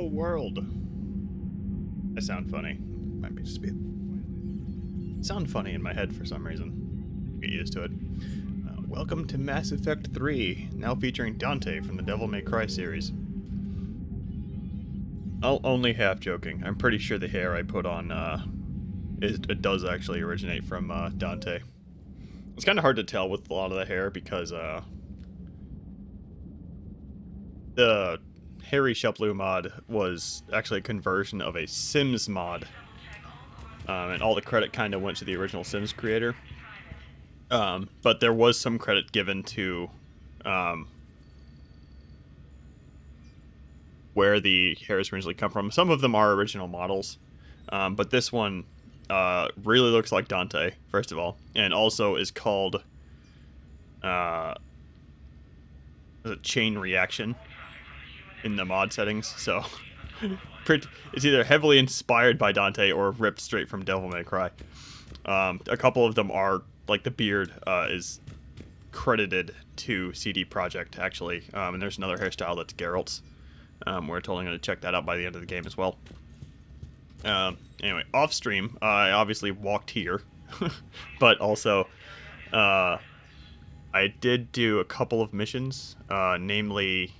Hello world. I sound funny. Might be just be sound funny in my head for some reason. Get used to it. Welcome to Mass Effect 3, now featuring Dante from the Devil May Cry series. I'll only half joking. I'm pretty sure the hair I put on it does actually originate from Dante. It's kind of hard to tell with a lot of the hair because the Harry Shut Up Leng mod was actually a conversion of a Sims mod. And all the credit kind of went to the original Sims creator. But there was some credit given to where the hairs originally come from. Some of them are original models, but this one really looks like Dante, first of all, and also is called a chain reaction in the mod settings. So it's either heavily inspired by Dante or ripped straight from Devil May Cry. A couple of them are, like the beard is credited to CD Projekt, actually, and there's another hairstyle that's Geralt's. We're totally going to check that out by the end of the game as well. Anyway, off stream, I obviously walked here, but also I did do a couple of missions, namely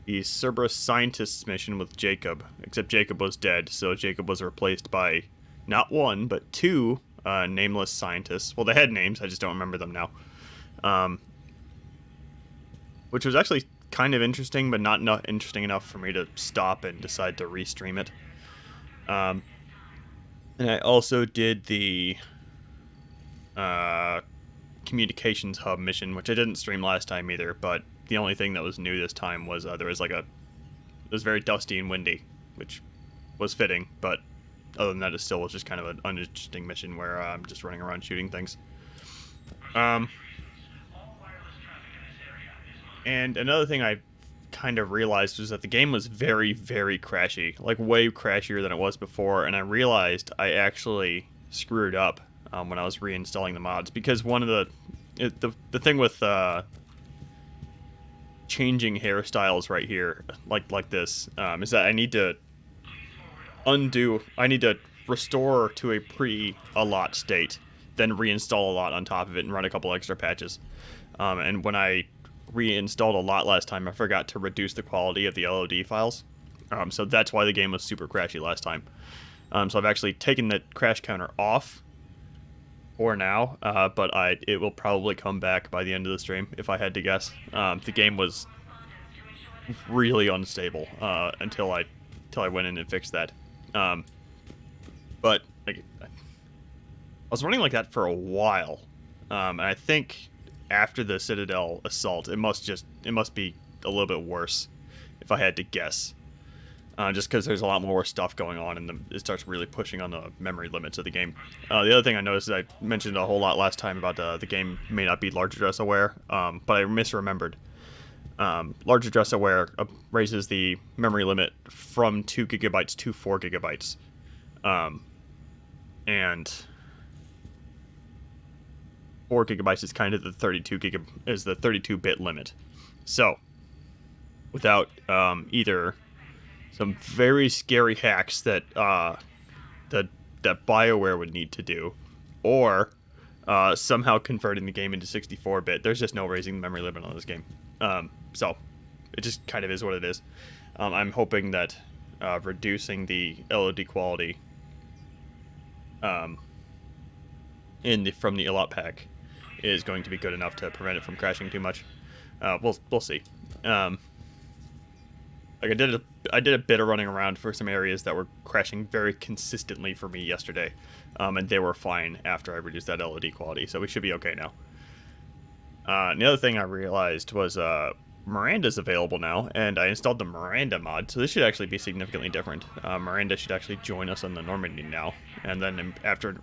the Cerberus Scientists mission with Jacob, except Jacob was dead, so Jacob was replaced by not one, but two nameless scientists. Well, they had names, I just don't remember them now. Which was actually kind of interesting, but not interesting enough for me to stop and decide to restream it. And I also did the communications hub mission, which I didn't stream last time either, but the only thing that was new this time was it was very dusty and windy, which was fitting, but other than that, it still was just kind of an uninteresting mission where I'm just running around shooting things. And another thing I kind of realized was that the game was very, very crashy, like way crashier than it was before, and I realized I actually screwed up when I was reinstalling the mods, because one of the thing with changing hairstyles right here, like this, is that I need to restore to a pre-allot state, then reinstall a lot on top of it and run a couple extra patches. And when I reinstalled a lot last time, I forgot to reduce the quality of the LOD files. So that's why the game was super crashy last time. So I've actually taken the crash counter off for now, but it will probably come back by the end of the stream, if I had to guess. The game was really unstable until I went in and fixed that. But like, I was running like that for a while, and I think after the Citadel assault, it must be a little bit worse, if I had to guess. Just because there's a lot more stuff going on, and it starts really pushing on the memory limits of the game. The other thing I noticed is I mentioned a whole lot last time about the game may not be large address aware, but I misremembered. Large address aware raises the memory limit from 2 gigabytes to 4 gigabytes. And 4 gigabytes is kind of the 32-bit limit. So, without either some very scary hacks that BioWare would need to do, or somehow converting the game into 64-bit, there's just no raising the memory limit on this game. So, it just kind of is what it is. I'm hoping that reducing the LOD quality from the allot pack is going to be good enough to prevent it from crashing too much. We'll see. Like I did a bit of running around for some areas that were crashing very consistently for me yesterday, and they were fine after I reduced that LOD quality, so we should be okay now. And the other thing I realized was Miranda's available now, and I installed the Miranda mod, so this should actually be significantly different. Miranda should actually join us on the Normandy now, and then after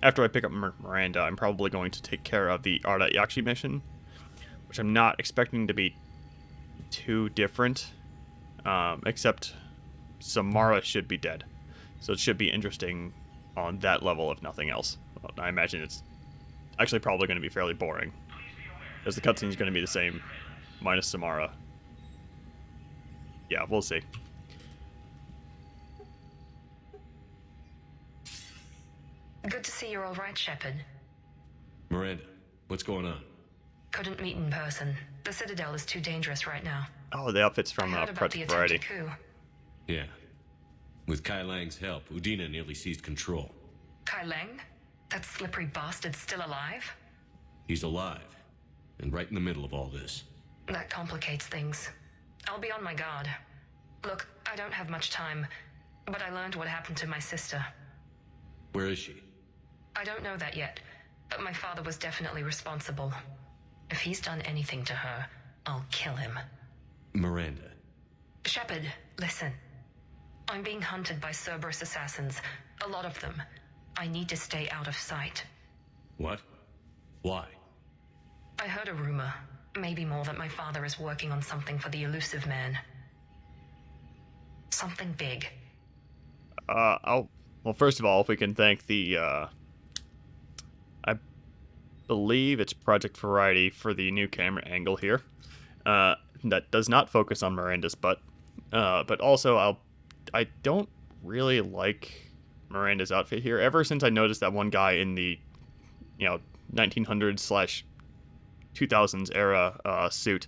I pick up Miranda, I'm probably going to take care of the Arda Yakshi mission, which I'm not expecting to be too different, except Samara should be dead, so it should be interesting on that level, if nothing else. I imagine it's actually probably going to be fairly boring, as the cutscene is going to be the same, minus Samara. Yeah, we'll see. Good to see you're all right, Shepard. Miranda, what's going on? Couldn't meet in person. The Citadel is too dangerous right now. Oh, the outfit's from I heard about the Project Variety. attempted coup. Yeah. With Kai Lang's help, Udina nearly seized control. Kai Leng? That slippery bastard's still alive? He's alive, and right in the middle of all this. That complicates things. I'll be on my guard. Look, I don't have much time, but I learned what happened to my sister. Where is she? I don't know that yet, but my father was definitely responsible. If he's done anything to her, I'll kill him. Miranda. Shepard, listen. I'm being hunted by Cerberus assassins. A lot of them. I need to stay out of sight. What? Why? I heard a rumor, maybe more, that my father is working on something for the elusive man. Something big. Well, first of all, if we can thank the, I believe it's Project Variety for the new camera angle here. That does not focus on Miranda's butt. But also, I don't really like Miranda's outfit here. Ever since I noticed that one guy in the, 1900s/2000s era suit,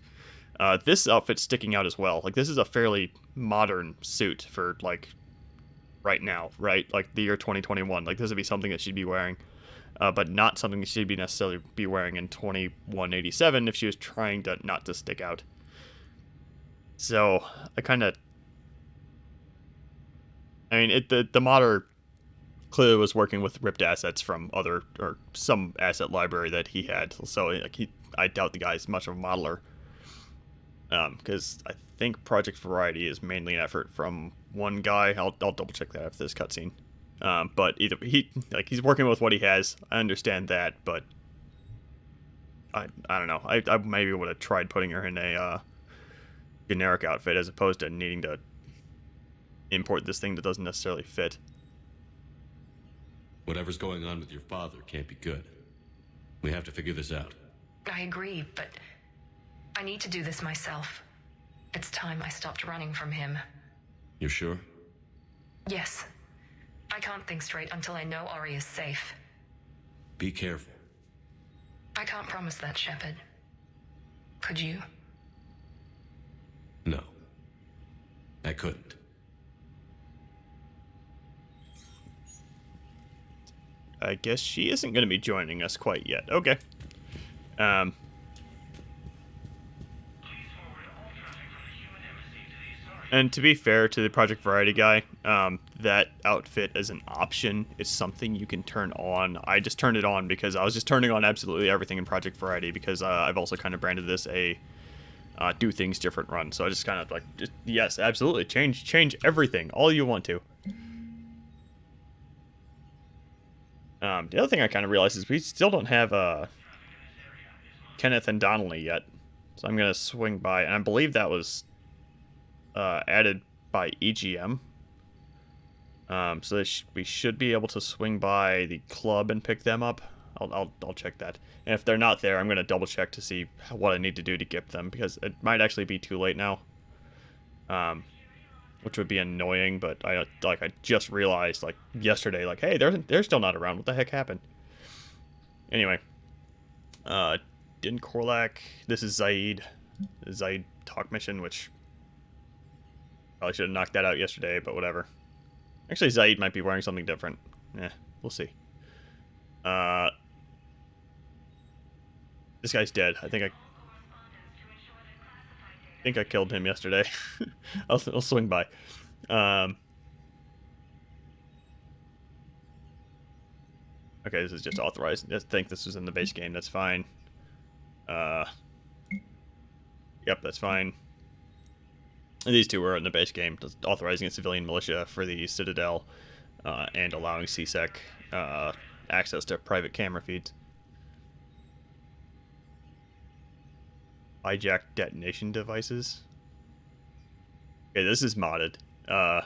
this outfit's sticking out as well. Like, this is a fairly modern suit for, like, right now, right? Like, the year 2021. Like, this would be something that she'd be wearing, but not something that she'd be necessarily be wearing in 2187 if she was trying to not to stick out. So, the modder clearly was working with ripped assets from other, or some asset library that he had. So, like, I doubt the guy's much of a modeler. Because I think Project Variety is mainly an effort from one guy. I'll double check that after this cutscene. But either he's working with what he has. I understand that, but I don't know. I maybe would have tried putting her in a generic outfit as opposed to needing to import this thing that doesn't necessarily fit. Whatever's going on with your father can't be good. We have to figure this out. I agree, but I need to do this myself. It's time I stopped running from him. You're sure? Yes. I can't think straight until I know Ori is safe. Be careful. I can't promise that, Shepard. Could you? No. I couldn't. I guess she isn't going to be joining us quite yet. Okay. And to be fair to the Project Variety guy, that outfit as an option is something you can turn on. I just turned it on because I was just turning on absolutely everything in Project Variety because I've also kind of branded this a do things different run. So I just kind of like, yes, absolutely, change everything, all you want to. The other thing I kind of realized is we still don't have Kenneth and Donnelly yet. So I'm going to swing by, and I believe that was added by EGM. So we should be able to swing by the club and pick them up. I'll check that. And if they're not there, I'm going to double check to see what I need to do to get them, because it might actually be too late now. Which would be annoying, but I just realized, like, yesterday, like, hey, they're still not around. What the heck happened? Anyway, Din Korlak. This is Zaid. The Zaid talk mission, which probably should have knocked that out yesterday, but whatever. Actually, Zaid might be wearing something different. We'll see. This guy's dead. I think I killed him yesterday. I'll swing by. Okay, this is just authorized. I think this was in the base game. That's fine. Yep, that's fine. And these two were in the base game, just authorizing a civilian militia for the Citadel, and allowing CSEC access to private camera feeds. Hijack detonation devices. Okay, this is modded. A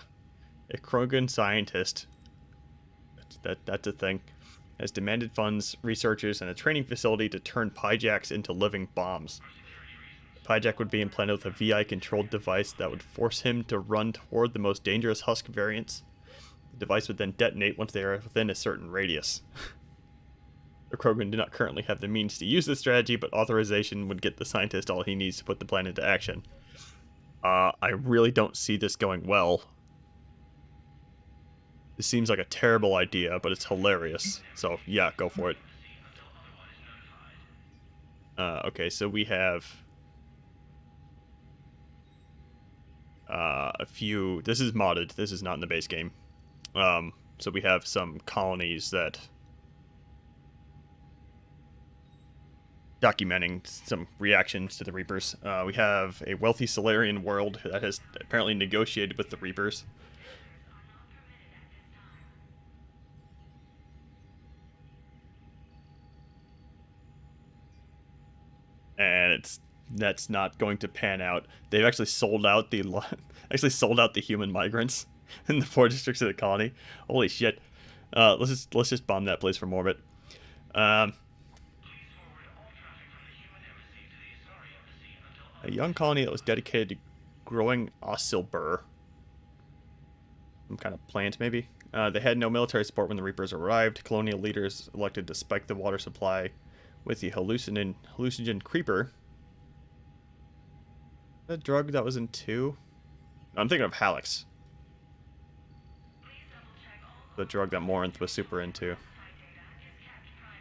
Krogan scientist, that's a thing, has demanded funds, researchers, and a training facility to turn Pyjaks into living bombs. Pyjak would be implanted with a VI-controlled device that would force him to run toward the most dangerous Husk variants. The device would then detonate once they are within a certain radius. The Krogan do not currently have the means to use this strategy, but authorization would get the scientist all he needs to put the plan into action. I really don't see this going well. This seems like a terrible idea, but it's hilarious. So, yeah, go for it. Okay, so we have a few... This is modded. This is not in the base game. So we have some colonies that... documenting some reactions to the Reapers. We have a wealthy Solarian world that has apparently negotiated with the Reapers. And that's not going to pan out. They've actually sold out the human migrants in the 4 districts of the colony. Holy shit! Let's just bomb that place from orbit. A young colony that was dedicated to growing osilbur. Some kind of plant, maybe. They had no military support when the Reapers arrived. Colonial leaders elected to spike the water supply with the hallucinogen creeper. The drug that was in 2? I'm thinking of Halix. The drug that Morinth was super into.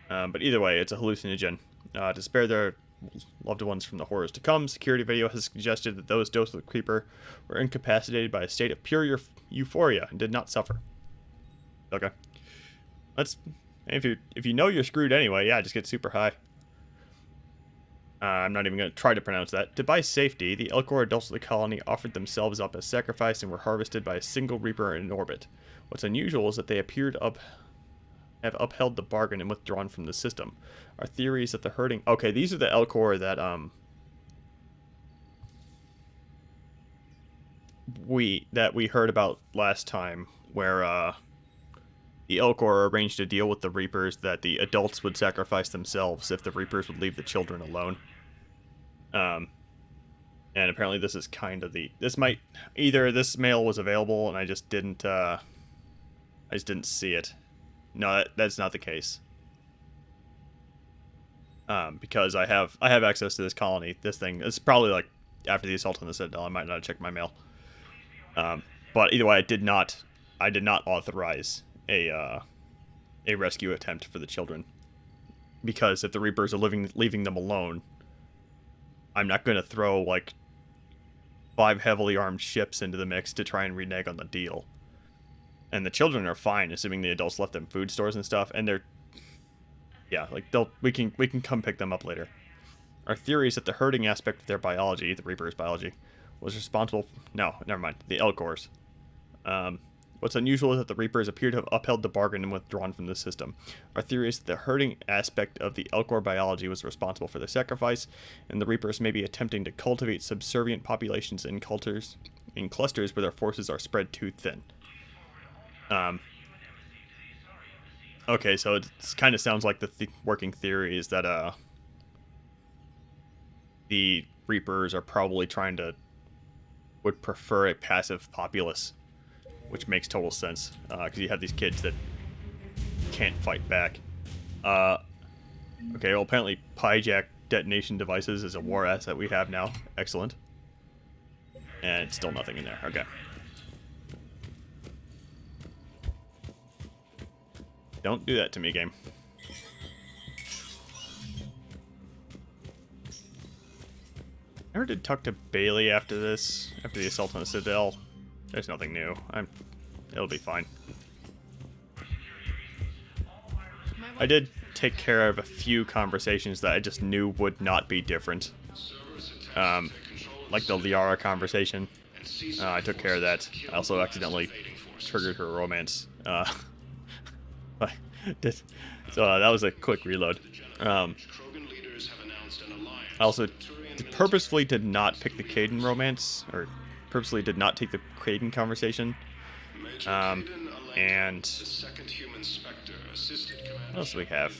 But either way, it's a hallucinogen. To spare their loved ones from the horrors to come, security video has suggested that those dosed with the creeper were incapacitated by a state of pure euphoria and did not suffer. Okay. If you know you're screwed anyway, yeah, just get super high. I'm not even going to try to pronounce that. To buy safety, the Elcor adults of the colony offered themselves up as sacrifice and were harvested by a single Reaper in orbit. What's unusual is that they appear to have upheld the bargain and withdrawn from the system. Our theory is that the herding... Okay, these are the Elcor that we heard about last time, where the Elcor arranged a deal with the Reapers that the adults would sacrifice themselves if the Reapers would leave the children alone. And apparently this is kind of the... Either this mail was available and I just didn't see it. No, that's not the case. Because I have access to this colony. This thing... It's probably like after the assault on the Citadel. I might not have checked my mail. But either way, I did not authorize a rescue attempt for the children, because if the Reapers are leaving them alone, I'm not going to throw like 5 heavily armed ships into the mix to try and renege on the deal. And the children are fine, assuming the adults left them food stores and stuff, and they're like we can come pick them up later. Our theory is that the herding aspect of their biology, the Reapers' biology, was responsible. No, never mind. The Elcors. What's unusual is that the Reapers appear to have upheld the bargain and withdrawn from the system. Our theory is that the herding aspect of the Elcor biology was responsible for the sacrifice, and the Reapers may be attempting to cultivate subservient populations in clusters where their forces are spread too thin. Okay, so it kind of sounds like the working theory is that the Reapers are probably would prefer a passive populace. Which makes total sense, because you have these kids that can't fight back. Okay, well, apparently Pyjack detonation devices is a war asset we have now. Excellent. And still nothing in there. Okay. Don't do that to me, game. Never did talk to Bailey after this, after the assault on the Citadel. There's nothing new. It'll be fine. I did take care of a few conversations that I just knew would not be different. Like the Liara conversation. I took care of that. I also accidentally triggered her romance. So that was a quick reload. I also purposefully did not pick the Caden romance, or purposely did not take the Kraden conversation. And what else do we have?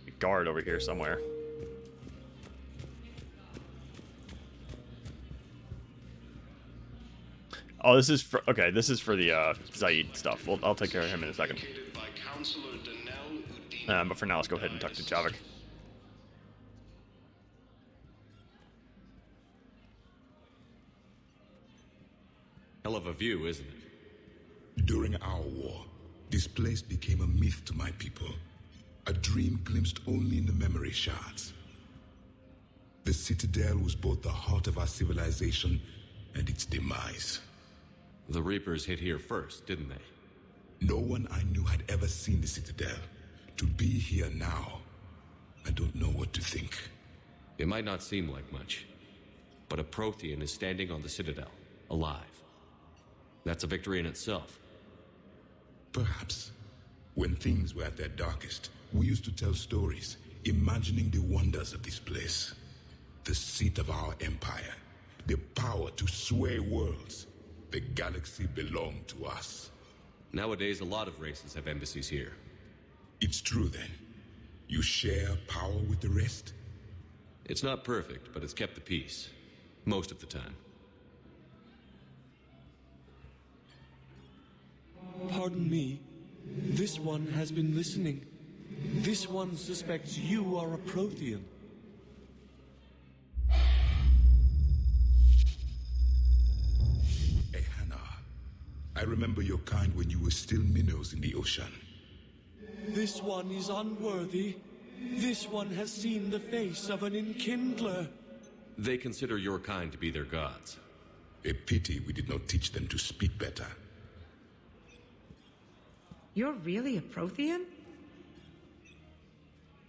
A guard over here somewhere. Oh, this is for okay. This is for the Zaid stuff. I'll take care of him in a second. But for now, let's go ahead and talk to Javik. Hell of a view, isn't it? During our war, this place became a myth to my people. A dream glimpsed only in the memory shards. The Citadel was both the heart of our civilization and its demise. The Reapers hit here first, didn't they? No one I knew had ever seen the Citadel. To be here now, I don't know what to think. It might not seem like much, but a Prothean is standing on the Citadel, alive. That's a victory in itself. Perhaps. When things were at their darkest, we used to tell stories, imagining the wonders of this place. The seat of our empire, the power to sway worlds. The galaxy belonged to us. Nowadays, a lot of races have embassies here. It's true then. You share power with the rest? It's not perfect, but it's kept the peace. Most of the time. Pardon me. This one has been listening. This one suspects you are a Prothean. Hey, Hannah. I remember your kind when you were still minnows in the ocean. This one is unworthy. This one has seen the face of an enkindler. They consider your kind to be their gods. A pity we did not teach them to speak better. You're really a Prothean?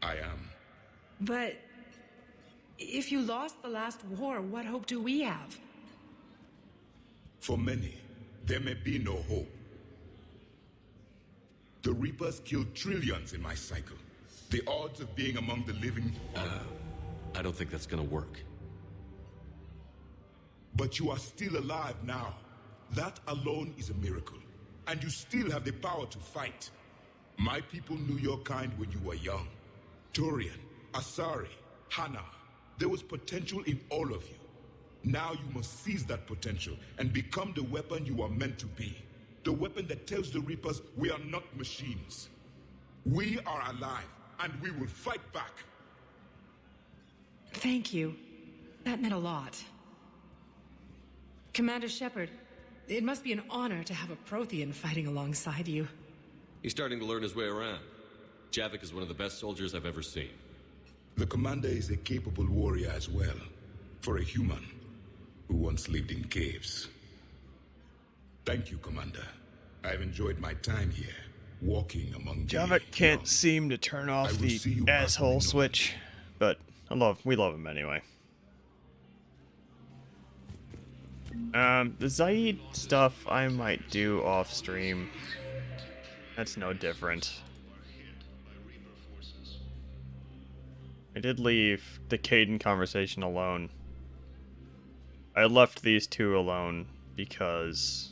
I am. But if you lost the last war, what hope do we have? For many, there may be no hope. The Reapers killed trillions in my cycle. The odds of being among the living are... I don't think that's gonna work. But you are still alive now. That alone is a miracle. And you still have the power to fight. My people knew your kind when you were young. Turian, Asari, Hannah. There was potential in all of you. Now you must seize that potential and become the weapon you are meant to be. The weapon that tells the Reapers we are not machines. We are alive, and we will fight back. Thank you. That meant a lot. Commander Shepard, it must be an honor to have a Prothean fighting alongside you. He's starting to learn his way around. Javik is one of the best soldiers I've ever seen. The commander is a capable warrior as well. For a human who once lived in caves. Thank you, Commander. I've enjoyed my time here, walking among Javik can't seem to turn off the asshole switch, but we love him anyway. The Zaid stuff I might do off stream. That's no different. I did leave the Caden conversation alone. I left these two alone because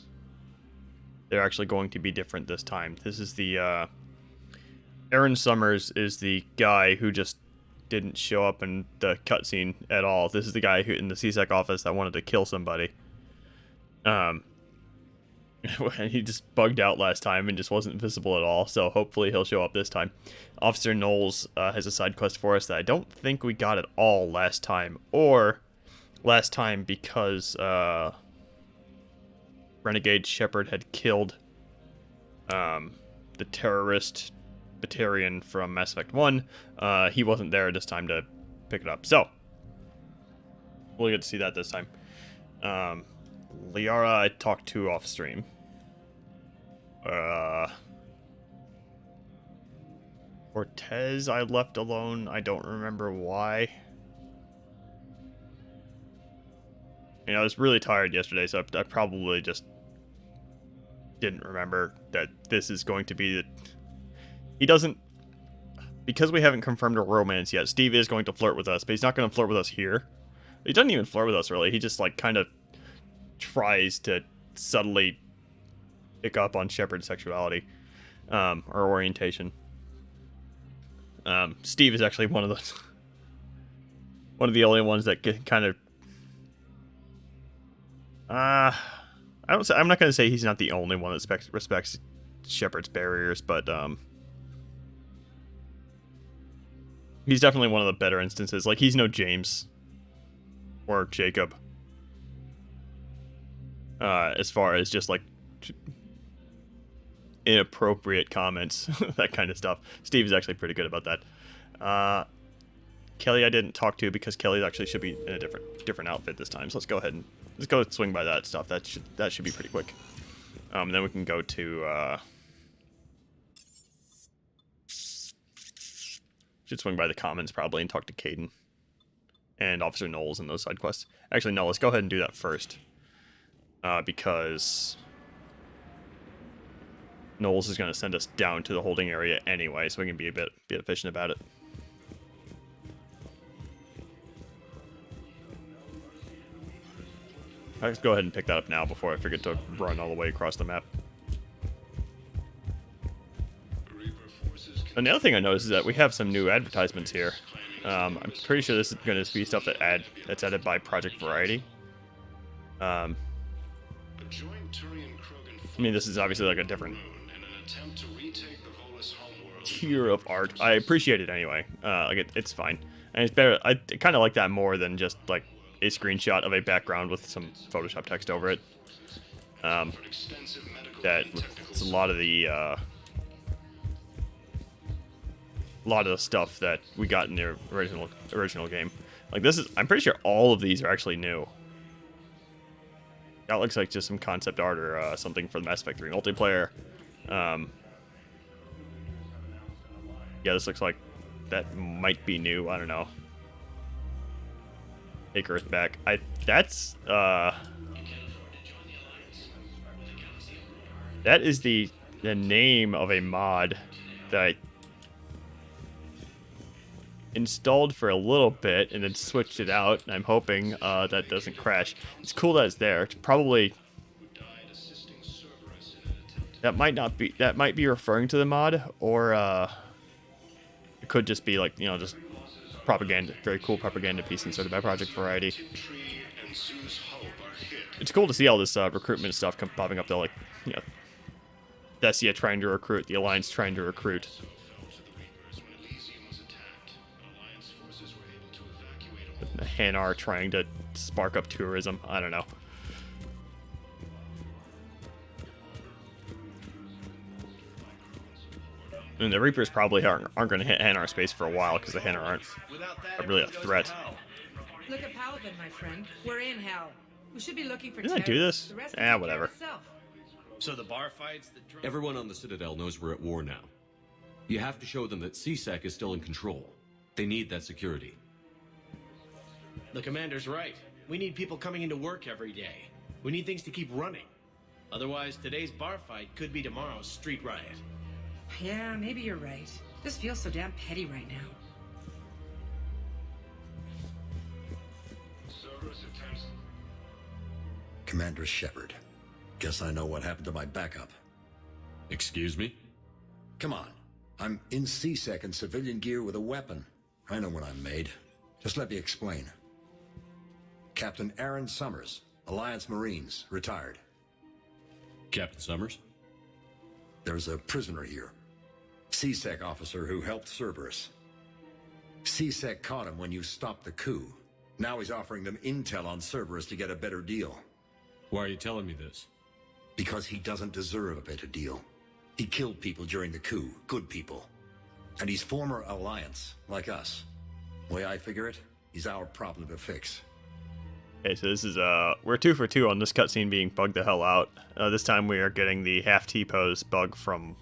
they're actually going to be different this time. This is the, Aaron Summers is the guy who just didn't show up in the cutscene at all. This is the guy who in the CSEC office that wanted to kill somebody. And he just bugged out last time and just wasn't visible at all, so hopefully he'll show up this time. Officer Knowles has a side quest for us that I don't think we got at all last time, or last time because Renegade Shepard had killed the terrorist Batarian from Mass Effect 1. He wasn't there this time to pick it up, so we'll get to see that this time. Liara I talked to off stream. Cortez I left alone. I don't remember why. You know, I was really tired yesterday, so I probably just didn't remember that this is going to be the... He doesn't... Because we haven't confirmed a romance yet, Steve is going to flirt with us, but he's not going to flirt with us here. He doesn't even flirt with us, really. He just, like, kind of tries to subtly pick up on Shepard's sexuality, or orientation. Steve is actually one of the only ones that get kind of I'm not going to say he's not the only one that respects Shepard's barriers, but he's definitely one of the better instances. Like, he's no James or Jacob as far as just like inappropriate comments, that kind of stuff. Steve is actually pretty good about that. Kelly I didn't talk to because Kelly actually should be in a different outfit this time. So let's go ahead and swing by that stuff. That should be pretty quick. Then we can go to should swing by the Commons probably and talk to Caden and Officer Knowles and those side quests. Actually, no, let's go ahead and do that first. Because Knowles is going to send us down to the holding area anyway, so we can be a bit efficient about it. Let's go ahead and pick that up now before I forget to run all the way across the map. And the other thing I noticed is that we have some new advertisements here. I'm pretty sure this is going to be stuff that's added by Project Variety. I mean, this is obviously like a different tier of art. I appreciate it anyway. It's fine, and it's better. I kind of like that more than just like a screenshot of a background with some Photoshop text over it. It's a lot of the stuff that we got in the original game. Like this is, I'm pretty sure all of these are actually new. That looks like just some concept art or something for the Mass Effect 3 multiplayer. Yeah, this looks like that might be new. I don't know. Take Earth back. That is the name of a mod that I installed for a little bit and then switched it out, and I'm hoping that doesn't crash. It's cool that it's there. It's probably that might be referring to the mod, or it could just be like, you know, just propaganda, very cool propaganda piece inserted by Project Variety. It's cool to see all this recruitment stuff popping up though, like, you know, Thessia trying to recruit, the Alliance trying to recruit. Hanar trying to spark up tourism. I don't know. And the Reapers probably aren't going to hit Hanar space for a while because the Hanar aren't really a threat. Look at Paladin, my friend. We're in hell. We should be looking for. Didn't I do this? Whatever. So the bar fights, the Everyone on the Citadel knows we're at war now. You have to show them that CSEC is still in control. They need that security. The commander's right. We need people coming into work every day. We need things to keep running. Otherwise, today's bar fight could be tomorrow's street riot. Yeah, maybe you're right. This feels so damn petty right now. Commander Shepard. Guess I know what happened to my backup. Excuse me? Come on. I'm in CSEC in civilian gear with a weapon. I know what I'm made. Just let me explain. Captain Aaron Summers, Alliance Marines, retired. Captain Summers? There's a prisoner here. CSEC officer who helped Cerberus. CSEC caught him when you stopped the coup. Now he's offering them intel on Cerberus to get a better deal. Why are you telling me this? Because he doesn't deserve a better deal. He killed people during the coup, good people. And he's former Alliance, like us. The way I figure it, he's our problem to fix. Okay, so this is, we're 2 for 2 on this cutscene being bugged the hell out. This time we are getting the half T-pose bug from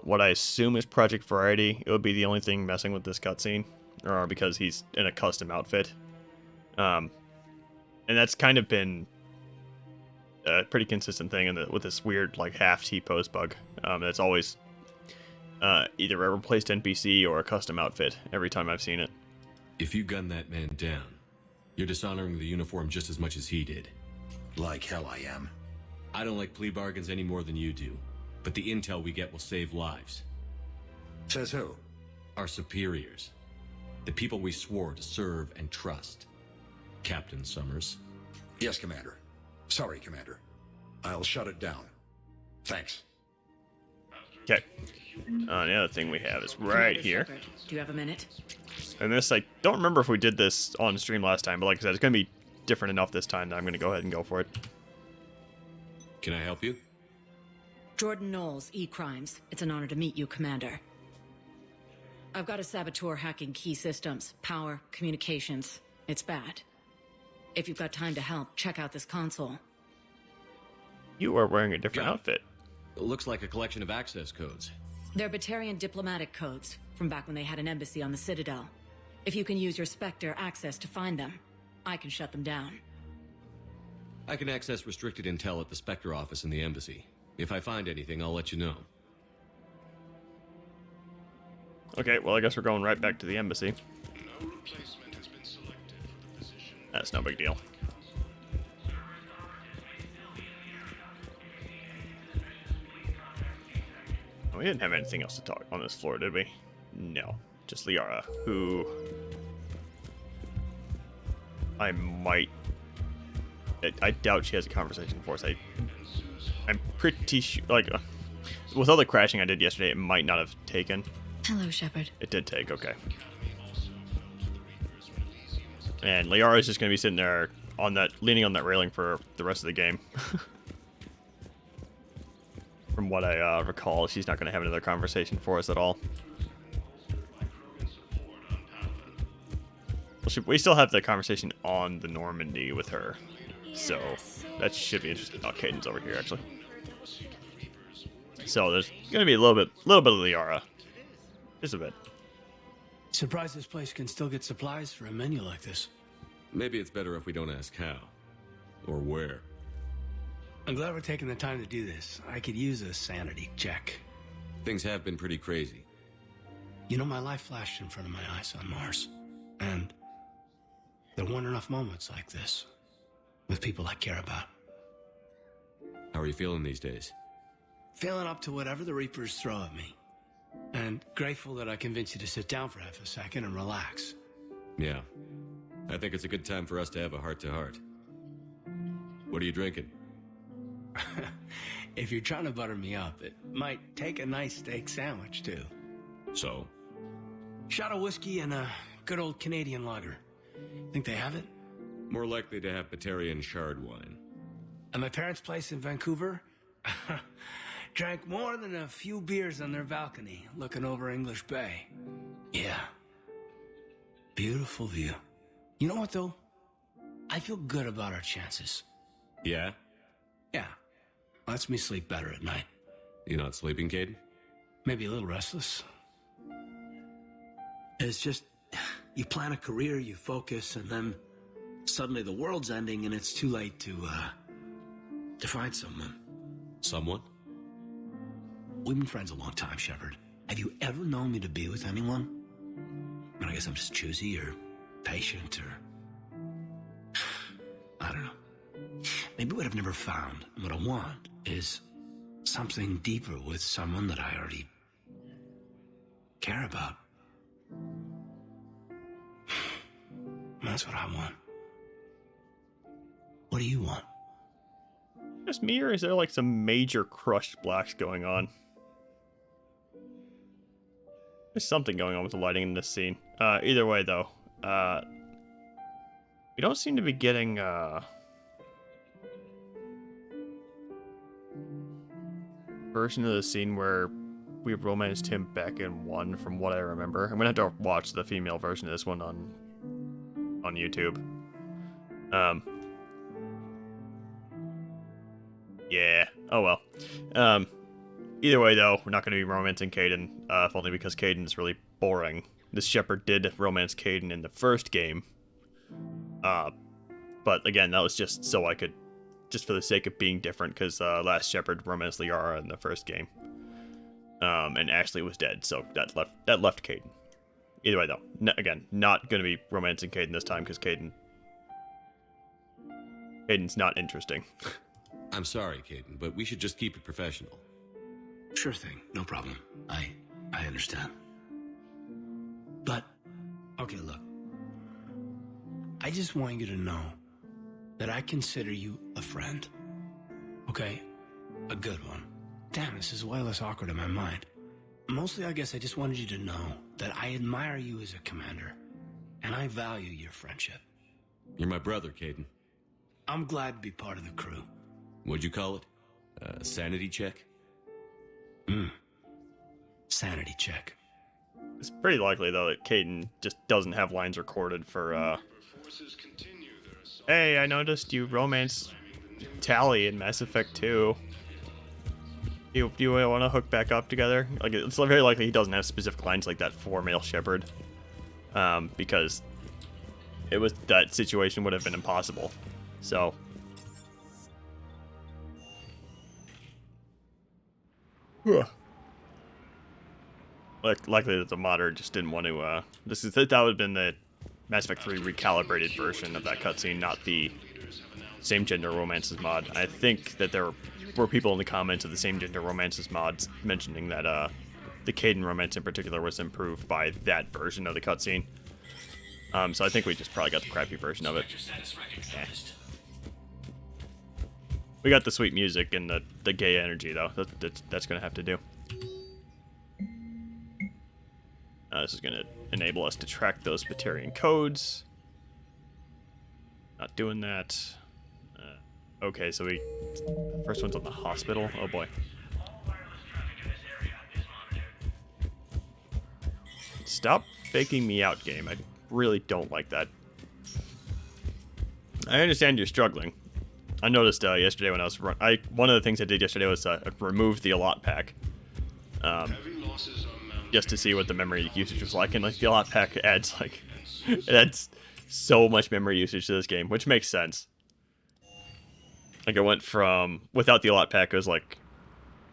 what I assume is Project Variety. It would be the only thing messing with this cutscene, or because he's in a custom outfit. And that's kind of been a pretty consistent thing with this weird, like, half T-pose bug. It's always either a replaced NPC or a custom outfit every time I've seen it. If you gun that man down, you're dishonoring the uniform just as much as he did. Like hell I am. I don't like plea bargains any more than you do, but the intel we get will save lives. Says who? Our superiors. The people we swore to serve and trust. Captain Summers. Yes, Commander. Sorry, Commander. I'll shut it down. Thanks. Okay. The other thing we have is right Commander here. Shepard, do you have a minute? And this, I don't remember if we did this on stream last time, but like I said, it's going to be different enough this time that I'm going to go ahead and go for it. Can I help you? Jordan Knowles, E-Crimes. It's an honor to meet you, Commander. I've got a saboteur hacking key systems, power, communications. It's bad. If you've got time to help, check out this console. You are wearing a different outfit. It looks like a collection of access codes. They're Batarian diplomatic codes, from back when they had an embassy on the Citadel. If you can use your Spectre access to find them, I can shut them down. I can access restricted intel at the Spectre office in the embassy. If I find anything, I'll let you know. Okay, well, I guess we're going right back to the embassy. No replacement has been selected for the position. That's no big deal. We didn't have anything else to talk on this floor, did we? No. Just Liara, who I might... I doubt she has a conversation for us. I'm pretty sure... Like, with all the crashing I did yesterday, it might not have taken. Hello, Shepard. It did take, okay. And Liara's just going to be sitting there on that, leaning on that railing for the rest of the game. From what I recall, she's not going to have another conversation for us at all. Well, we still have the conversation on the Normandy with her, so that should be interesting. Oh, Caden's over here, actually. So there's going to be a little bit of Liara. Just a bit. Surprised this place can still get supplies for a menu like this. Maybe it's better if we don't ask how. Or where. I'm glad we're taking the time to do this. I could use a sanity check. Things have been pretty crazy. You know, my life flashed in front of my eyes on Mars. And there weren't enough moments like this with people I care about. How are you feeling these days? Feeling up to whatever the Reapers throw at me. And grateful that I convinced you to sit down for half a second and relax. Yeah. I think it's a good time for us to have a heart-to-heart. What are you drinking? If you're trying to butter me up, it might take a nice steak sandwich, too. So? Shot of whiskey and a good old Canadian lager. Think they have it? More likely to have Batarian shard wine. At my parents' place in Vancouver, drank more than a few beers on their balcony, looking over English Bay. Yeah. Beautiful view. You know what, though? I feel good about our chances. Yeah? Yeah. Lets me sleep better at night. You not sleeping, Caden? Maybe a little restless. It's just, you plan a career, you focus, and then suddenly the world's ending and it's too late to find someone. Someone? We've been friends a long time, Shepard. Have you ever known me to be with anyone? I mean, I guess I'm just choosy or patient or... I don't know. Maybe what I've never found, and what I want, is something deeper with someone that I already care about. That's what I want. What do you want? Just me, or is there like some major crushed blacks going on? There's something going on with the lighting in this scene. Either way, though, we don't seem to be getting version of the scene where we romanced him back in 1, from what I remember. I'm gonna have to watch the female version of this one on YouTube. Yeah. Oh well. Either way, though, we're not going to be romancing Caden, if only because Caden is really boring. This Shepard did romance Caden in the first game. But again, that was just so I could, just for the sake of being different, because last Shepard romanced Liara in the first game. And Ashley was dead, so that left Caden. Either way, though, again, not going to be romancing Caden this time, because Caden's not interesting. I'm sorry, Caden, but we should just keep it professional. Sure thing, no problem. I understand. But, okay, look. I just want you to know that I consider you a friend. Okay? A good one. Damn, this is way less awkward in my mind. Mostly, I guess I just wanted you to know that I admire you as a commander, and I value your friendship. You're my brother, Caden. I'm glad to be part of the crew. What'd you call it? Sanity check? Sanity check. It's pretty likely, though, that Caden just doesn't have lines recorded for, Hey, I noticed you romanced Tally in Mass Effect 2. Do you want to hook back up together? Like, it's very likely he doesn't have specific lines like that for male Shepard. Because that situation would have been impossible. So... likely that the modder just didn't want to, that would have been the Mass Effect 3 recalibrated version of that cutscene, not the Same Gender Romances mod. I think that there were people in the comments of the Same Gender Romances mods mentioning that, the Caden romance in particular was improved by that version of the cutscene. So I think we just probably got the crappy version of it. We got the sweet music and the gay energy, though. That's going to have to do. This is going to enable us to track those Batarian codes. Not doing that. Okay, so the first one's on the hospital. Oh boy. Stop faking me out, game. I really don't like that. I understand you're struggling. I noticed yesterday when I was one of the things I did yesterday was remove the allot pack. Just to see what the memory usage was like, and like the allot pack adds it adds so much memory usage to this game, which makes sense. Like, I went from, without the allot pack, it was like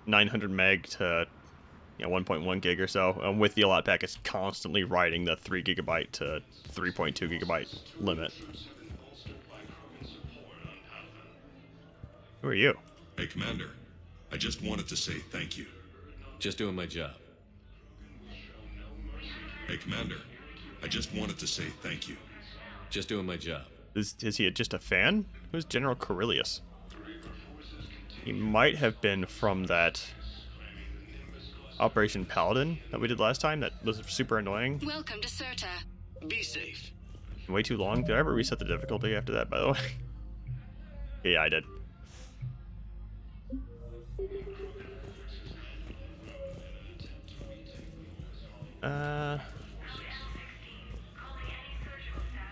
900 meg to 1.1 gig or so. And with the allot pack, it's constantly riding the 3 gigabyte to 3.2 gigabyte limit. Who are you? Hey, Commander. I just wanted to say thank you. Just doing my job. Hey, Commander. I just wanted to say thank you. Just doing my job. Is he just a fan? Who's General Corellius? He might have been from that Operation Paladin that we did last time that was super annoying. Welcome to Serta. Be safe. Way too long. Did I ever reset the difficulty after that, by the way? Yeah, I did.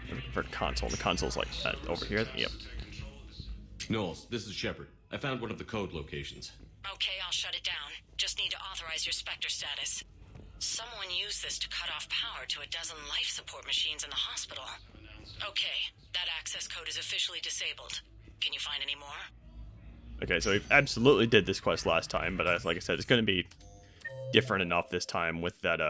Looking for console. The console's like that over here. Yep. Knowles, this is Shepard. I found one of the code locations. Okay, I'll shut it down. Just need to authorize your Spectre status. Someone used this to cut off power to a dozen life support machines in the hospital. Okay, that access code is officially disabled. Can you find any more? Okay, so we absolutely did this quest last time, but like I said, it's going to be different enough this time with that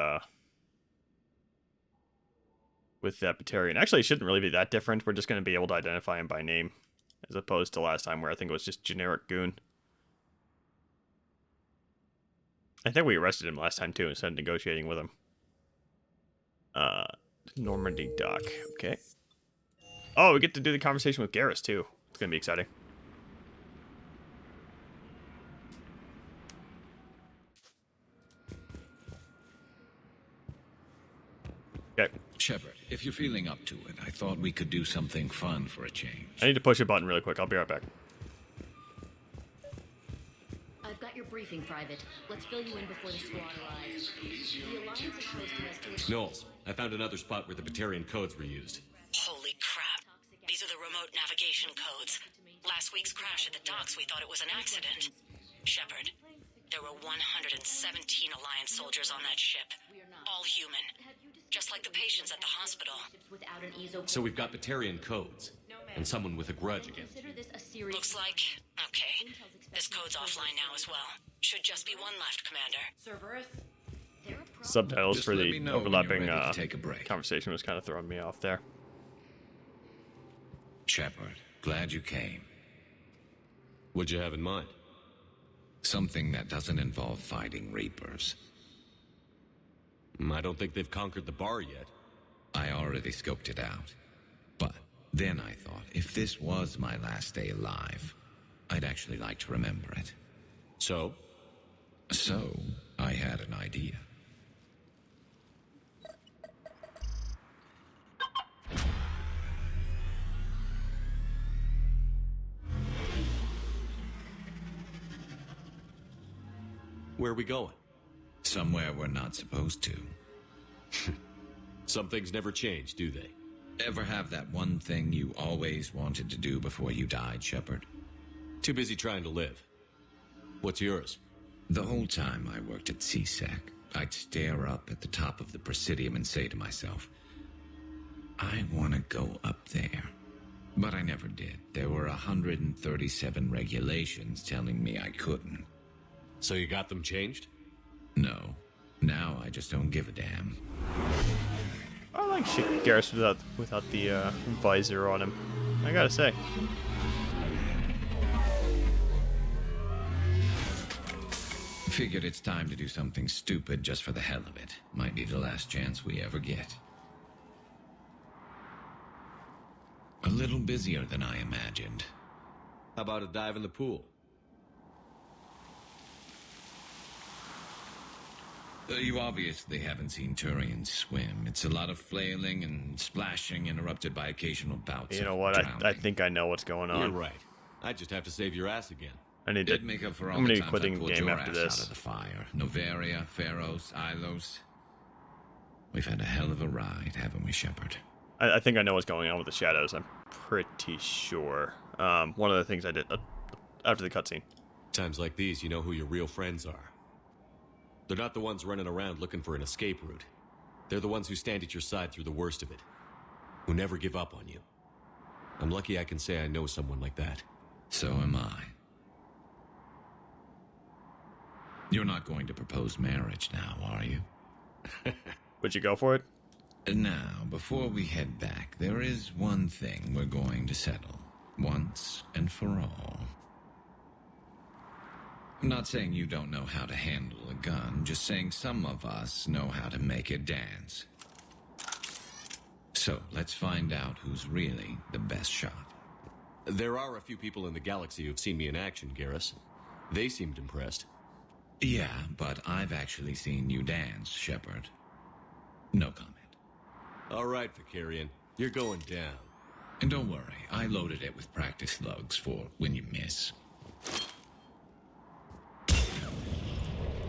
Batarian. Actually, it shouldn't really be that different. We're just going to be able to identify him by name, as opposed to last time where I think it was just generic goon. I think we arrested him last time too instead of negotiating with him. Normandy Dock. Okay. Oh, we get to do the conversation with Garrus too. It's going to be exciting. Okay. Shepard, if you're feeling up to it, I thought we could do something fun for a change. I need to push a button really quick. I'll be right back. I've got your briefing, Private. Let's fill you in before the squad arrives. The Alliance is hosting us to... Knowles, I found another spot where the Batarian codes were used. Holy crap. These are the remote navigation codes. Last week's crash at the docks, we thought it was an accident. Shepard, there were 117 Alliance soldiers on that ship. All human. Just like the patients at the hospital. So we've got Batarian codes. And someone with a grudge against you. Looks like... Okay. This code's offline now as well. Should just be one left, Commander. Subtitles Just for let the me know when overlapping you're ready to take a break. conversation was kind of throwing me off there. Shepard, glad you came. What'd you have in mind? Something that doesn't involve fighting Reapers. I don't think they've conquered the bar yet. I already scoped it out. But Then I thought, if this was my last day alive, I'd actually like to remember it. So? So, I had an idea. Where are we going? Somewhere we're not supposed to. Some things never change, do they? Ever have that one thing you always wanted to do before you died, Shepard? Too busy trying to live. What's yours? The whole time I worked at CSEC, I'd stare up at the top of the Presidium and say to myself, I want to go up there. But I never did. There were 137 regulations telling me I couldn't. So you got them changed? No. Now I just don't give a damn. I like Garrus without the visor on him, I gotta say. Figured it's time to do something stupid just for the hell of it. Might be the last chance we ever get. A little busier than I imagined. How about a dive in the pool? You obviously haven't seen Turians swim. It's a lot of flailing and splashing interrupted by occasional bouts. You know what? I think I know what's going on. You're right. I just have to save your ass again. I need to make up for all I'm gonna the be times quitting I the pulled game your after ass this. out of the fire. Novaria, Pharos, Ilos. We've had a hell of a ride, haven't we, Shepard? I think I know what's going on with the shadows. I'm pretty sure. One of the things I did after the cutscene. Times like these, you know who your real friends are. They're not the ones running around looking for an escape route. They're the ones who stand at your side through the worst of it. Who never give up on you. I'm lucky I can say I know someone like that. So am I. You're not going to propose marriage now, are you? Would you go for it? Now, before we head back, there is one thing we're going to settle. Once and for all. I'm not saying you don't know how to handle a gun, just saying some of us know how to make it dance. So, let's find out who's really the best shot. There are a few people in the galaxy who've seen me in action, Garrus. They seemed impressed. Yeah, but I've actually seen you dance, Shepard. No comment. All right, Vicarian. You're going down. And don't worry, I loaded it with practice slugs for when you miss.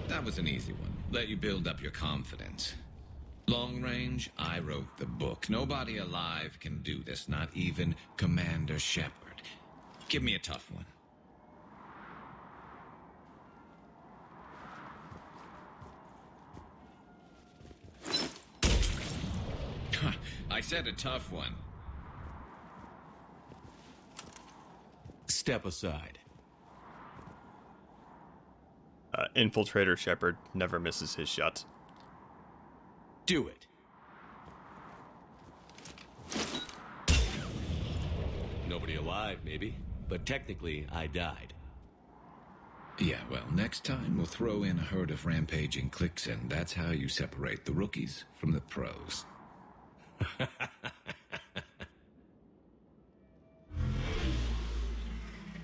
That was an easy one. Let you build up your confidence. Long range, I wrote the book. Nobody alive can do this, not even Commander Shepard. Give me a tough one. I said a tough one. Step aside. Infiltrator Shepard never misses his shots. Do it. Nobody alive, maybe. But technically, I died. Yeah, well, next time we'll throw in a herd of rampaging cliques, and that's how you separate the rookies from the pros.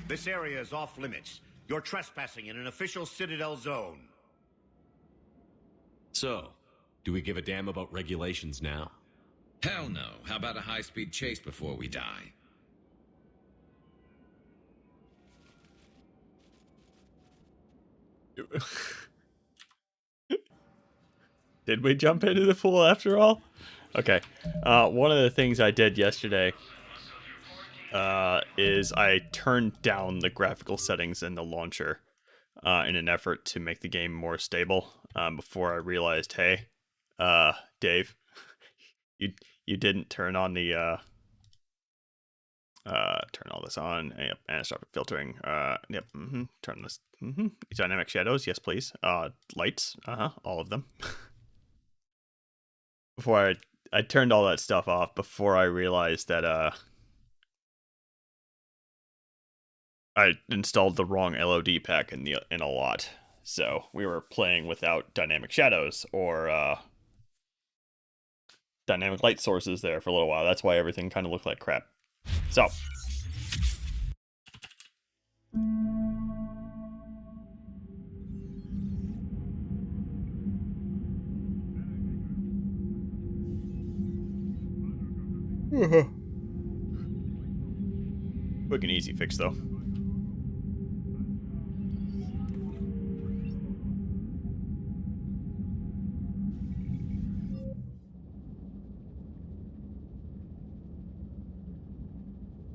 This area is off limits. You're trespassing in an official Citadel zone. So, do we give a damn about regulations now? Hell no. How about a high-speed chase before we die? Did we jump into the pool after all? Okay. One of the things I did yesterday is I turned down the graphical settings in the launcher in an effort to make the game more stable before I realized, hey, Dave, you didn't turn on the turn all this on. Yep, anisotropic filtering. Yep. Turn this. Dynamic shadows. Yes, please. Lights. All of them. Before I turned all that stuff off before I realized that I installed the wrong LOD pack in a lot. So we were playing without dynamic shadows or dynamic light sources there for a little while. That's why everything kind of looked like crap. So. Quick and easy fix, though.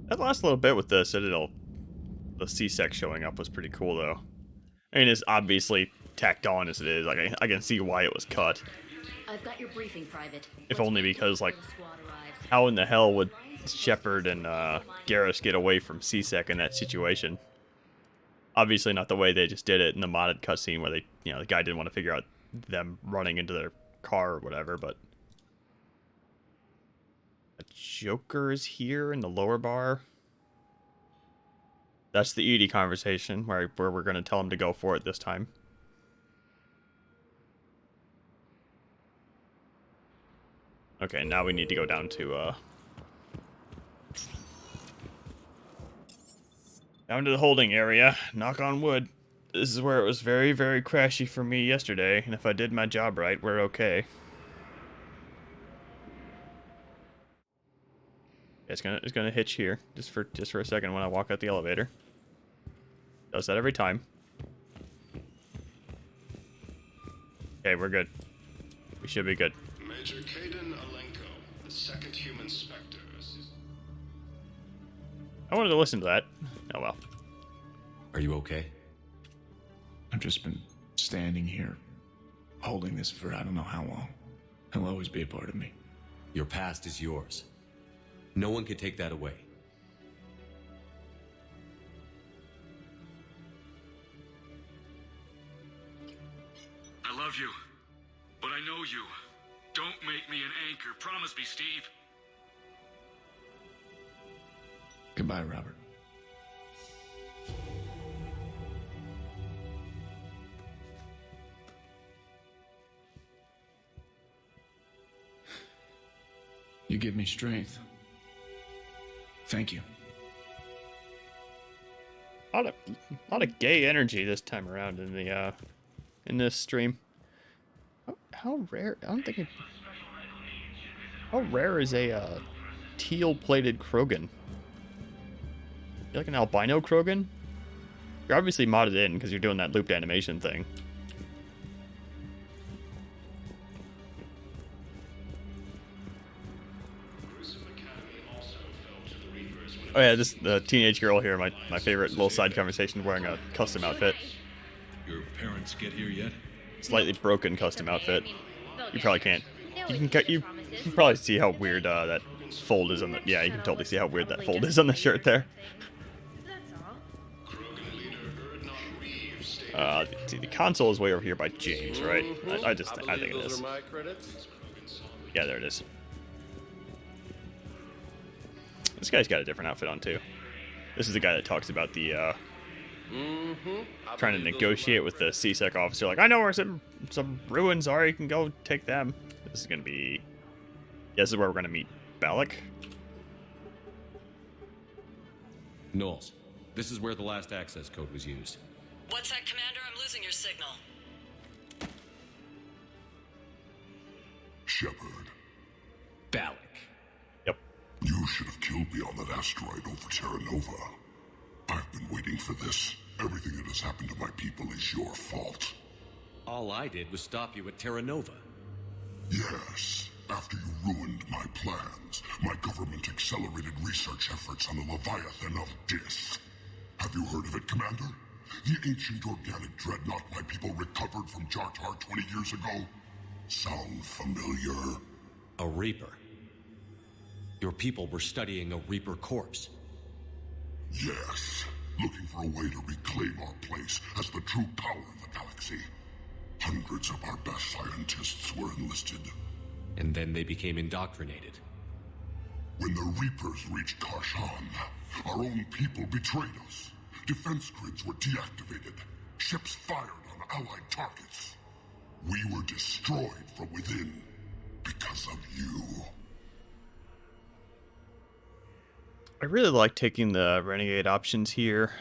That last little bit with the Citadel, the C-Sec showing up was pretty cool, though. I mean, it's obviously tacked on as it is. Like, I can see why it was cut. I've got your briefing, Private. If only because, like, how in the hell would Shepard and Garrus get away from C-Sec in that situation? Obviously not the way they just did it in the modded cutscene where they, you know, the guy didn't want to figure out them running into their car or whatever, but... A Joker is here in the lower bar. That's the EDI conversation where we're going to tell him to go for it this time. Okay, now we need to go down to, down to the holding area. Knock on wood. This is where it was very, very crashy for me yesterday, and if I did my job right, we're okay. It's gonna hitch here just for a second when I walk out the elevator. Does that every time. Okay, we're good. We should be good. Major Kaden Alenko, the second human Spectre. I wanted to listen to that. Oh well. Are you okay? I've just been standing here, holding this for I don't know how long. He'll always be a part of me. Your past is yours. No one can take that away. I love you, but I know you. Don't make me an anchor. Promise me, Steve. Goodbye, Robert. You give me strength. Thank you. A lot of gay energy this time around in the in this stream. How rare? I don't think it. How rare is a teal-plated Krogan? You like an albino Krogan? You're obviously modded in because you're doing that looped animation thing. Oh yeah, this the teenage girl here, my favorite little side conversation, wearing a custom outfit. Your parents get here yet? Slightly broken custom outfit. You probably can't. You can probably see how weird that fold is on the. Yeah, you can totally see how weird that fold is on the shirt there. See, the console is way over here by James, right? I think it is. Yeah, there it is. This guy's got a different outfit on too. This is the guy that talks about the trying to negotiate with the C-Sec officer. Like, I know where some ruins are. You can go take them. This is gonna be. Yeah, this is where we're gonna meet Balak. Knowles, this is where the last access code was used. What's that, Commander? I'm losing your signal. Shepard. Balak. Yep. You should have killed me on that asteroid over Terra Nova. I've been waiting for this. Everything that has happened to my people is your fault. All I did was stop you at Terra Nova. Yes. After you ruined my plans, my government accelerated research efforts on the Leviathan of Dis. Have you heard of it, Commander? The ancient organic dreadnought my people recovered from Jartar 20 years ago? Sound familiar? A Reaper. Your people were studying a Reaper corpse. Yes. Looking for a way to reclaim our place as the true power of the galaxy. Hundreds of our best scientists were enlisted. And then they became indoctrinated. When the Reapers reached Karshan, our own people betrayed us. Defense grids were deactivated. Ships fired on allied targets. We were destroyed from within because of you. I really like taking the Renegade options here.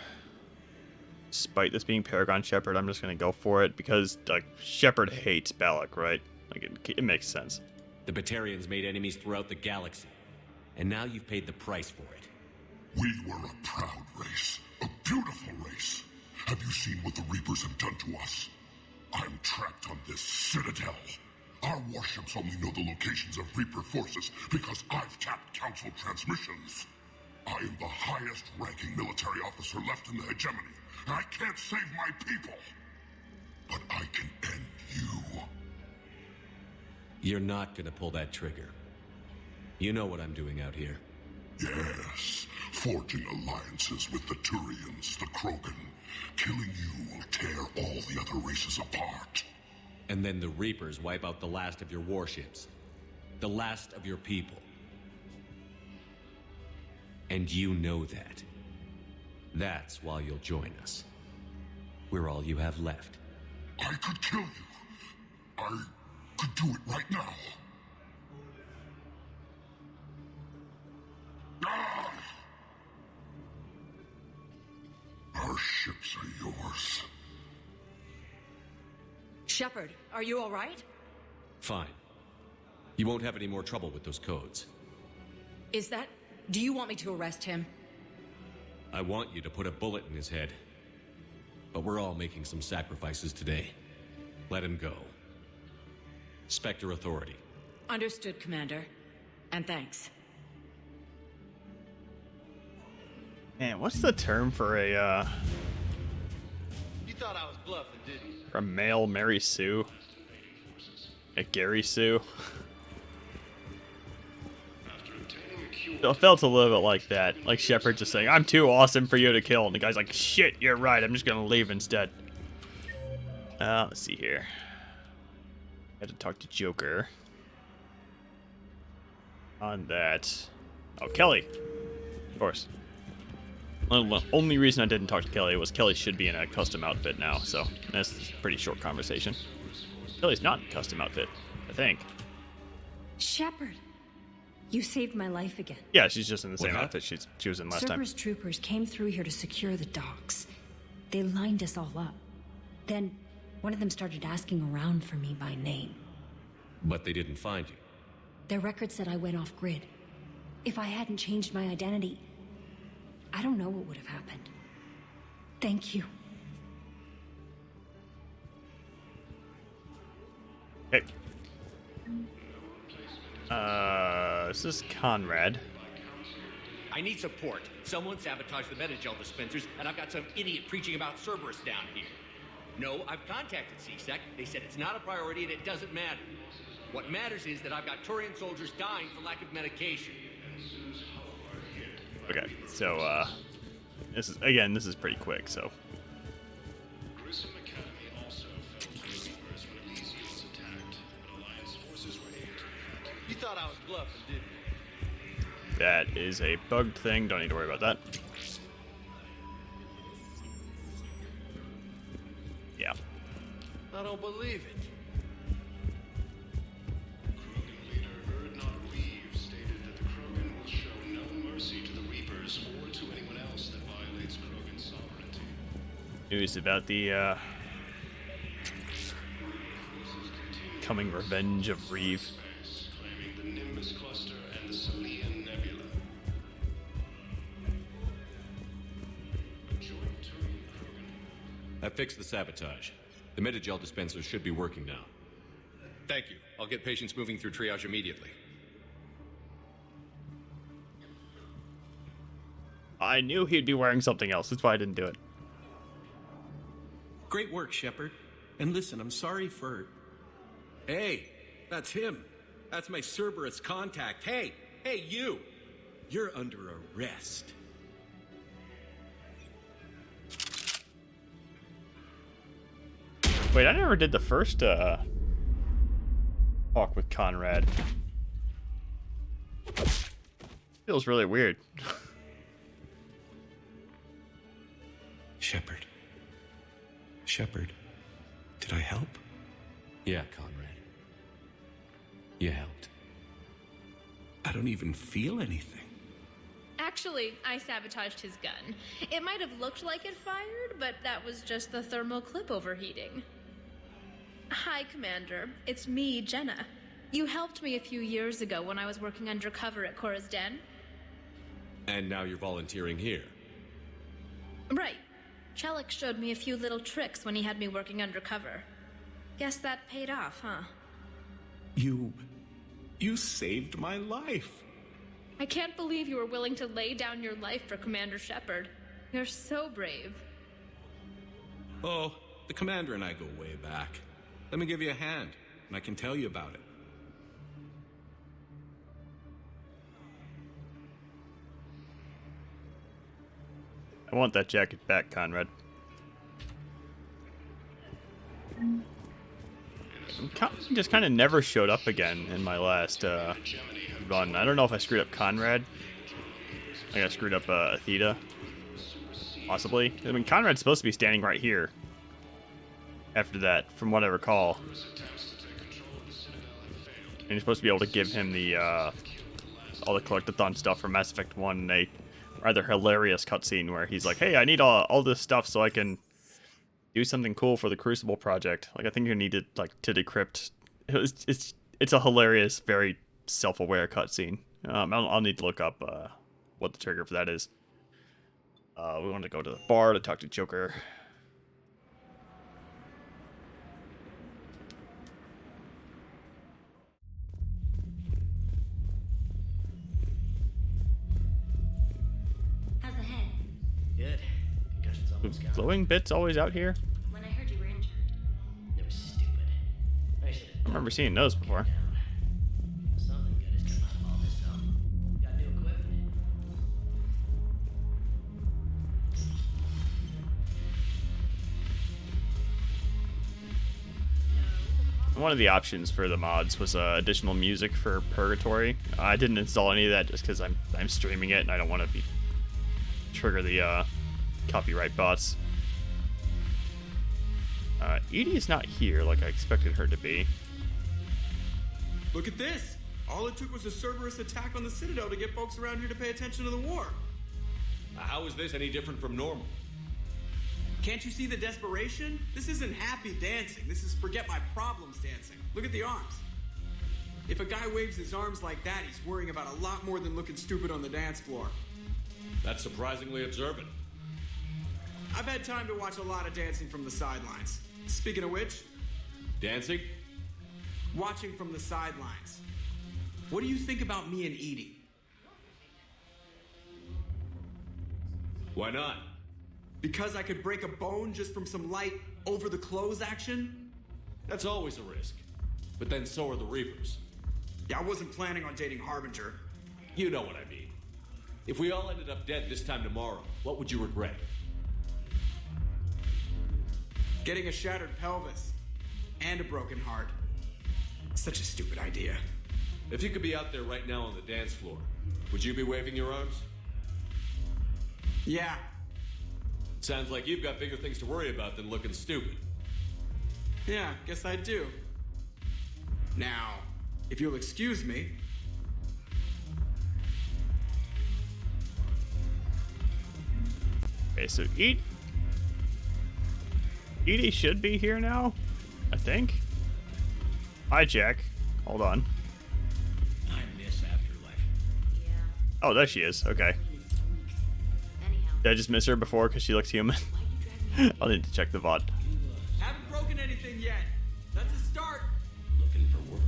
Despite this being Paragon Shepard, I'm just going to go for it because, like, Shepard hates Balak, right? Like, it makes sense. The Batarians made enemies throughout the galaxy, and now you've paid the price for it. We were a proud race, a beautiful race. Have you seen what the Reapers have done to us? I'm trapped on this citadel. Our warships only know the locations of Reaper forces because I've tapped Council transmissions. I am the highest-ranking military officer left in the hegemony, and I can't save my people. But I can end you. You're not gonna pull that trigger. You know what I'm doing out here. Yes, forging alliances with the Turians, the Krogan. Killing you will tear all the other races apart. And then the Reapers wipe out the last of your warships. The last of your people. And you know that. That's why you'll join us. We're all you have left. I could kill you. I could do it right now. Ah! Our ships are yours. Shepard, are you all right? Fine. You won't have any more trouble with those codes. Is that... Do you want me to arrest him? I want you to put a bullet in his head. But we're all making some sacrifices today. Let him go. Spectre Authority. Understood, Commander. And thanks. Man, what's the term for a, You thought I was bluffing, didn't you? for a male Mary Sue? A Gary Sue? It felt a little bit like that. Like Shepard just saying, I'm too awesome for you to kill. And the guy's like, shit, you're right. I'm just going to leave instead. Let's see here. I had to talk to Joker. On that. Oh, Kelly. Of course. The only reason I didn't talk to Kelly was Kelly should be in a custom outfit now. So that's a pretty short conversation. Kelly's not in a custom outfit, I think. Shepard. You saved my life again. Yeah, she's just in the same outfit she was in last time. Cerberus troopers came through here to secure the docks. They lined us all up. Then, one of them started asking around for me by name. But they didn't find you. Their record said I went off-grid. If I hadn't changed my identity, I don't know what would have happened. Thank you. Okay. This is Conrad. I need support. Someone sabotaged the Metagel dispensers, and I've got some idiot preaching about Cerberus down here. No, I've contacted CSEC. They said it's not a priority and it doesn't matter. What matters is that I've got Turian soldiers dying for lack of medication. Okay, so, this is pretty quick, so. You thought I was bluffing, didn't you? That is a bugged thing. Don't need to worry about that. Yeah. I don't believe it. Krogan leader Erdnot Reeves stated that the Krogan will show no mercy to the Reapers or to anyone else that violates Krogan sovereignty. News about the, coming revenge of Reeve. Claiming the Nimbus cluster and the Salian Nebula. I fixed the sabotage. The Metagel dispensers should be working now. Thank you. I'll get patients moving through triage immediately. I knew he'd be wearing something else. That's why I didn't do it. Great work, Shepard. And listen, I'm sorry for... Hey, that's him. That's my Cerberus contact. Hey, you! You're under arrest. Wait, I never did the first, talk with Conrad. Feels really weird. Shepard. Shepard, did I help? Yeah, Conrad. You helped. I don't even feel anything. Actually, I sabotaged his gun. It might have looked like it fired, but that was just the thermal clip overheating. Hi, Commander. It's me, Jenna. You helped me a few years ago when I was working undercover at Cora's Den. And now you're volunteering here. Right. Chelik showed me a few little tricks when he had me working undercover. Guess that paid off, huh? You saved my life. I can't believe you were willing to lay down your life for Commander Shepard. You're so brave. Oh, the Commander and I go way back. Let me give you a hand, and I can tell you about it. I want that jacket back, Conrad. Conrad just kind of never showed up again in my last run. I don't know if I screwed up Conrad. I got screwed up Theta. Possibly. I mean, Conrad's supposed to be standing right here. After that, from what I recall. And you're supposed to be able to give him the all the collectathon stuff from Mass Effect 1 and a rather hilarious cutscene where he's like, hey, I need all this stuff so I can do something cool for the Crucible project. Like, I think you need it to decrypt. It's a hilarious, very self-aware cutscene. I'll need to look up what the trigger for that is. We want to go to the bar to talk to Joker. How's the head? Good. Concussion's almost gone. Glowing bits always out here? When I heard you were injured. It was stupid. I should I remember seeing those before. Something good has come out of all this, though. Got new equipment. One of the options for the mods was additional music for Purgatory. I didn't install any of that just because I'm streaming it and I don't want to trigger the copyright bots. Edie is not here like I expected her to be. Look at this! All it took was a Cerberus attack on the Citadel to get folks around here to pay attention to the war. How is this any different from normal? Can't you see the desperation? This isn't happy dancing. This is forget my problems dancing. Look at the arms. If a guy waves his arms like that, he's worrying about a lot more than looking stupid on the dance floor. That's surprisingly observant. I've had time to watch a lot of dancing from the sidelines. Speaking of which... Dancing? Watching from the sidelines. What do you think about me and Edie? Why not? Because I could break a bone just from some light over-the-clothes action? That's always a risk. But then so are the Reapers. Yeah, I wasn't planning on dating Harbinger. You know what I mean. If we all ended up dead this time tomorrow, what would you regret? Getting a shattered pelvis. And a broken heart. Such a stupid idea. If you could be out there right now on the dance floor, would you be waving your arms? Yeah. Sounds like you've got bigger things to worry about than looking stupid. Yeah, guess I do. Now, if you'll excuse me... Okay, so Edie should be here now, I think. Hi, Jack. Hold on. I miss Afterlife. Oh, there she is. Okay. Did I just miss her before because she looks human? I'll need to check the VOD. Haven't broken anything yet. That's a start. Looking for work.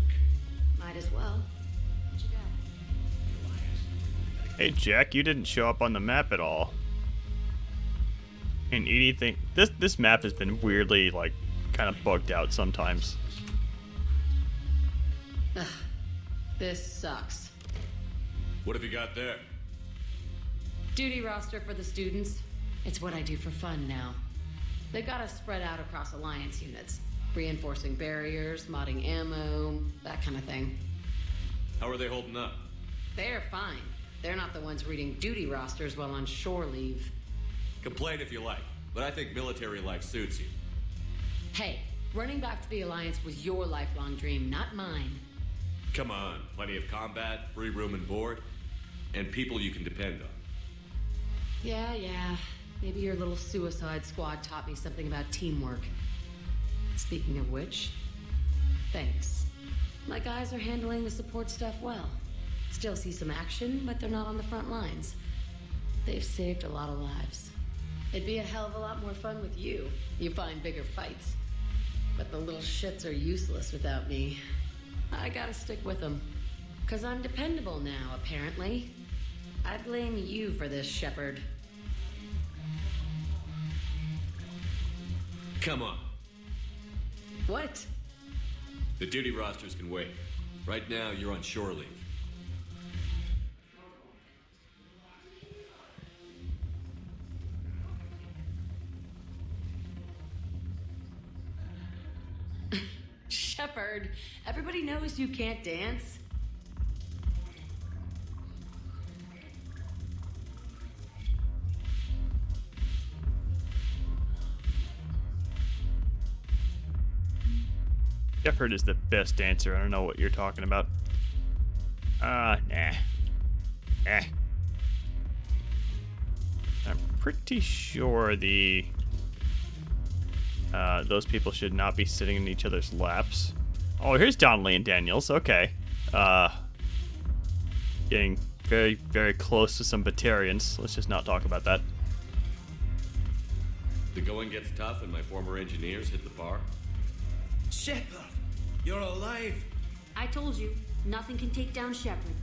Might as well. What you got? Hey, Jack, you didn't show up on the map at all. And Edie think this map has been weirdly kind of bugged out sometimes. Ugh, this sucks. What have you got there? Duty roster for the students. It's what I do for fun now. They got us spread out across Alliance units. Reinforcing barriers, modding ammo, that kind of thing. How are they holding up? They're fine. They're not the ones reading duty rosters while on shore leave. Complain if you like, but I think military life suits you. Hey, running back to the Alliance was your lifelong dream, not mine. Come on, plenty of combat, free room and board, and people you can depend on. Yeah. Maybe your little suicide squad taught me something about teamwork. Speaking of which, thanks. My guys are handling the support stuff well. Still see some action, but they're not on the front lines. They've saved a lot of lives. It'd be a hell of a lot more fun with you. You find bigger fights. But the little shits are useless without me. I gotta stick with them. 'Cause I'm dependable now, apparently. I blame you for this, Shepard. Come on. What? The duty rosters can wait. Right now, you're on shore leave. Shepard, everybody knows you can't dance. Shepard is the best dancer. I don't know what you're talking about. Nah. I'm pretty sure those people should not be sitting in each other's laps. Oh, here's Donnelly and Daniels. Okay. Getting very, very close to some Batarians. Let's just not talk about that. The going gets tough and my former engineers hit the bar. Shepard, you're alive. I told you, nothing can take down Shepard.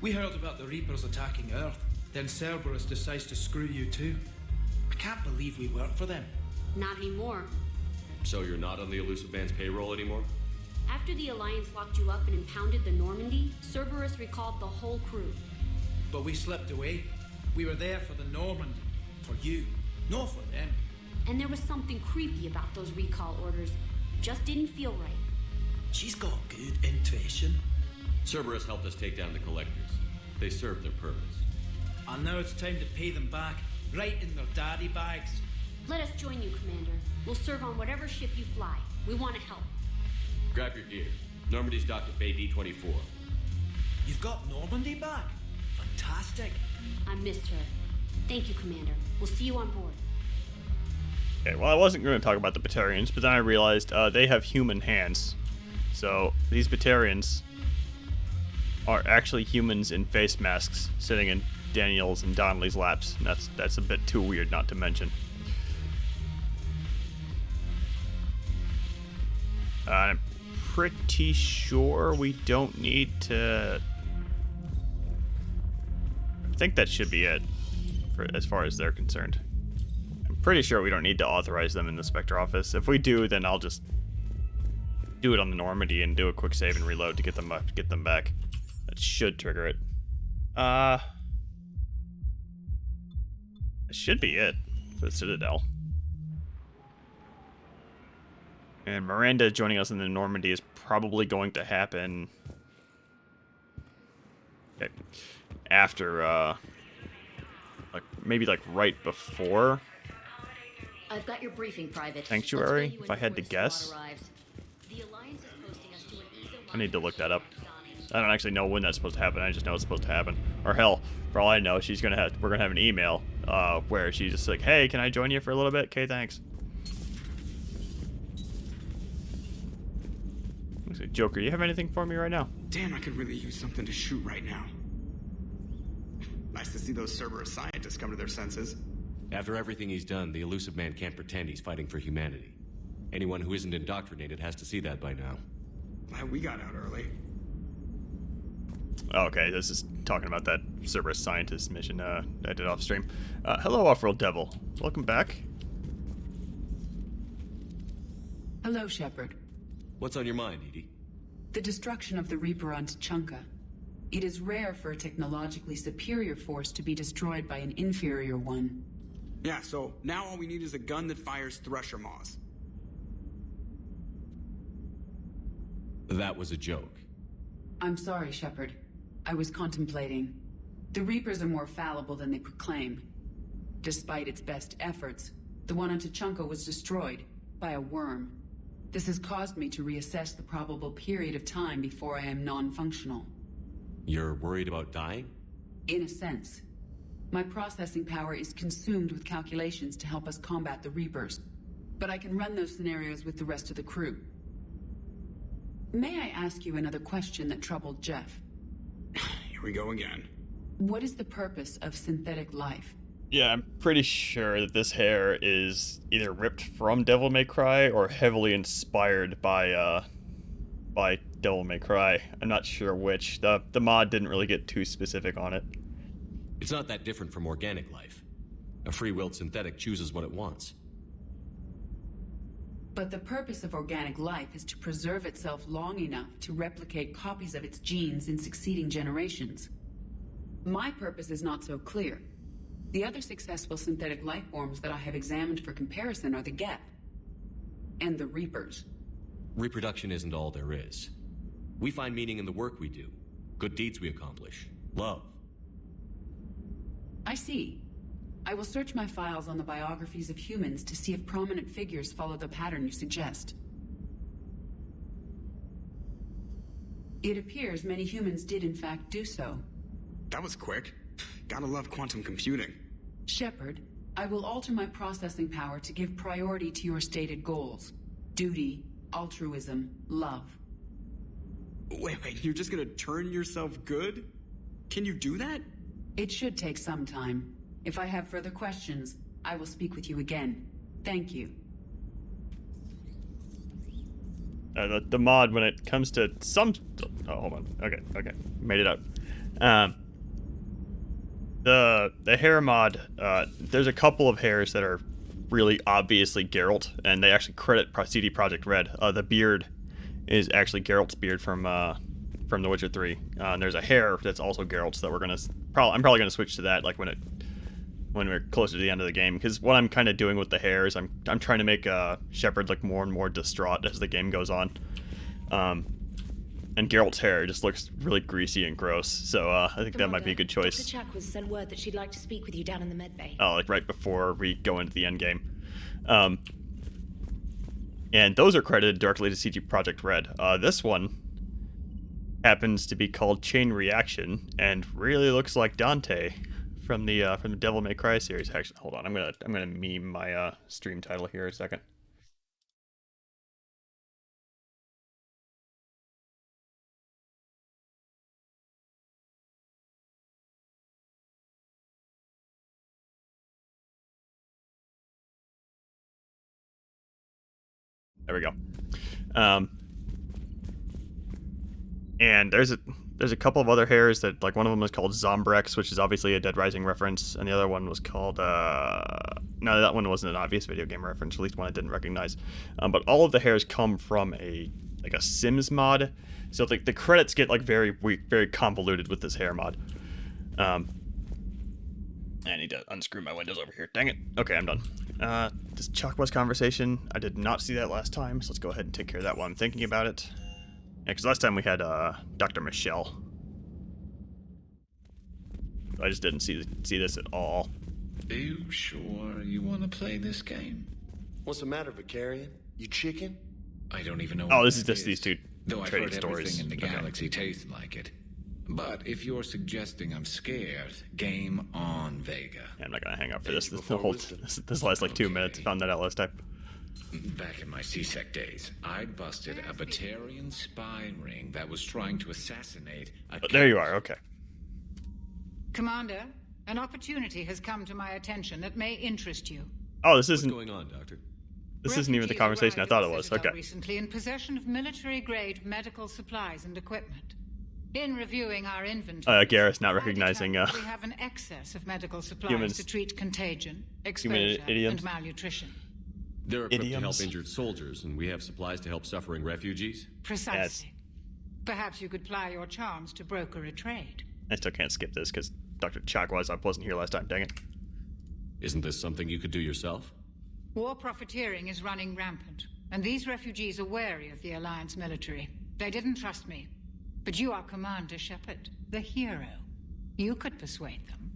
We heard about the Reapers attacking Earth. Then Cerberus decides to screw you too. I can't believe we work for them. Not anymore. So you're not on the Elusive Man's payroll anymore? After the Alliance locked you up and impounded the Normandy, Cerberus recalled the whole crew. But we slipped away. We were there for the Normandy. For you, not for them. And there was something creepy about those recall orders. Just didn't feel right. She's got good intuition. Cerberus helped us take down the Collectors. They served their purpose. And now it's time to pay them back, right in their daddy bags. Let us join you, Commander. We'll serve on whatever ship you fly. We want to help. Grab your gear. Normandy's docked at Bay D-24. You've got Normandy back? Fantastic. I missed her. Thank you, Commander. We'll see you on board. Okay, well, I wasn't going to talk about the Batarians, but then I realized they have human hands. So these Batarians are actually humans in face masks sitting in Daniels and Donnelly's laps. And that's a bit too weird not to mention. I'm pretty sure we don't need to... I think that should be it, as far as they're concerned. I'm pretty sure we don't need to authorize them in the Spectre office. If we do, then I'll just do it on the Normandy and do a quick save and reload to get them back. That should trigger it. That should be it for the Citadel. And Miranda joining us in the Normandy is probably going to happen after, maybe right before I've got your briefing, Private. Sanctuary, if I had to guess. I need to look that up. I don't actually know when that's supposed to happen. I just know it's supposed to happen. Or hell, for all I know, we're gonna have an email where she's just like, "Hey, can I join you for a little bit? Okay, thanks." Joker, you have anything for me right now? Damn, I could really use something to shoot right now. Nice to see those Cerberus scientists come to their senses. After everything he's done, the Elusive Man can't pretend he's fighting for humanity. Anyone who isn't indoctrinated has to see that by now. Glad we got out early. Okay, this is talking about that Cerberus scientist mission I did off stream. Hello, Off-World Devil. Welcome back. Hello, Shepard. What's on your mind, Edie? The destruction of the Reaper on Tuchanka. It is rare for a technologically superior force to be destroyed by an inferior one. Yeah, so now all we need is a gun that fires Thresher Maws. That was a joke. I'm sorry, Shepard. I was contemplating. The Reapers are more fallible than they proclaim. Despite its best efforts, the one on Tuchanka was destroyed by a worm. This has caused me to reassess the probable period of time before I am non-functional. You're worried about dying? In a sense. My processing power is consumed with calculations to help us combat the Reapers. But I can run those scenarios with the rest of the crew. May I ask you another question that troubled Jeff? Here we go again. What is the purpose of synthetic life? Yeah, I'm pretty sure that this hair is either ripped from Devil May Cry or heavily inspired by Devil May Cry. I'm not sure which. The mod didn't really get too specific on it. It's not that different from organic life. A free-willed synthetic chooses what it wants. But the purpose of organic life is to preserve itself long enough to replicate copies of its genes in succeeding generations. My purpose is not so clear. The other successful synthetic life forms that I have examined for comparison are the Geth and the Reapers. Reproduction isn't all there is. We find meaning in the work we do, good deeds we accomplish, love. I see. I will search my files on the biographies of humans to see if prominent figures follow the pattern you suggest. It appears many humans did in fact do so. That was quick. Gotta love quantum computing. Shepard, I will alter my processing power to give priority to your stated goals. Duty, altruism, love. Wait, you're just gonna turn yourself good? Can you do that? It should take some time. If I have further questions, I will speak with you again. Thank you. The mod, when it comes to some... Oh, hold on. Okay. Made it out. The hair mod, there's a couple of hairs that are really obviously Geralt, and they actually credit CD Projekt Red. The beard is actually Geralt's beard from The Witcher 3. And there's a hair that's also Geralt's that I'm probably gonna switch to that like when we're closer to the end of the game, because what I'm kind of doing with the hair is I'm trying to make Shepard look more and more distraught as the game goes on. And Geralt's hair just looks really greasy and gross, so I think that might be a good choice. Dr. Chuck was sent word that she'd like to speak with you down in the med bay. Oh, like right before we go into the end game. And those are credited directly to CG Projekt Red. This one happens to be called Chain Reaction, and really looks like Dante from the Devil May Cry series. Actually, hold on, I'm gonna meme my stream title here a second. There we go. And there's a couple of other hairs that, like, one of them is called Zombrex, which is obviously a Dead Rising reference, and the other one was called no, that one wasn't an obvious video game reference, at least one I didn't recognize. But all of the hairs come from a Sims mod, so like the credits get like very convoluted with this hair mod. I need to unscrew my windows over here. Dang it. Okay, I'm done. This Chuck West conversation, I did not see that last time, so let's go ahead and take care of that while I'm thinking about it. Yeah, because last time we had Dr. Michelle. I just didn't see this at all. Are you sure you want to play this game? What's the matter, Vicarian? You chicken? I don't even know. Oh, this is just these two Though I've trading heard stories. everything in the galaxy tastes like it. But if you're suggesting I'm scared, game on, Vega. Yeah, I'm not gonna hang up for this. This lasts like 2 minutes. Found that out last time. Back in my CSEC days, I'd busted a Batarian spy ring that was trying to assassinate a... Oh, there you are, okay. Commander, an opportunity has come to my attention that may interest you. Oh, this isn't... What's going on, Doctor? This isn't even the conversation I thought it was. Okay. Recently in possession of military-grade medical supplies and equipment. In reviewing our inventory, Garrus not recognizing we have an excess of medical supplies humans. To treat contagion, exposure, and malnutrition. They're equipped to help injured soldiers, and we have supplies to help suffering refugees? Precisely. Perhaps you could ply your charms to broker a trade. I still can't skip this because Dr. Chakwas, I wasn't here last time, dang it. Isn't this something you could do yourself? War profiteering is running rampant, and these refugees are wary of the Alliance military. They didn't trust me. But you are Commander Shepard, the hero. You could persuade them.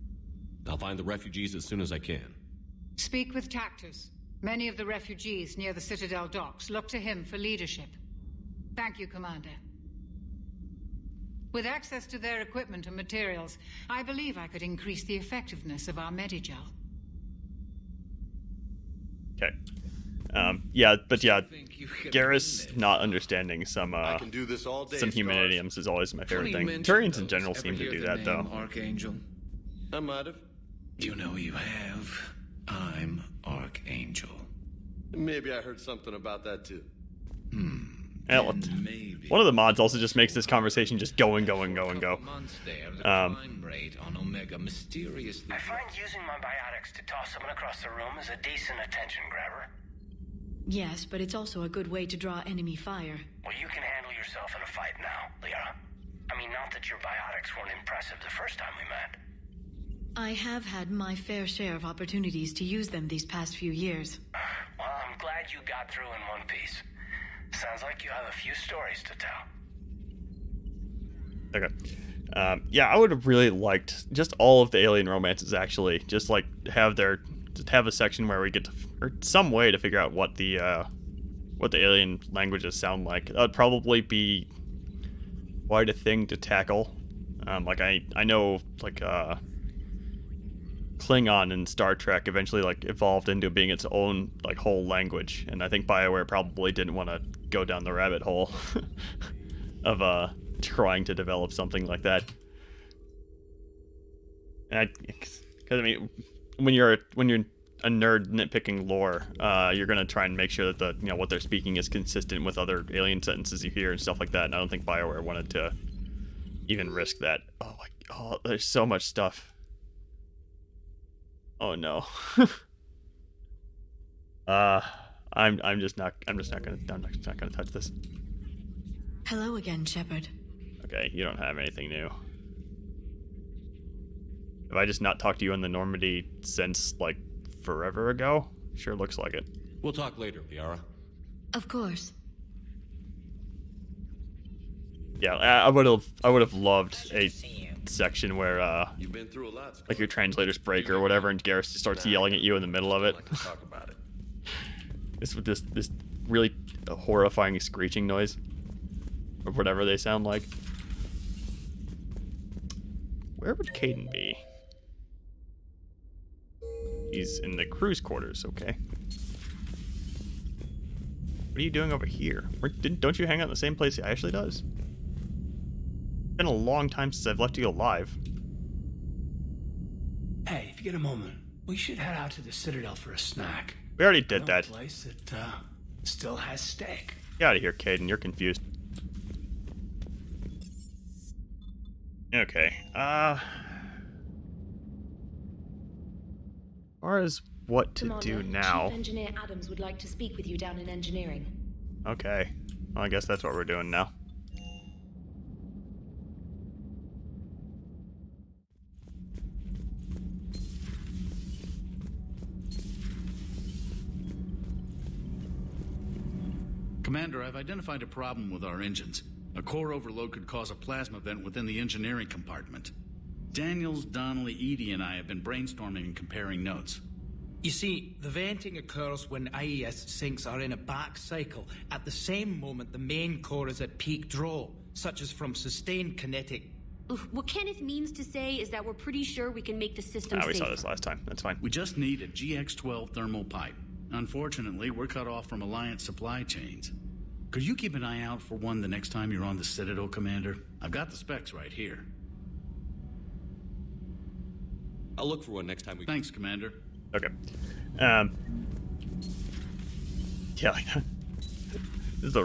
I'll find the refugees as soon as I can. Speak with Tactus. Many of the refugees near the Citadel docks look to him for leadership. Thank you, Commander. With access to their equipment and materials, I believe I could increase the effectiveness of our Medigel. Okay. Yeah, but yeah, Garrus not understanding some some human idioms is always my favorite thing. Turians in general seem to do that, though. Archangel? I might have. You know you have. I'm Archangel. Maybe I heard something about that too. One of the mods also just makes this conversation just go and go and go and go. Rate on Omega mysteriously. I find using my biotics to toss someone across the room is a decent attention grabber. Yes, but it's also a good way to draw enemy fire. Well, you can handle yourself in a fight now, Liara. I mean, not that your biotics weren't impressive the first time we met. I have had my fair share of opportunities to use them these past few years. Well, I'm glad you got through in one piece. Sounds like you have a few stories to tell. Okay. Yeah, I would have really liked just all of the alien romances, actually. Just like have a section where we get to, or some way to figure out what the alien languages sound like. That would probably be quite a thing to tackle. Like I know like Klingon in Star Trek eventually like evolved into being its own like whole language, and I think BioWare probably didn't want to go down the rabbit hole of trying to develop something like that. And because I mean, when you're a nerd nitpicking lore, you're gonna try and make sure that what they're speaking is consistent with other alien sentences you hear and stuff like that. And I don't think BioWare wanted to even risk that. Oh, there's so much stuff. Oh no. I'm just not gonna touch this. Hello again, Shepard. Okay, you don't have anything new. Have I just not talked to you in the Normandy since like forever ago? Sure looks like it. We'll talk later, Liara. Of course. Yeah, I would have loved a section where You've been through a lot. like your translators break or whatever, and Garrus just starts yelling at you in the middle of it. Talk about it. This really horrifying screeching noise, or whatever they sound like. Where would Caden be? He's in the crew's quarters. Okay. What are you doing over here? Don't you hang out in the same place he actually does? Been a long time since I've left you alive. Hey, if you get a moment, we should head out to the Citadel for a snack. We already did that. A place that still has steak. Get out of here, Caden. You're confused. Okay. As far as what to do now. Chief Engineer Adams would like to speak with you down in engineering. Okay. Well, I guess that's what we're doing now. Commander, I've identified a problem with our engines. A core overload could cause a plasma vent within the engineering compartment. Daniels, Donnelly, Edie, and I have been brainstorming and comparing notes. You see, the venting occurs when IES sinks are in a back cycle. At the same moment, the main core is at peak draw, such as from sustained kinetic. What Kenneth means to say is that we're pretty sure we can make the system We safer. saw this last time. That's fine. We just need a GX-12 thermal pipe. Unfortunately, we're cut off from Alliance supply chains. Could you keep an eye out for one the next time you're on the Citadel, Commander? I've got the specs right here. I'll look for one next time we... Thanks, Commander. Okay. Yeah, like that. Just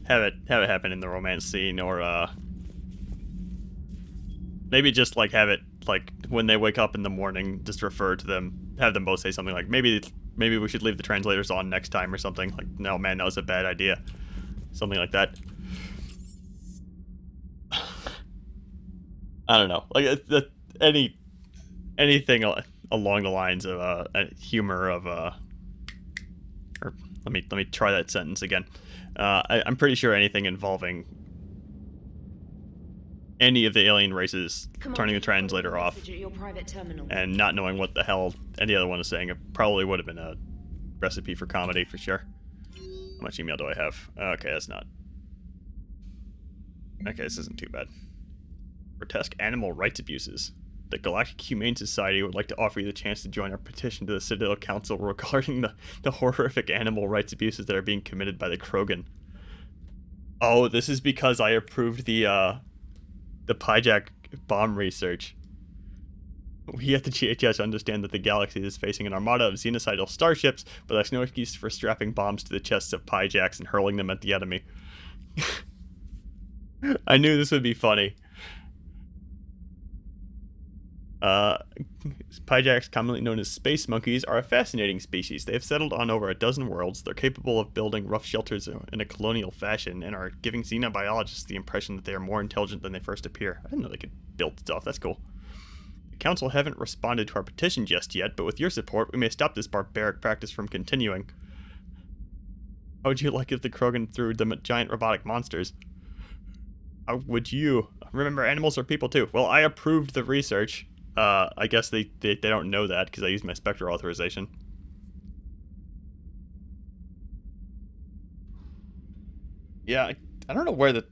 have it happen in the romance scene, or maybe just like have it like when they wake up in the morning, just refer to them, have them both say something like maybe we should leave the translators on next time or something. Like, no man, that was a bad idea. Something like that. I don't know. Like anything along the lines of humor of or let me try that sentence again. I'm pretty sure anything involving any of the alien races turning the translator off Your private terminal. and not knowing what the hell any other one is saying, it probably would have been a recipe for comedy for sure. How much email do I have? Okay, that's not. Okay, this isn't too bad. Grotesque animal rights abuses. The Galactic Humane Society would like to offer you the chance to join our petition to the Citadel Council regarding the horrific animal rights abuses that are being committed by the Krogan. Oh, this is because I approved the Pyjak bomb research. We at the GHS understand that the galaxy is facing an armada of xenocidal starships, but that's no excuse for strapping bombs to the chests of Pyjaks and hurling them at the enemy. I knew this would be funny. Pyjaks, commonly known as space monkeys, are a fascinating species. They have settled on over a dozen worlds. They're capable of building rough shelters in a colonial fashion and are giving xenobiologists the impression that they are more intelligent than they first appear. I didn't know they could build stuff. That's cool. The Council haven't responded to our petition just yet, but with your support, we may stop this barbaric practice from continuing. How would you like if the Krogan threw them at giant robotic monsters? How would you? Remember, animals are people too. Well, I approved the research. I guess they don't know that because I used my Spectre authorization. Yeah, I don't know where the...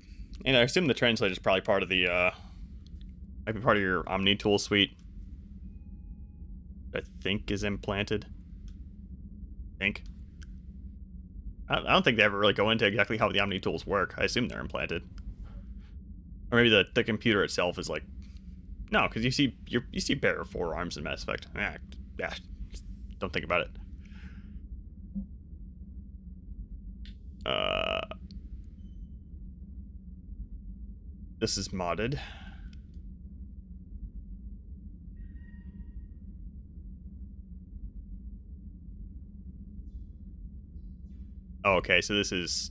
And I assume the translator is probably part of the... might be part of your Omni tool suite. I think is implanted. I don't think they ever really go into exactly how the Omni tools work. I assume they're implanted. Or maybe the computer itself is like... No, because you see bare forearms in Mass Effect. Yeah, don't think about it. This is modded. Oh, okay, so this is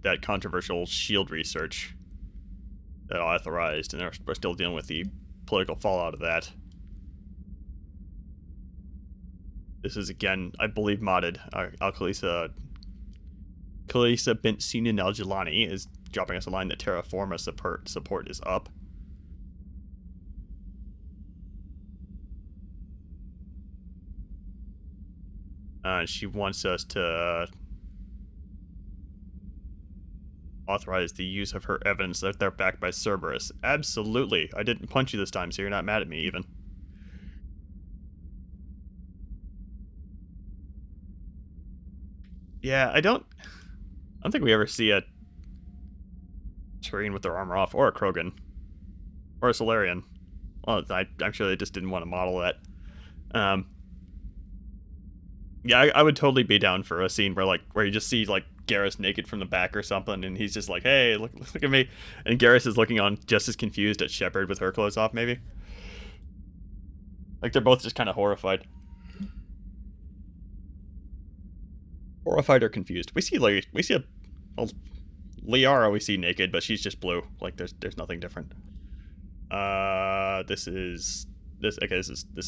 that controversial shield research that I authorized, and we're still dealing with the political fallout of that. This is, again, I believe, modded. Kalisa bint Sinan Al-Jilani is dropping us a line that Terraforma support is up. She wants us to authorize the use of her evidence that they're backed by Cerberus. Absolutely. I didn't punch you this time, so you're not mad at me, even. Yeah, I don't think we ever see a Turian with their armor off, or a Krogan. Or a Solarian. Well, I'm sure they just didn't want to model that. Yeah, I would totally be down for a scene where you just see, like, Garrus naked from the back or something, and he's just like, hey, look at me. And Garrus is looking on just as confused as Shepard with her clothes off, maybe. Like, they're both just kind of horrified. Horrified or confused. We see Liara we see naked, but she's just blue. Like, there's nothing different. This is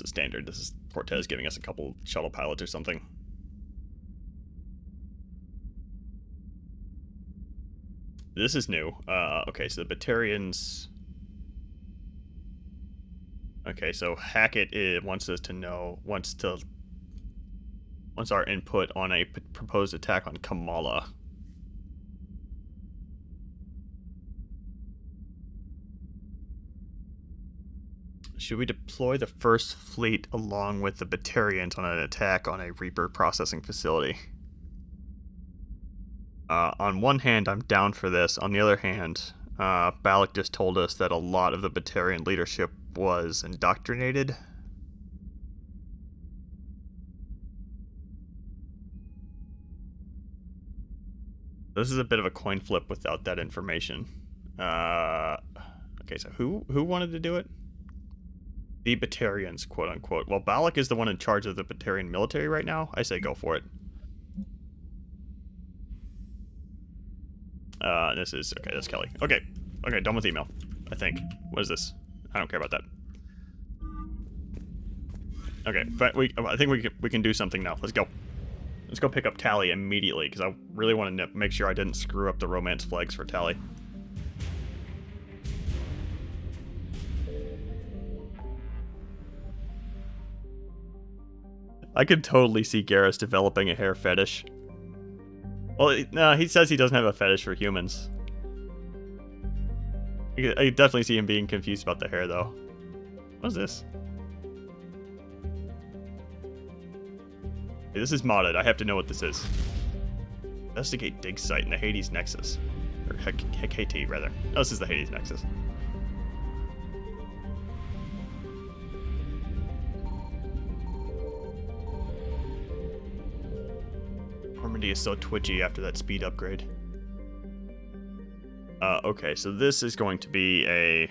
standard. This is Cortez giving us a couple shuttle pilots or something. This is new. Okay, so the Batarians... Okay, so Hackett wants our input on a proposed attack on Kamala. Should we deploy the first fleet along with the Batarians on an attack on a Reaper processing facility? On one hand, I'm down for this. On the other hand, Balak just told us that a lot of the Batarian leadership was indoctrinated. This is a bit of a coin flip without that information. Okay, so who wanted to do it? The Batarians, quote unquote. Well, Balak is the one in charge of the Batarian military right now. I say go for it. This is... Okay, that's Kelly. Okay, done with email, I think. What is this? I don't care about that. Okay, but I think we can do something now. Let's go. Let's go pick up Tally immediately, because I really want to make sure I didn't screw up the romance flags for Tally. I could totally see Garrus developing a hair fetish. Well, no, he says he doesn't have a fetish for humans. I definitely see him being confused about the hair, though. What is this? Hey, this is modded. I have to know what this is. Investigate dig site in the Hades Nexus. Or Hecate, rather. Oh, this is the Hades Nexus. Normandy is so twitchy after that speed upgrade. Okay, so this is going to be a...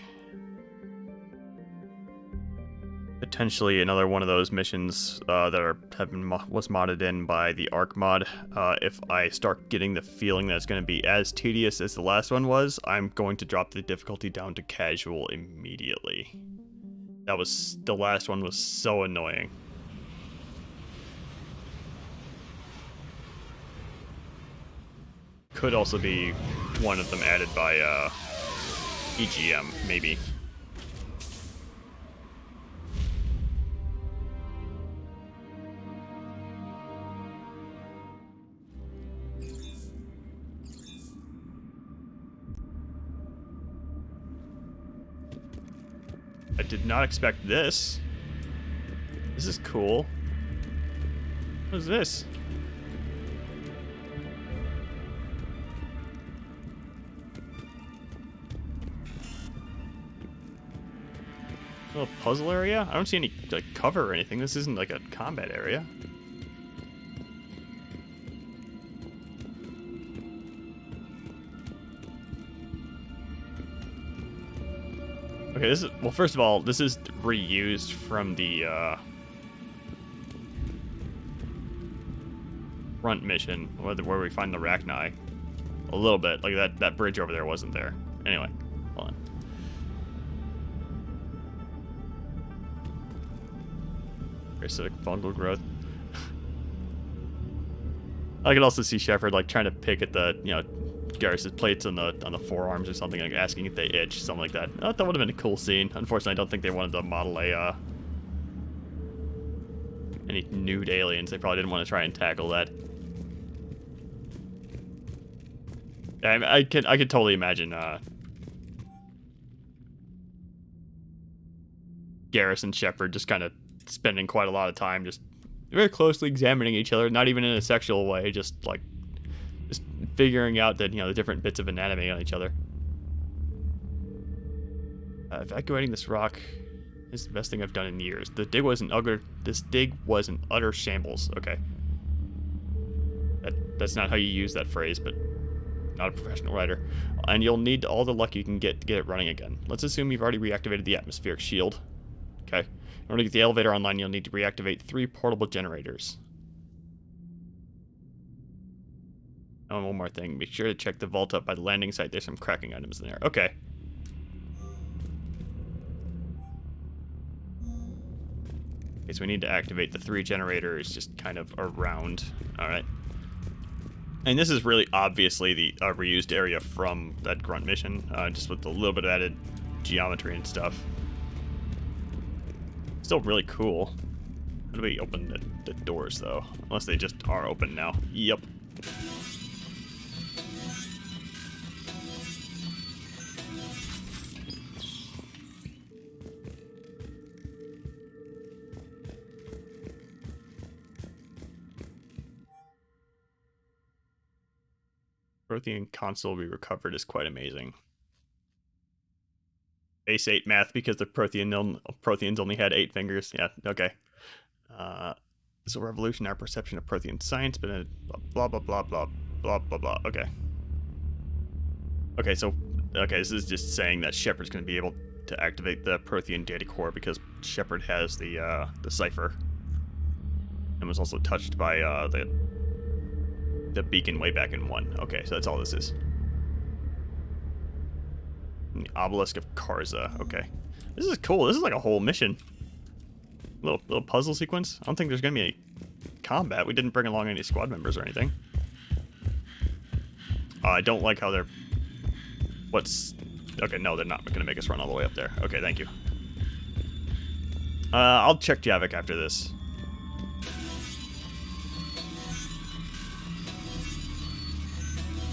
potentially another one of those missions that was modded in by the Ark Mod. If I start getting the feeling that it's going to be as tedious as the last one was, I'm going to drop the difficulty down to casual immediately. The last one was so annoying. Could also be one of them added by EGM, maybe. I did not expect this. This is cool. What is this? Little puzzle area? I don't see any like cover or anything. This isn't like a combat area. Okay, this is, well, first of all, this is reused from the front mission where we find the Rachni. A little bit, like that bridge over there wasn't there. Anyway, hold on. Parasitic fungal growth. I could also see Shepard like trying to pick at the, you know, Garrus's plates on the forearms or something, like asking if they itch, something like that. That would have been a cool scene. Unfortunately, I don't think they wanted to model any nude aliens. They probably didn't want to try and tackle that. I could totally imagine Garrus and Shepard just kind of spending quite a lot of time just very closely examining each other, not even in a sexual way, just figuring out that, you know, the different bits of anatomy on each other. Evacuating this rock is the best thing I've done in years. This dig was an utter shambles. Okay. That's not how you use that phrase, but not a professional writer. And you'll need all the luck you can get to get it running again. Let's assume you've already reactivated the atmospheric shield. Okay. In order to get the elevator online, you'll need to reactivate 3 portable generators. Oh, and one more thing. Be sure to check the vault up by the landing site. There's some cracking items in there. Okay. Okay, so we need to activate the 3 generators just kind of around. Alright. And this is really obviously the reused area from that grunt mission, just with a little bit of added geometry and stuff. Still really cool. How do we open the doors, though? Unless they just are open now. Yep. Prothean console we recovered is quite amazing. Base 8 math because the Protheans only had 8 fingers. Yeah, okay. This will revolutionize our perception of Prothean science, but blah, blah, blah, blah, blah, blah, blah. Okay. Okay, so, this is just saying that Shepard's going to be able to activate the Prothean data core because Shepard has the cipher. And was also touched by the beacon way back in 1. Okay, so that's all this is. And the Obelisk of Karza. Okay. This is cool. This is like a whole mission. Little puzzle sequence. I don't think there's going to be any combat. We didn't bring along any squad members or anything. I don't like how they're... Okay, no, they're not going to make us run all the way up there. Okay, thank you. I'll check Javik after this.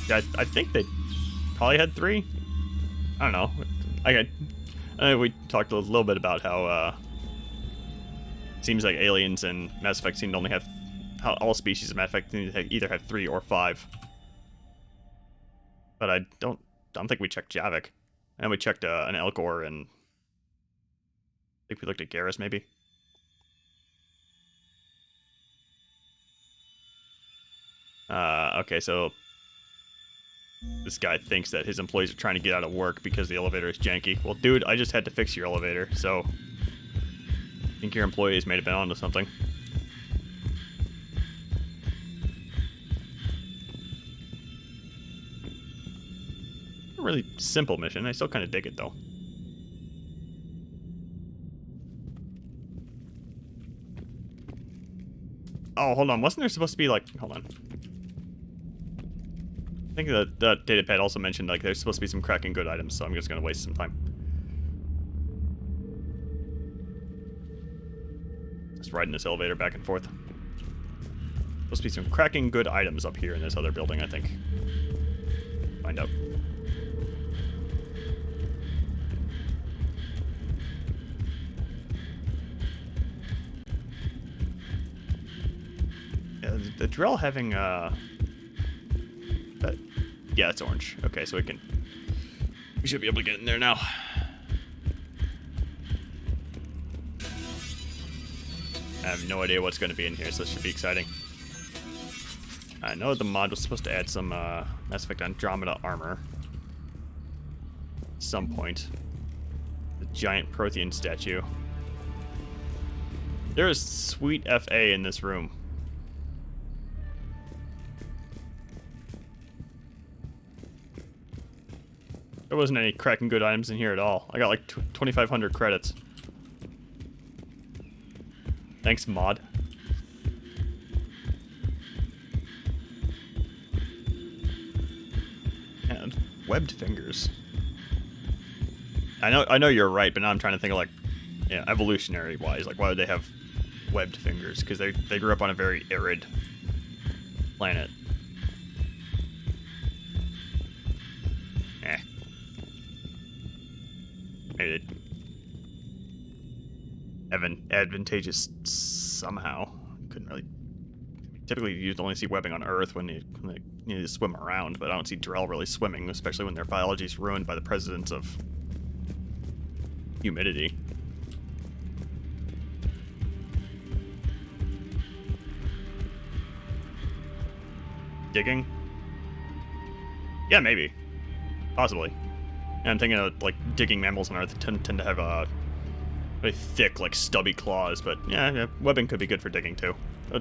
I think they probably had 3. I don't know. We talked a little bit about how it seems like aliens and Mass Effect seem to only have how all species of Mass Effect either have 3 or 5. But I don't think we checked Javik, and we checked an Elcor, and I think we looked at Garrus maybe. Okay, so this guy thinks that his employees are trying to get out of work because the elevator is janky. Well, dude, I just had to fix your elevator, so I think your employees may have been onto something. A really simple mission. I still kind of dig it, though. Oh, hold on. Wasn't there supposed to be, like... Hold on. I think the datapad also mentioned, like, there's supposed to be some cracking good items, so I'm just going to waste some time. Just riding this elevator back and forth. Supposed to be some cracking good items up here in this other building, I think. Find out. Yeah, the drill having, yeah, it's orange. Okay, so we should be able to get in there now. I have no idea what's going to be in here, so this should be exciting. I know the mod was supposed to add some Mass Effect Andromeda armor at some point. The giant Prothean statue. There is sweet FA in this room. There wasn't any cracking good items in here at all. I got like 2,500 credits. Thanks, mod. And webbed fingers. I know you're right, but now I'm trying to think of, like, yeah, evolutionary wise, like, why would they have webbed fingers? Because they grew up on a very arid planet. Maybe advantageous somehow. Couldn't really. Typically, you'd only see webbing on Earth when they need to swim around, but I don't see Drell really swimming, especially when their biology is ruined by the presence of humidity. Digging? Yeah, maybe. Possibly. And I'm thinking of, like, digging mammals on Earth tend to have very thick, like, stubby claws, but yeah, webbing could be good for digging too.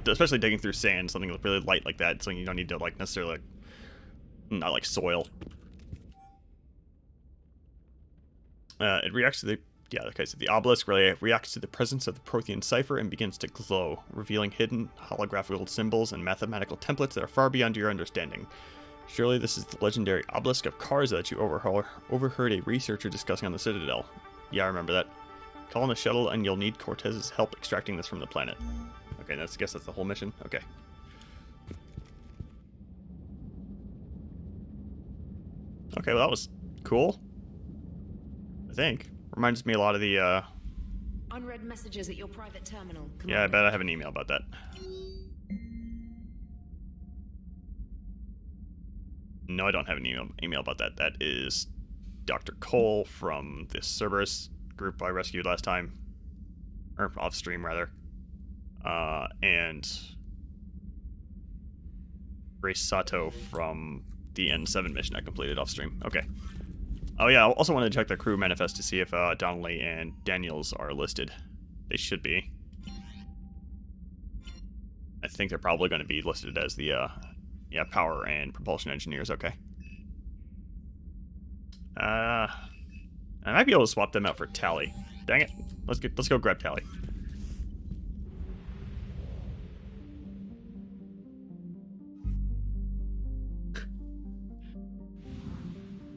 Especially digging through sand, something really light like that, something you don't need to, like, necessarily, like, not like soil. It reacts to the, yeah, okay, so the obelisk really reacts to the presence of the Prothean cipher and begins to glow, revealing hidden holographical symbols and mathematical templates that are far beyond your understanding. Surely this is the legendary obelisk of Karza that you overheard a researcher discussing on the Citadel. Yeah, I remember that. Call in the shuttle and you'll need Cortez's help extracting this from the planet. Okay, I guess that's the whole mission. Okay. Okay, well that was cool. I think. Reminds me a lot of the, Unread messages at your private terminal. Yeah, I bet I have an email about that. No, I don't have an email about that. That is Dr. Cole from the Cerberus group I rescued last time. Or off stream, rather. And Grace Sato from the N7 mission I completed off stream. Okay. Oh yeah, I also wanted to check the crew manifest to see if Donnelly and Daniels are listed. They should be. I think they're probably going to be listed as the, yeah, power and propulsion engineers. Okay. I might be able to swap them out for Tally. Dang it. Let's go grab Tally.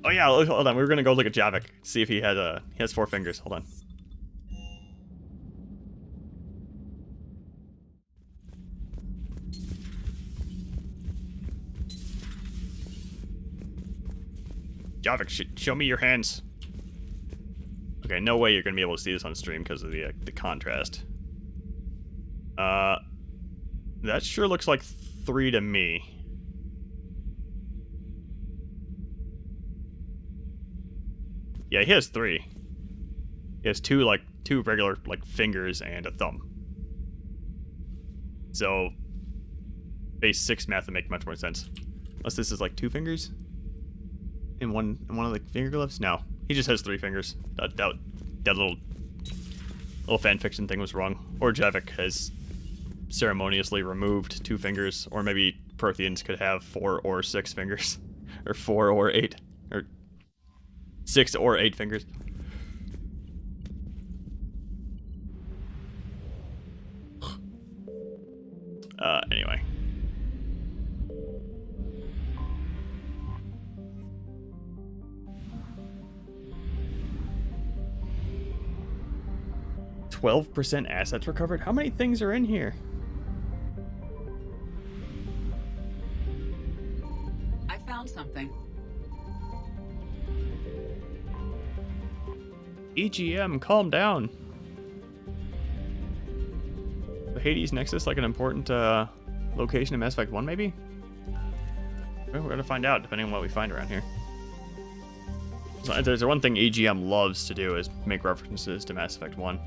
Oh yeah, hold on. We were gonna go look at Javik, see if he has 4 fingers. Hold on. Javik, show me your hands. Okay, no way you're going to be able to see this on stream because of the contrast. That sure looks like 3 to me. Yeah, he has 3. He has two regular fingers and a thumb. So base 6 math would make much more sense. Unless this is like 2 fingers in one of the finger gloves. No, he just has 3 fingers. That little fan fiction thing was wrong. Or Javik has ceremoniously removed 2 fingers, or maybe Protheans could have 4 or 6 fingers, or 4 or 8, or 6 or 8 fingers. Anyway. %, assets recovered? How many things are in here? I found something. EGM, calm down. The Hades Nexus, like an important location in Mass Effect 1, maybe? Well, we're gonna find out, depending on what we find around here. So, there's one thing EGM loves to do is make references to Mass Effect 1.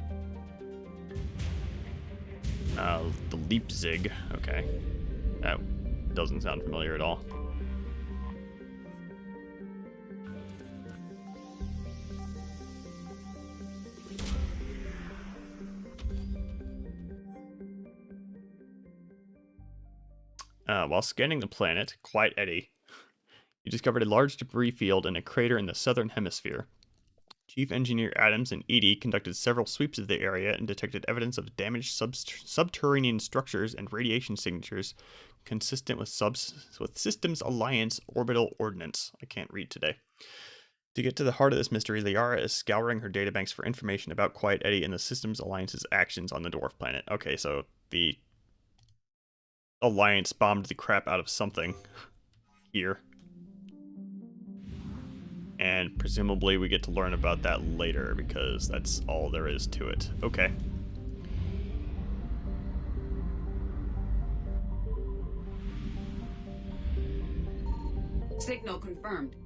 The Leipzig, okay. That doesn't sound familiar at all. While scanning the planet, Quiet Eddie, you discovered a large debris field in a crater in the southern hemisphere. Chief Engineer Adams and Edie conducted several sweeps of the area and detected evidence of damaged subterranean structures and radiation signatures consistent with Systems Alliance orbital ordnance. I can't read today. To get to the heart of this mystery, Liara is scouring her databanks for information about Quiet Eddie and the Systems Alliance's actions on the dwarf planet. Okay, so the Alliance bombed the crap out of something here. And presumably we get to learn about that later, because that's all there is to it. Okay. Signal confirmed.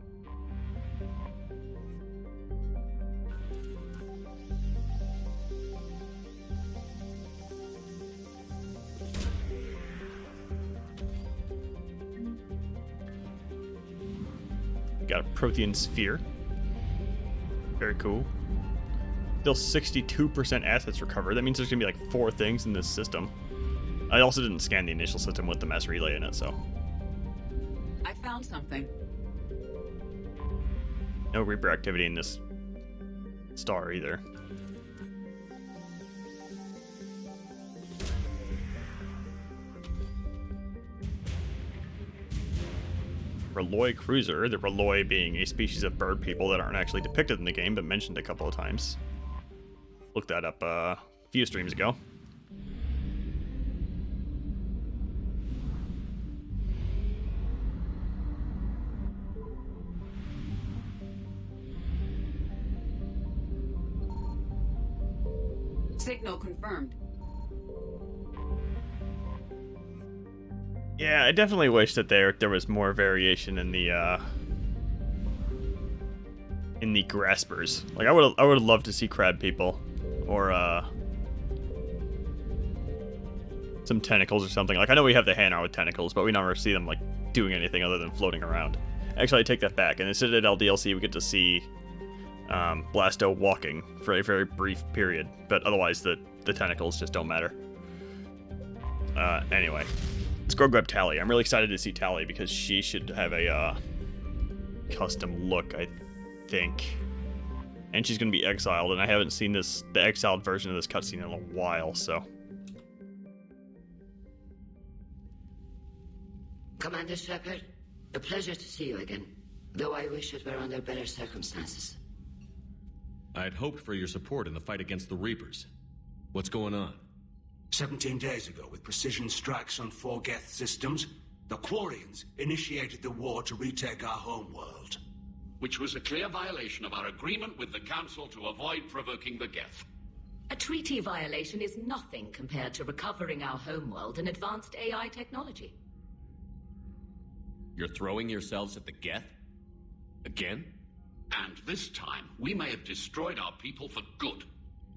Got a Prothean sphere. Very cool. Still 62% assets recovered. That means there's gonna be like 4 things in this system. I also didn't scan the initial system with the mass relay in it, so. I found something. No Reaper activity in this star either. Reloi Cruiser, the Reloi being a species of bird people that aren't actually depicted in the game, but mentioned a couple of times. Looked that up a few streams ago. Signal confirmed. Yeah, I definitely wish that there was more variation in the graspers. Like I would love to see crab people, or some tentacles or something. Like I know we have the Hanar with tentacles, but we never see them like doing anything other than floating around. Actually, I take that back. In the Citadel DLC, we get to see Blasto walking for a very brief period, but otherwise the tentacles just don't matter. Anyway. Let's go grab Tally. I'm really excited to see Tally because she should have a custom look, I think. And she's going to be exiled, and I haven't seen the exiled version of this cutscene in a while, so. Commander Shepard, a pleasure to see you again, though I wish it were under better circumstances. I had hoped for your support in the fight against the Reapers. What's going on? 17 days ago, with precision strikes on 4 Geth systems, the Quarians initiated the war to retake our homeworld. which was a clear violation of our agreement with the Council to avoid provoking the Geth. A treaty violation is nothing compared to recovering our homeworld and advanced AI technology. You're throwing yourselves at the Geth? Again? And this time, we may have destroyed our people for good.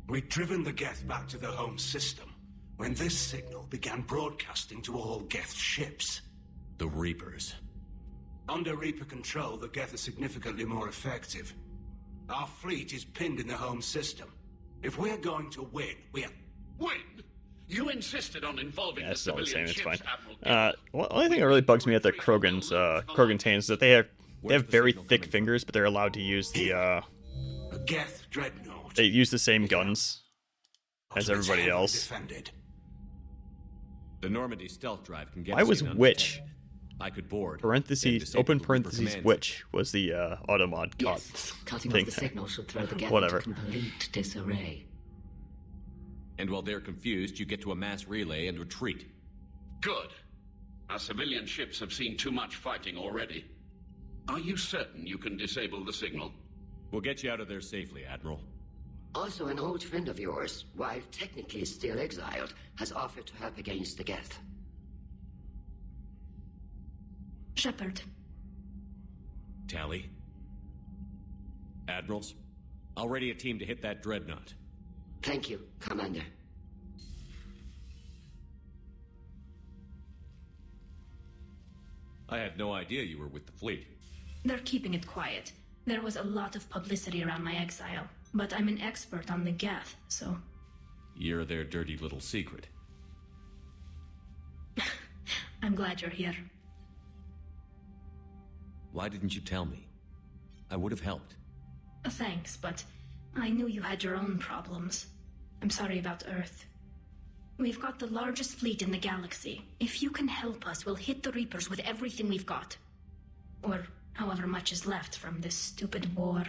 We'd driven the Geth back to the home system when this signal began broadcasting to all Geth ships. The Reapers. Under Reaper control, the Geth are significantly more effective. Our fleet is pinned in the home system. If we're going to win, we're... Win? You insisted on involving That's the all the same. civilian It's ships, fine. Admiral. Well, only thing that really bugs me at the Krogan's hands is that they have very thick fingers, but they're allowed to use the A Geth dreadnought. they use the same guns as everybody else. Defended. The Normandy stealth drive can get Why us was in which? I could board. Parentheses, open parentheses, which was the auto mod Yes, cutting thing. off the signal should throw the Geth Whatever. into complete disarray. And while they're confused, you get to a mass relay and retreat. Good. Our civilian ships have seen too much fighting already. Are you certain you can disable the signal? We'll get you out of there safely, Admiral. Also, an old friend of yours, while technically still exiled, has offered to help against the Geth. Shepard. Tally. Admirals, I'll ready a team to hit that dreadnought. Thank you, Commander. I had no idea you were with the fleet. They're keeping it quiet. There was a lot of publicity around my exile, but I'm an expert on the Geth, so... You're their dirty little secret. I'm glad you're here. Why didn't you tell me? I would have helped. Thanks, but I knew you had your own problems. I'm sorry about Earth. We've got the largest fleet in the galaxy. If you can help us, we'll hit the Reapers with everything we've got. Or however much is left from this stupid war.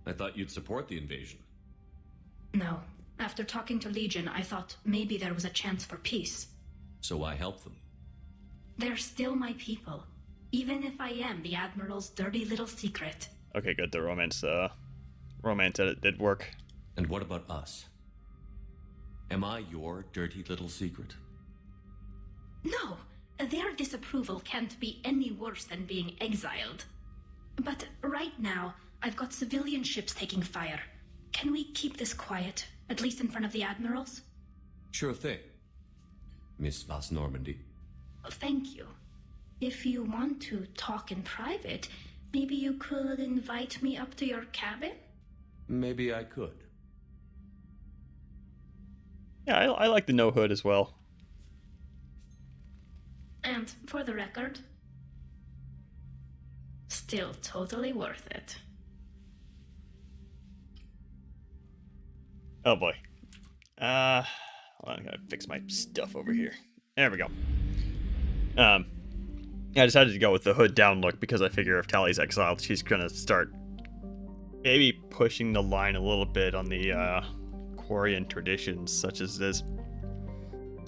I thought you'd support the invasion. No. After talking to Legion, I thought maybe there was a chance for peace. So I helped them. They're still my people. Even if I am the Admiral's dirty little secret. Okay, good. The romance edit did work. And what about us? Am I your dirty little secret? No! Their disapproval can't be any worse than being exiled. But right now, I've got civilian ships taking fire. Can we keep this quiet, at least in front of the Admirals? Sure thing. Miss Vas Normandy. Thank you. If you want to talk in private, maybe you could invite me up to your cabin? Maybe I could. Yeah, I like the no hood as well. And for the record, still totally worth it. Oh boy. Hold on, I gotta fix my stuff over here. There we go. I decided to go with the hood down look because I figure if Tally's exiled, she's gonna start maybe pushing the line a little bit on the Quarian traditions such as this.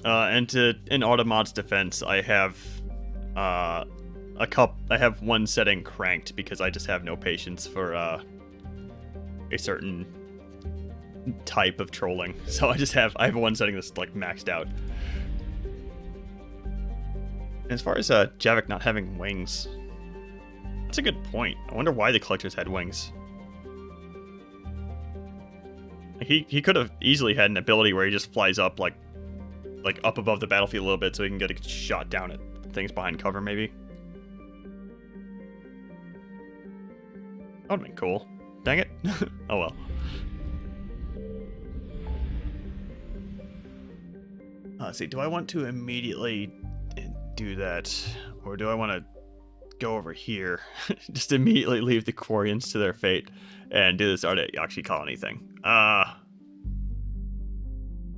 And in Automod's defense, I have I have one setting cranked because I just have no patience for a certain type of trolling. So I have one setting that's like maxed out. As far as Javik not having wings, that's a good point. I wonder why the collectors had wings. He could have easily had an ability where he just flies up like up above the battlefield a little bit so he can get a shot down at things behind cover maybe. That would've been cool. Dang it. Oh well. Let's see, do I want to immediately do that? Or do I want to go over here? Just immediately leave the Quarians to their fate and do this Artayaxi colony thing?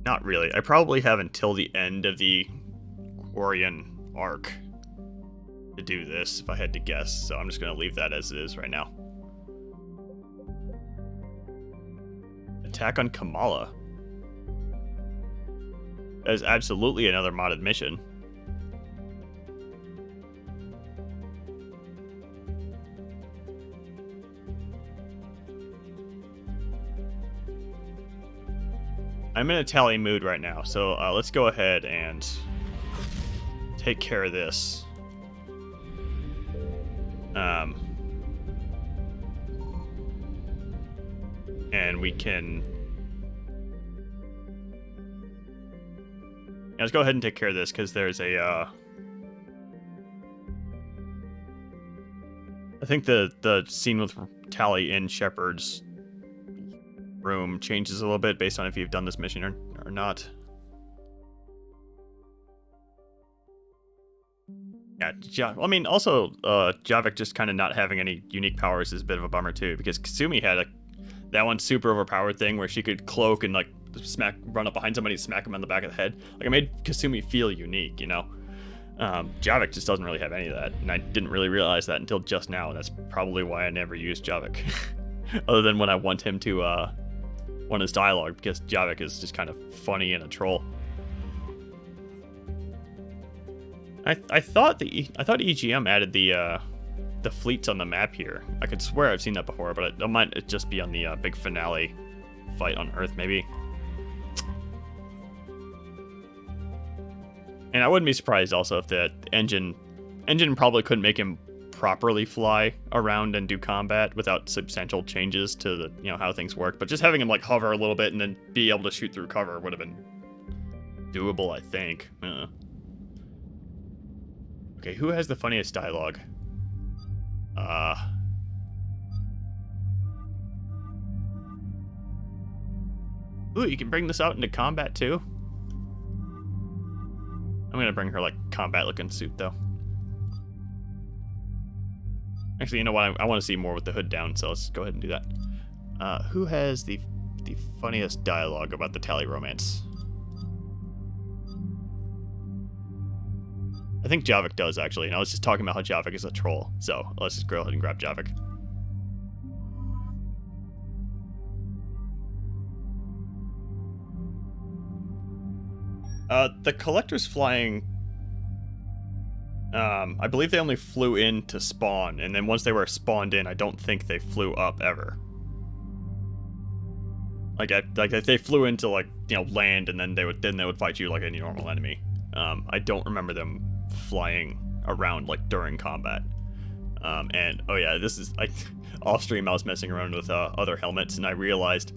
Not really. I probably have until the end of the Quarian arc to do this, if I had to guess. So I'm just going to leave that as it is right now. Attack on Kamala. That is absolutely another modded mission. I'm in a tally mood right now, so let's go ahead and take care of this. And we can... Yeah, let's go ahead and take care of this, because there's a... I think the scene with Tally in Shepard's room changes a little bit based on if you've done this mission or not. Yeah, I mean, also, Javik just kind of not having any unique powers is a bit of a bummer, too, because Kasumi had that one super overpowered thing where she could cloak and, like, run up behind somebody and smack him on the back of the head. Like, it made Kasumi feel unique, you know? Javik just doesn't really have any of that, and I didn't really realize that until just now, and that's probably why I never used Javik. Other than when I want him to, want his dialogue, because Javik is just kind of funny and a troll. I thought EGM added the fleets on the map here. I could swear I've seen that before, but it might just be on the big finale fight on Earth, maybe. And I wouldn't be surprised also if the engine probably couldn't make him properly fly around and do combat without substantial changes to the, you know, how things work. But just having him like hover a little bit and then be able to shoot through cover would have been doable, I think. Okay, who has the funniest dialogue? Ooh, you can bring this out into combat too? I'm gonna bring her like combat-looking suit though. Actually, you know what? I want to see more with the hood down, so let's go ahead and do that. Who has the funniest dialogue about the Tally romance? I think Javik does, actually. And I was just talking about how Javik is a troll, so let's just go ahead and grab Javik. The Collector's flying... I believe they only flew in to spawn, and then once they were spawned in, I don't think they flew up ever. Like they flew into, like, you know, land, and then they would fight you like any normal enemy. I don't remember them flying around like during combat. And oh yeah, this is off stream I was messing around with other helmets, and I realized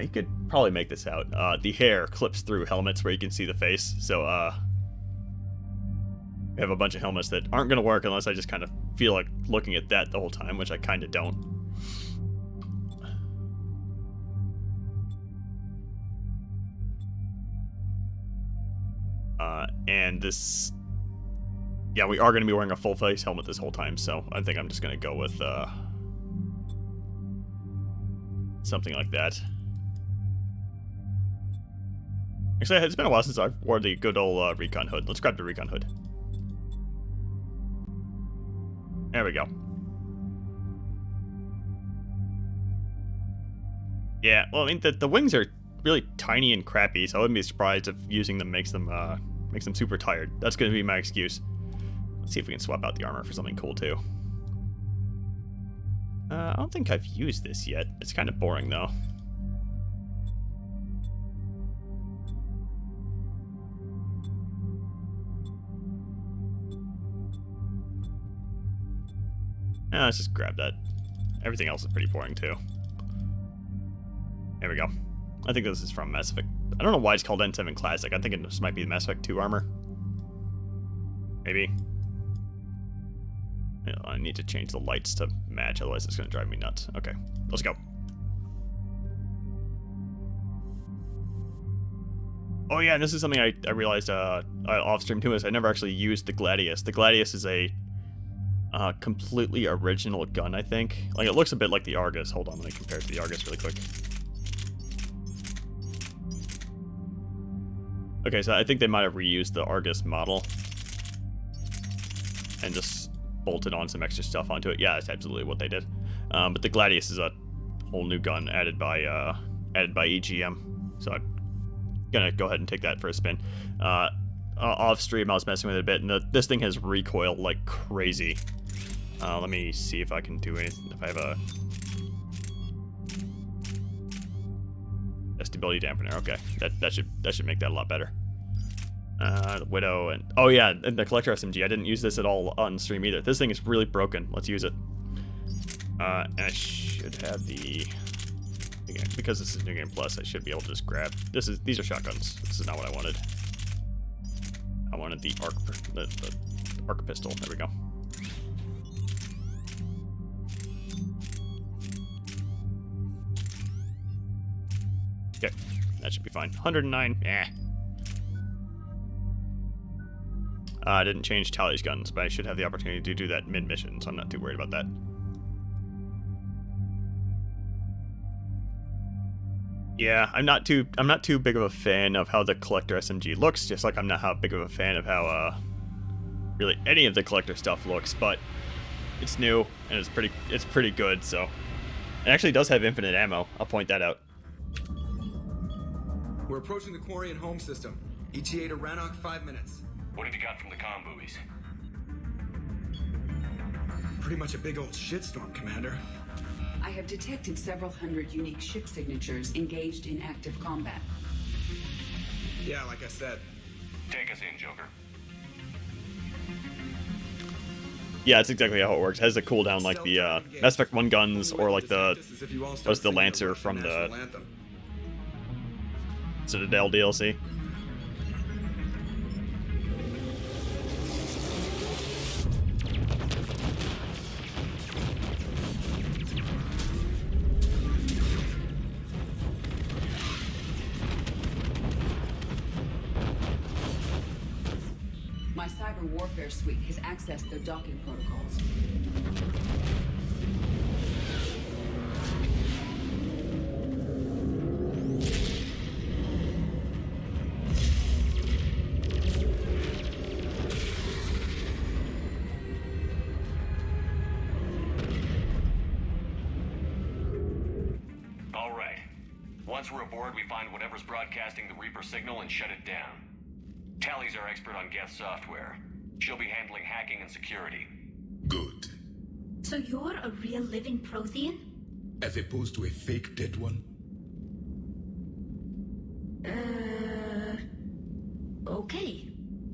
you could probably make this out. The hair clips through helmets where you can see the face, so we have a bunch of helmets that aren't going to work unless I just kind of feel like looking at that the whole time, which I kind of don't. And this... Yeah, we are going to be wearing a full face helmet this whole time, so I think I'm just going to go with something like that. Actually, it's been a while since I've worn the good old recon hood. Let's grab the recon hood. There we go. Yeah, well, I mean, the wings are really tiny and crappy, so I wouldn't be surprised if using them makes them super tired. That's going to be my excuse. Let's see if we can swap out the armor for something cool, too. I don't think I've used this yet. It's kind of boring, though. Let's just grab that. Everything else is pretty boring, too. There we go. I think this is from Mass Effect. I don't know why it's called N7 Classic. I think this might be the Mass Effect 2 armor. Maybe. Yeah, I need to change the lights to match, otherwise it's going to drive me nuts. Okay, let's go. Oh yeah, and this is something I realized off stream too, is I never actually used the Gladius. The Gladius is a completely original gun, I think. Like, it looks a bit like the Argus. Hold on, let me compare it to the Argus really quick. Okay, so I think they might have reused the Argus model and just bolted on some extra stuff onto it. Yeah, that's absolutely what they did. But the Gladius is a whole new gun added by EGM. So I'm gonna go ahead and take that for a spin. Off stream, I was messing with it a bit, and this thing has recoil like crazy. Let me see if I can do anything. If I have a stability dampener. Okay, that should make that a lot better. The Widow and oh yeah, and the Collector SMG. I didn't use this at all on stream either. This thing is really broken. Let's use it. And I should have the because this is New Game Plus. I should be able to just grab these are shotguns. This is not what I wanted. I wanted the arc pistol. There we go. Okay, that should be fine. 109. I didn't change Tally's guns, but I should have the opportunity to do that mid-mission, so I'm not too worried about that. Yeah, I'm not too big of a fan of how the Collector SMG looks, just like I'm not how big of a fan of how really any of the Collector stuff looks, but it's new and it's pretty good, so it actually does have infinite ammo. I'll point that out. We're approaching the quarry and home system. ETA to Rannoch, 5 minutes. What have you got from the comm buoys? Pretty much a big old shitstorm, Commander. I have detected several hundred unique ship signatures engaged in active combat. Yeah, like I said. Take us in, Joker. Yeah, that's exactly how it works. It has a cooldown like the Mass Effect 1 guns or like the Lancer from the Citadel DLC. My cyber warfare suite has accessed their docking protocols. All right. Once we're aboard, we find whatever's broadcasting the Reaper signal and shut it down. Tally's our expert on Geth software. She'll be handling hacking and security. Good. So you're a real living Prothean? As opposed to a fake dead one? Okay.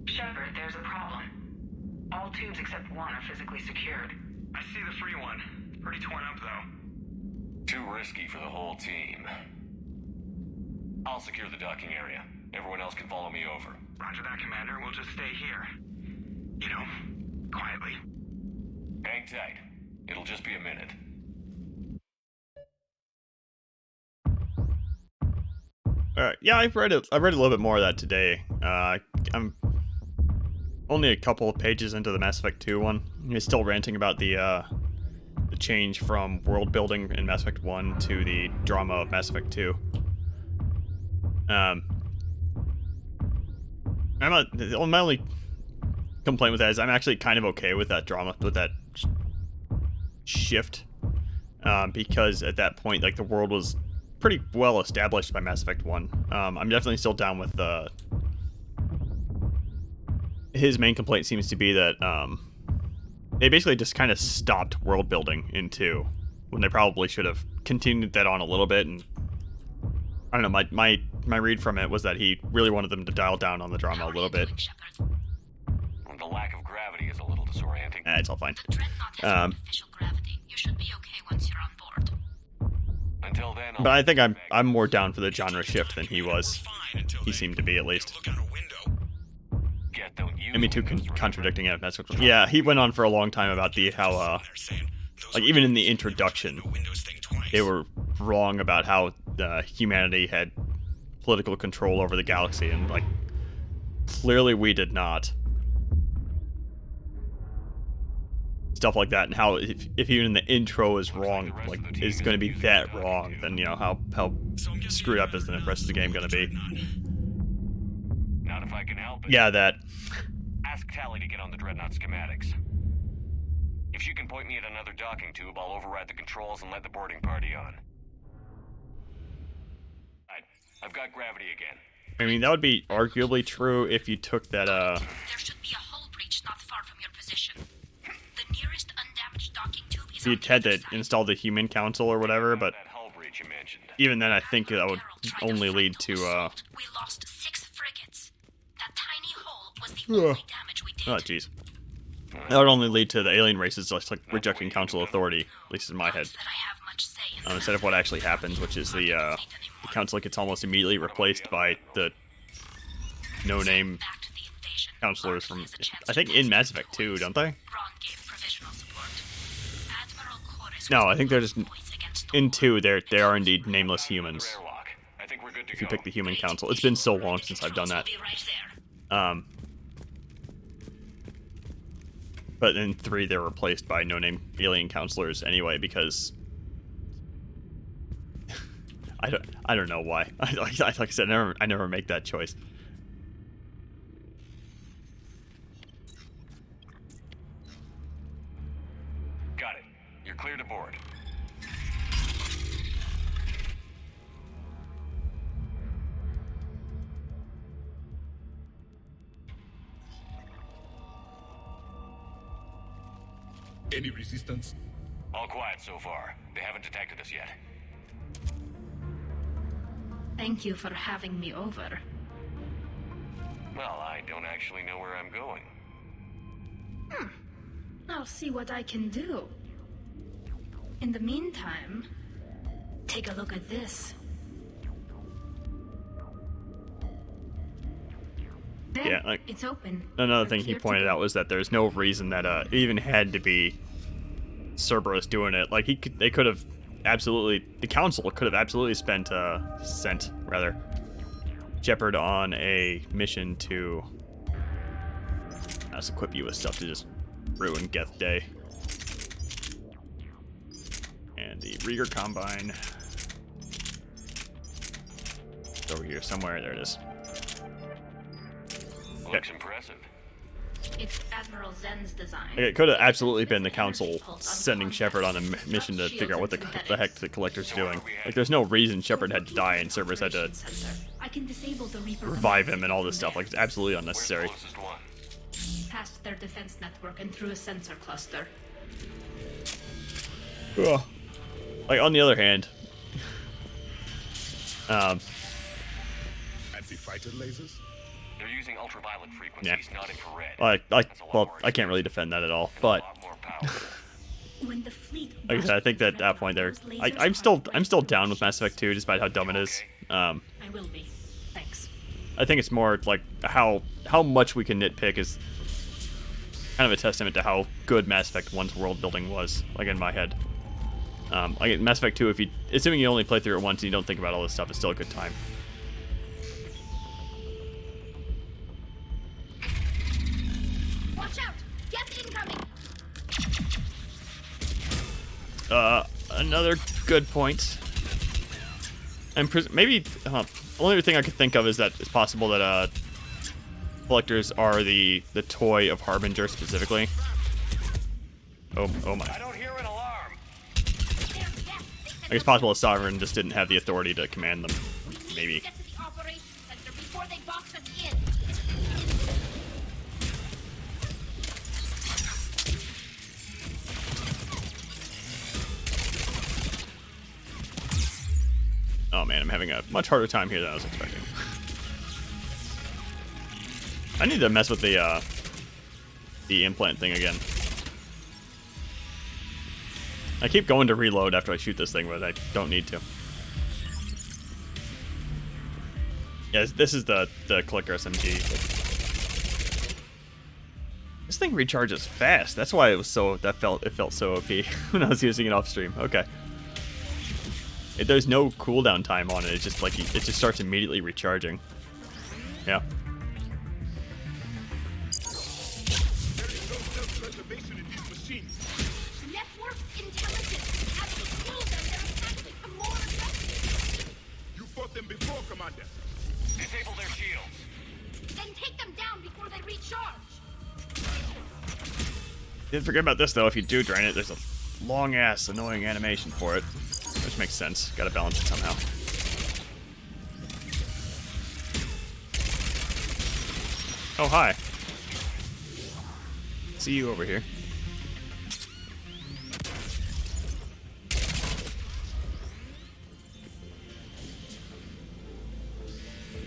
Shepard, there's a problem. All tubes except one are physically secured. I see the free one. Pretty torn up, though. Too risky for the whole team. I'll secure the docking area. Everyone else can follow me over. Roger that, Commander. We'll just stay here. You know, quietly. Hang tight. It'll just be a minute. Alright, yeah, I've read a little bit more of that today. I'm only a couple of pages into the Mass Effect 2 one. He's still ranting about the change from world building in Mass Effect 1 to the drama of Mass Effect 2. My only complaint with that is I'm actually kind of okay with that drama, with that shift, because at that point, like, the world was pretty well established by Mass Effect 1. I'm definitely still down with his main complaint seems to be that they basically just kind of stopped world building in 2 when they probably should have continued that on a little bit. And I don't know, my read from it was that he really wanted them to dial down on the drama a little bit. The lack of gravity is a little disorienting. It's all fine. Artificial gravity. You should be okay once you're on board. Until then, but I think I'm more down for the genre shift than he was. He seemed to be, at least. I mean, too contradicting it. Yeah, he went on for a long time about how like, even in the introduction, they were wrong about how humanity had political control over the galaxy, and, like, clearly we did not. Stuff like that, and how if even the intro is wrong, like, is going to be that wrong, then, you know, how screwed up is the rest of the game going to be? Not if I can help it. Yeah, that. Ask Tally to get on the Dreadnought schematics. If she can point me at another docking tube, I'll override the controls and let the boarding party on. I've got gravity again. I mean, that would be arguably true if you took that, There should be a hull breach not far from your position. The nearest undamaged docking tube is if you had to install the human council or whatever, but that hull breach you mentioned. even then, I think that would only lead to. We lost 6 frigates. That tiny hole was the only damage we did. Oh, jeez. That would only lead to the alien races just like rejecting council authority, at least in my head. Instead of what actually happens, which is the council gets almost immediately replaced by the no-name counselors from, I think, in Mass Effect 2, don't they? No, I think they're just in 2. They are indeed nameless humans. If you pick the human council, it's been so long since I've done that. But in 3, they're replaced by no-name alien counselors anyway, because I don't know why. Like I said, I never make that choice. Got it. You're clear to board. Any resistance? All quiet so far. They haven't detected us yet. Thank you for having me over. Well, I don't actually know where I'm going. I'll see what I can do. In the meantime, take a look at this. There, Yeah, like it's open. another thing he pointed out was that there's no reason that it even had to be Cerberus doing it. Like they could have absolutely, the council could have absolutely sent Shepard on a mission to equip you with stuff to just ruin Geth Day. And the Rieger Combine. It's over here somewhere. There it is. Looks impressive. It's Admiral Zen's design. It could have absolutely been the council sending Shepard on a mission to figure out what the heck the Collector's doing. Like, there's no reason Shepard had to die and Cerberus had to I can disable the Reaper revive him and all this stuff. Like, it's absolutely unnecessary. past their defense network and through a sensor cluster. Ugh. Like, on the other hand, anti-fighter lasers? They're using ultraviolet frequencies, not infrared. well, I can't really defend that at all, but When the fleet like I said, I think that at that point there, I'm still down with Mass Effect 2, despite how dumb it is. I will be. Thanks. I think it's more like how much we can nitpick is kind of a testament to how good Mass Effect 1's world building was, like in my head. Like Mass Effect 2, assuming you only play through it once and you don't think about all this stuff, it's still a good time. Watch out! Get incoming! Another good point. And maybe the only thing I could think of is that it's possible that collectors are the toy of Harbinger specifically. Oh my! I don't hear an alarm. I guess it's possible a Sovereign just didn't have the authority to command them. Maybe. Get to the operations center before they box us in. Oh man, I'm having a much harder time here than I was expecting. I need to mess with the implant thing again. I keep going to reload after I shoot this thing, but I don't need to. Yeah, this is the Clicker SMG. This thing recharges fast. That's why it felt so OP when I was using it off stream. Okay. There's no cooldown time on it. It's just like it just starts immediately recharging. Yeah. Network intelligence. As we kill them, their attacks become more effective. You fought them before, Commander. Disable their shields. Then take them down before they recharge. Didn't forget about this though. If you do drain it, there's a long ass annoying animation for it, which makes sense. Gotta balance it somehow. Oh hi. See you over here.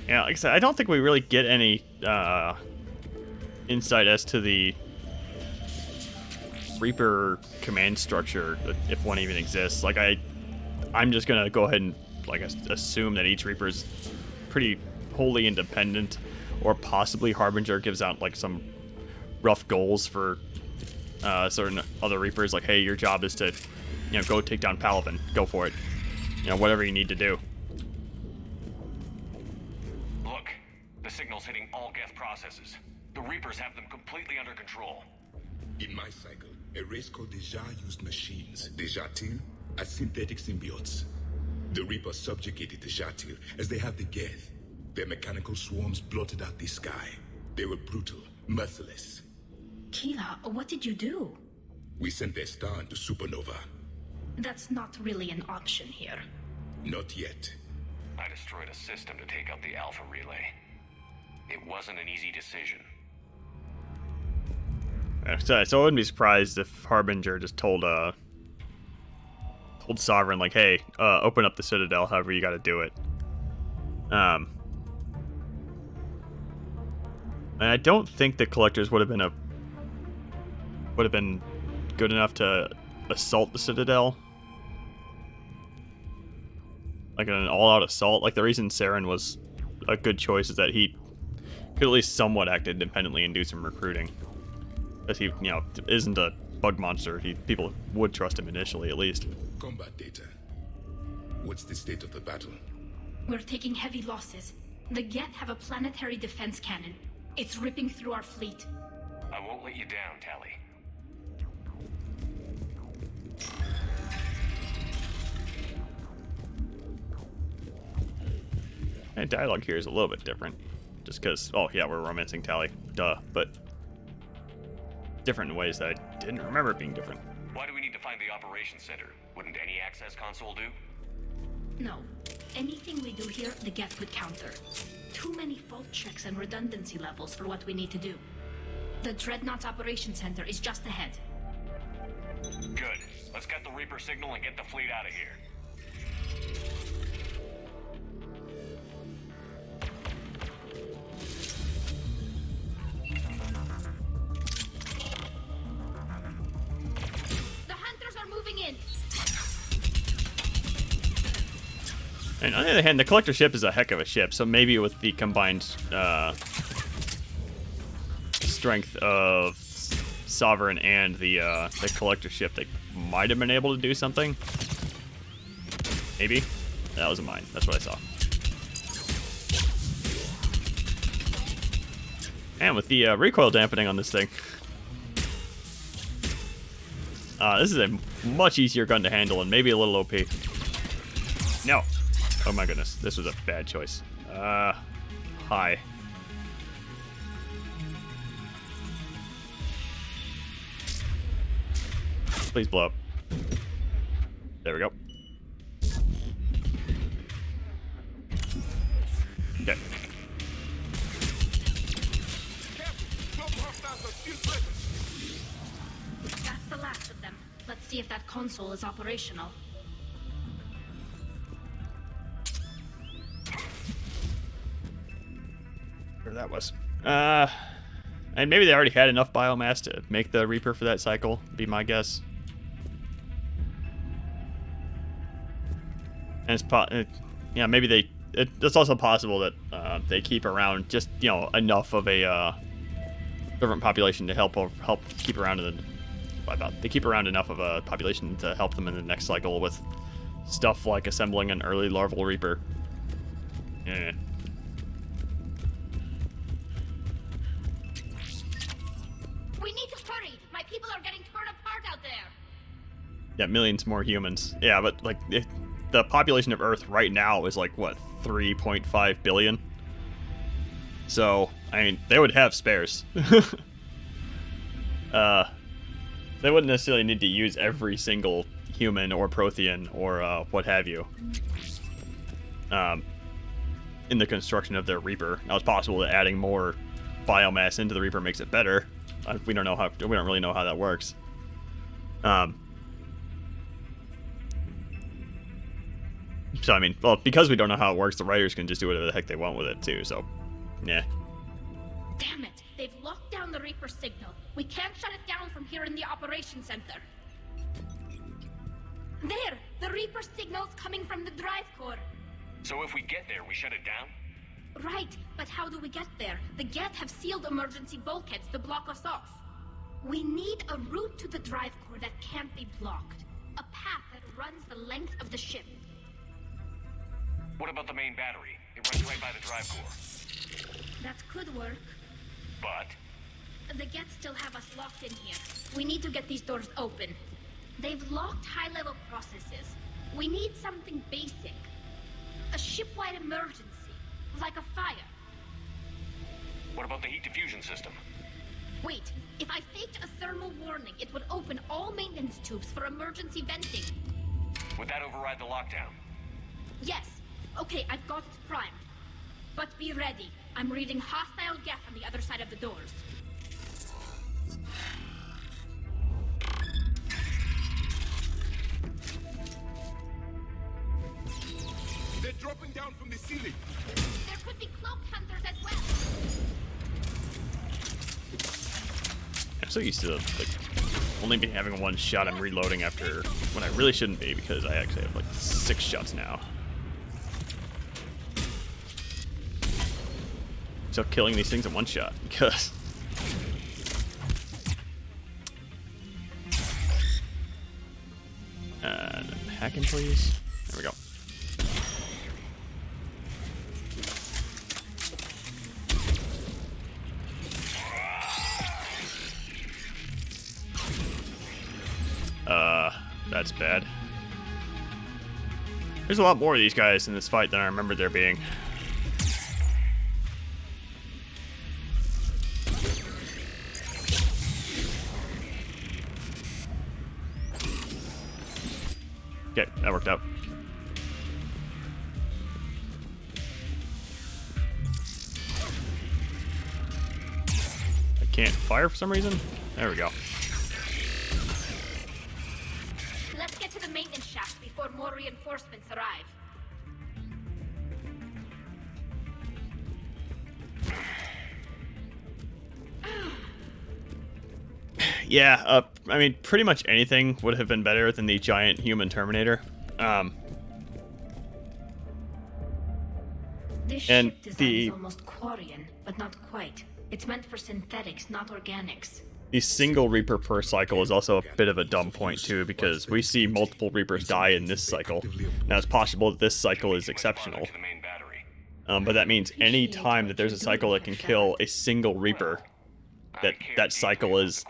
Yeah, like I said, I don't think we really get any insight as to the Reaper command structure, if one even exists. Like I'm just gonna go ahead and like assume that each Reaper is pretty wholly independent, or possibly Harbinger gives out like some rough goals for certain other Reapers. Like, hey, your job is to, go take down Paladin. Go for it. Whatever you need to do. Look, the signal's hitting all Geth processes. The Reapers have them completely under control. In my cycle, a race called the Jah used machines. The Jatil as synthetic symbiotes. The Reapers subjugated the Jatil as they have the Geth. Their mechanical swarms blotted out the sky. They were brutal, merciless. Keela, what did you do? We sent their star into supernova. That's not really an option here. Not yet. I destroyed a system to take out the Alpha Relay. It wasn't an easy decision. So I wouldn't be surprised if Harbinger just told Sovereign, like, hey, open up the Citadel, however you gotta do it. And I don't think the Collectors would have been good enough to assault the Citadel. Like an all-out assault. Like, the reason Saren was a good choice is that he could at least somewhat act independently and do some recruiting. Because he, isn't a bug monster. People would trust him initially, at least. Combat data. What's the state of the battle? We're taking heavy losses. The Geth have a planetary defense cannon. It's ripping through our fleet. I won't let you down, Tally. And dialogue here is a little bit different. Just because, oh yeah, we're romancing Tally. Duh. But different in ways that I didn't remember being different. Why do we need to find the operations center? Wouldn't any access console do? No. Anything we do here, the Geth would counter. Too many fault checks and redundancy levels for what we need to do. The Dreadnought's operations center is just ahead. Good. Let's get the Reaper signal and get the fleet out of here. The hunters are moving in. And on the other hand, the Collector ship is a heck of a ship, so maybe with the combined strength of Sovereign and the Collector ship, they might have been able to do something. Maybe. That wasn't mine. That's what I saw. And with the recoil dampening on this thing, this is a much easier gun to handle and maybe a little OP. No. Oh my goodness, this was a bad choice. Hi. Please blow up. There we go. Okay. That's the last of them. Let's see if that console is operational. Where that was. And maybe they already had enough biomass to make the Reaper for that cycle, be my guess. And it's maybe it's also possible that they keep around just enough of a servant population to help keep around they keep around enough of a population to help them in the next cycle with stuff like assembling an early larval Reaper. Yeah. We need to hurry. My people are getting torn apart out there. Yeah, millions more humans. Yeah, but like the population of Earth right now is like what, 3.5 billion. So I mean, they would have spares. They wouldn't necessarily need to use every single human or Prothean or what have you in the construction of their Reaper. Now it's possible that adding more biomass into the Reaper makes it better. We don't really know how that works. So I mean, well, because we don't know how it works, the writers can just do whatever the heck they want with it too. So, yeah. Damn it! They've locked down the Reaper signal. We can't shut it down from here in the operations center. There! The Reaper signal's coming from the drive core. So if we get there, we shut it down? Right, but how do we get there? The Geth have sealed emergency bulkheads to block us off. We need a route to the drive core that can't be blocked. A path that runs the length of the ship. What about the main battery? It runs right by the drive core. That could work. But? The Geth still have us locked in here. We need to get these doors open. They've locked high-level processes. We need something basic. A ship-wide emergency. Like a fire. What about the heat diffusion system? Wait, if I faked a thermal warning, it would open all maintenance tubes for emergency venting. Would that override the lockdown? Yes. Okay, I've got it primed. But be ready. I'm reading hostile Geth on the other side of the doors. They're dropping down from the ceiling. There could be cloak hunters as well. I'm so used to like only be having one shot. I'm reloading after when I really shouldn't be because I actually have like 6 shots now. So killing these things in one shot because hacking, please. There we go. That's bad. There's a lot more of these guys in this fight than I remember there being. Okay, that worked out. I can't fire for some reason. There we go. Let's get to the maintenance shaft before more reinforcements arrive. Yeah, I mean, pretty much anything would have been better than the giant human Terminator. This and ship design is almost Quarian, but not quite. It's meant for synthetics, not organics. The single Reaper per cycle is also a bit of a dumb point too, because we see multiple Reapers die in this cycle. Now it's possible that this cycle is exceptional, but that means any time that there's a cycle that can kill a single Reaper, that cycle is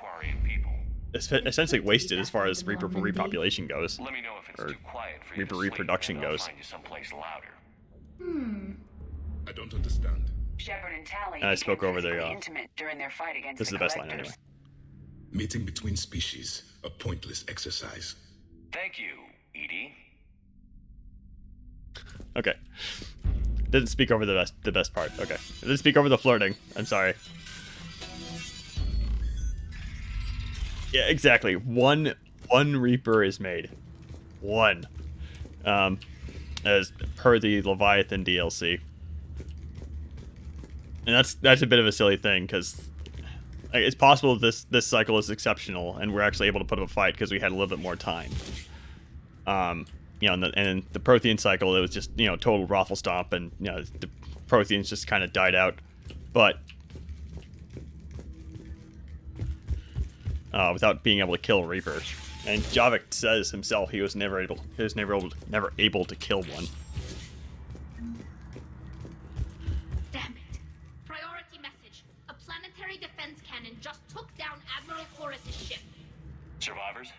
essentially wasted as far as Reaper repopulation goes, or Reaper reproduction goes. I don't understand. Shepard and Tally And I spoke over became the. physically intimate during their fight against This is the best line anyway. Meeting between species, a pointless exercise. Thank you, Edie. Okay. Didn't speak over the best part. Okay. Didn't speak over the flirting. I'm sorry. Yeah, exactly. One Reaper is made. One. As per the Leviathan DLC. And that's a bit of a silly thing, because it's possible this cycle is exceptional, and we're actually able to put up a fight because we had a little bit more time. You know, and the Prothean cycle, it was just, you know, total raffle stomp, and, you know, the Protheans just kind of died out. But without being able to kill a Reaper. And Javik says himself he was never able to kill one. Damn it. Priority message. A planetary defense cannon just took down Admiral Horus's ship. Survivors?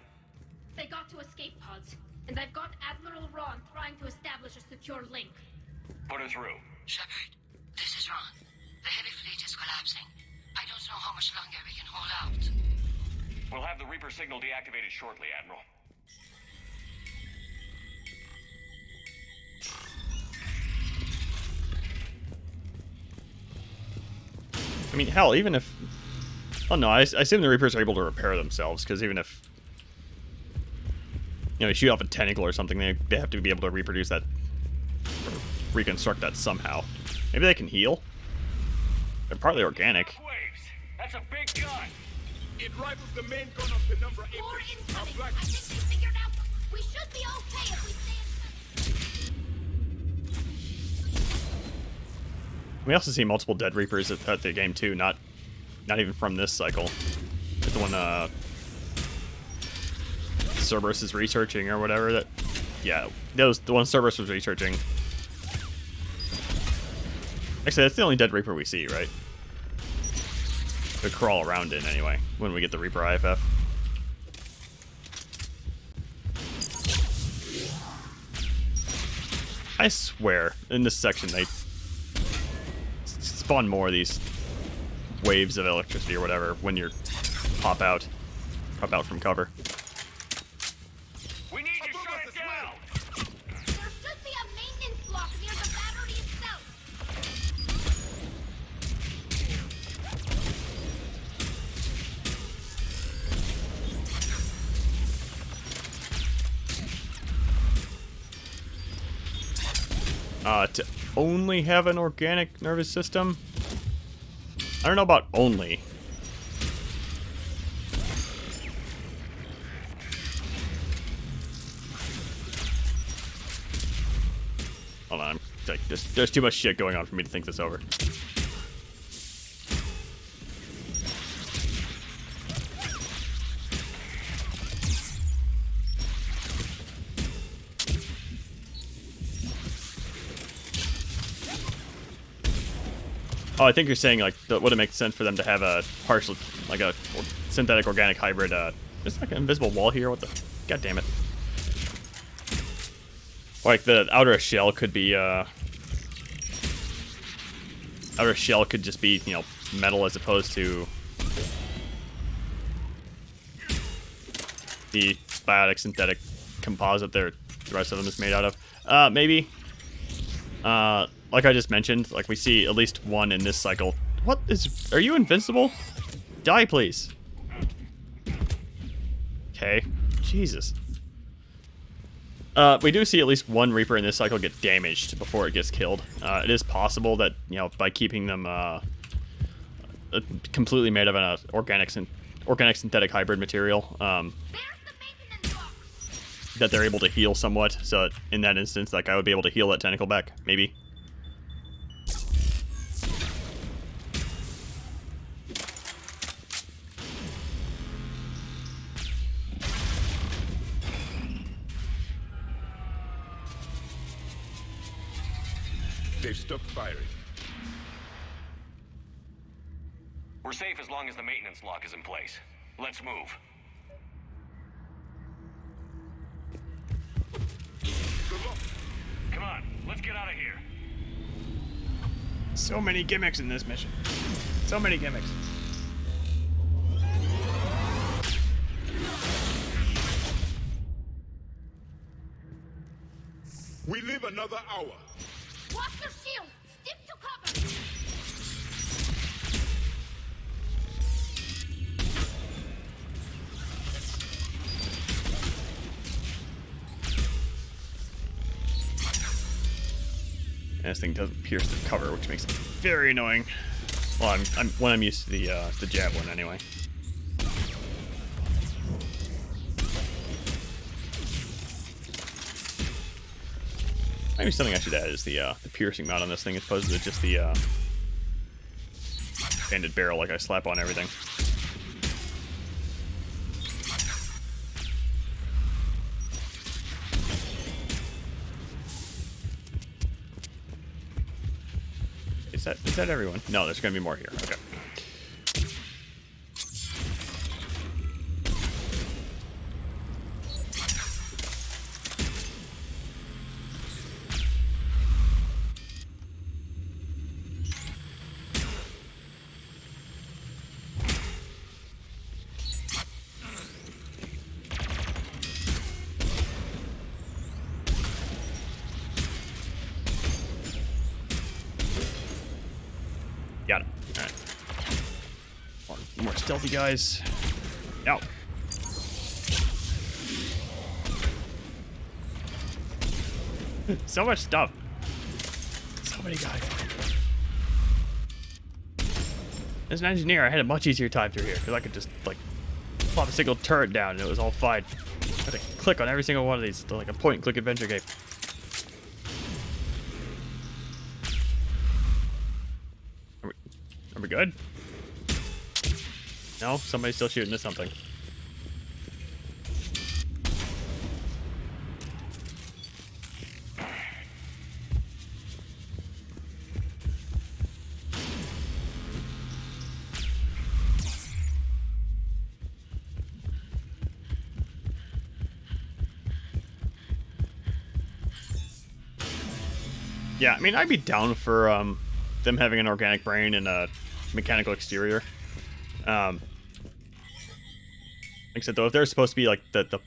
They got to escape pods, and I've got Admiral Ron trying to establish a secure link. Put her through. Shepard, this is Ron. The heavy fleet is collapsing. I don't know how much longer we can hold out. We'll have the Reaper signal deactivated shortly, Admiral. I mean, hell, even if... Oh no, I assume the Reapers are able to repair themselves, because even if... You know, you shoot off a tentacle or something, they have to be able to reproduce that reconstruct that somehow. Maybe they can heal? They're partly organic. That's a big gun. It rivals the main gun of the number 8. More incoming. I think they figured out we should be okay if we stay in. We also see multiple Dead Reapers at the game too, not even from this cycle. It's the one Cerberus is researching or whatever. That, yeah, the one Cerberus was researching. Actually, that's the only Dead Reaper we see, right? We crawl around in anyway when we get the Reaper IFF. I swear, in this section they spawn more of these waves of electricity or whatever when you pop out from cover. We need to shut it down. There should be a maintenance block near the battery itself. To only have an organic nervous system? I don't know about only. Hold on, like, there's too much shit going on for me to think this over. Oh, I think you're saying, like, would it make sense for them to have a partial, like a synthetic organic hybrid, there's like an invisible wall here, what the, god damn it. Like, the outer shell could be, outer shell could just be, you know, metal as opposed to the biotic synthetic composite the rest of them is made out of. Maybe. Like I just mentioned, like we see at least one in this cycle. What is... Are you invincible? Die, please. Okay. Jesus. We do see at least one Reaper in this cycle get damaged before it gets killed. It is possible that, you know, by keeping them completely made of an organic synthetic hybrid material, that they're able to heal somewhat. So in that instance, like, I would be able to heal that tentacle back, maybe. They've stopped firing. We're safe as long as the maintenance lock is in place. Let's move. Come on, let's get out of here. So many gimmicks in this mission. So many gimmicks. We live another hour. Watch your shield. Stick to cover. And this thing doesn't pierce the cover, which makes it very annoying. Well, when I'm used to the javelin anyway. Maybe something I should add is the piercing mod on this thing as opposed to just the banded barrel like I slap on everything. Is that everyone? No, there's gonna be more here. Okay. Got it. Alright. More stealthy guys. Out. So much stuff. So many guys. As an engineer, I had a much easier time through here because I could just like plop a single turret down and it was all fine. I had to click on every single one of these. It's like a point-and-click adventure game. Are we good? No? Somebody's still shooting at something. Yeah, I mean, I'd be down for them having an organic brain and a mechanical exterior. Like I said, though, if they're supposed to be like the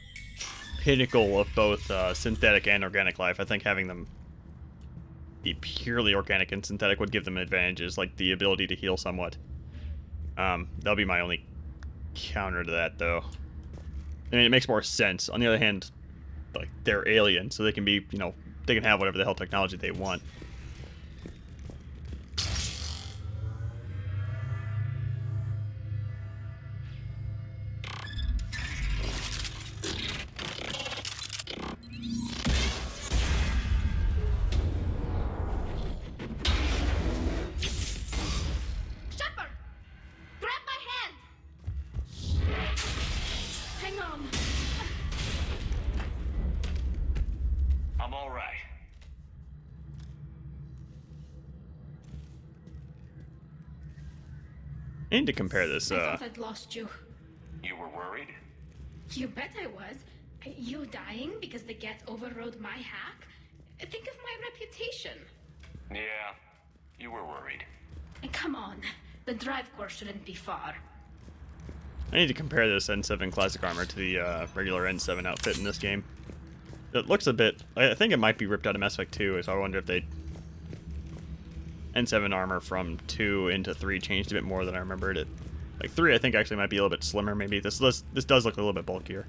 pinnacle of both synthetic and organic life, I think having them be purely organic and synthetic would give them advantages, like the ability to heal somewhat. That'll be my only counter to that, though. I mean, it makes more sense. On the other hand, like, they're alien, so they can be, you know, they can have whatever the hell technology they want. Shepard! Grab my hand! Hang on. I'm all right. I need to compare this. I thought I'd lost you. You were worried? You bet I was. You dying because the Geth overrode my hack? Think of my reputation. Yeah, you were worried. Come on. The drive core shouldn't be far. I need to compare this N7 classic armor to the regular N7 outfit in this game. It looks a bit... I think it might be ripped out of Mass Effect 2, so I wonder if they... N7 armor from 2 into 3 changed a bit more than I remembered it. Like 3, I think actually might be a little bit slimmer. Maybe this does look a little bit bulkier.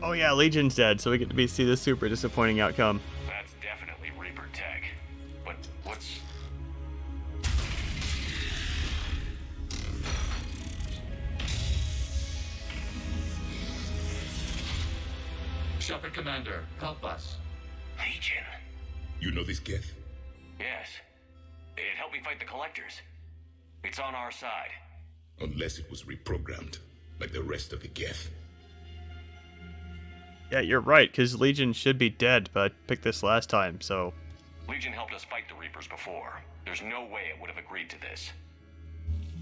Oh yeah, Legion's dead, so we get to see this super disappointing outcome. That's definitely Reaper tech. But what's... Shepard Commander, help us. Legion? You know this Geth? Yes. It helped me fight the Collectors. It's on our side. Unless it was reprogrammed, like the rest of the Geth. Yeah, you're right, because Legion should be dead, but I picked this last time, so... Legion helped us fight the Reapers before. There's no way it would have agreed to this.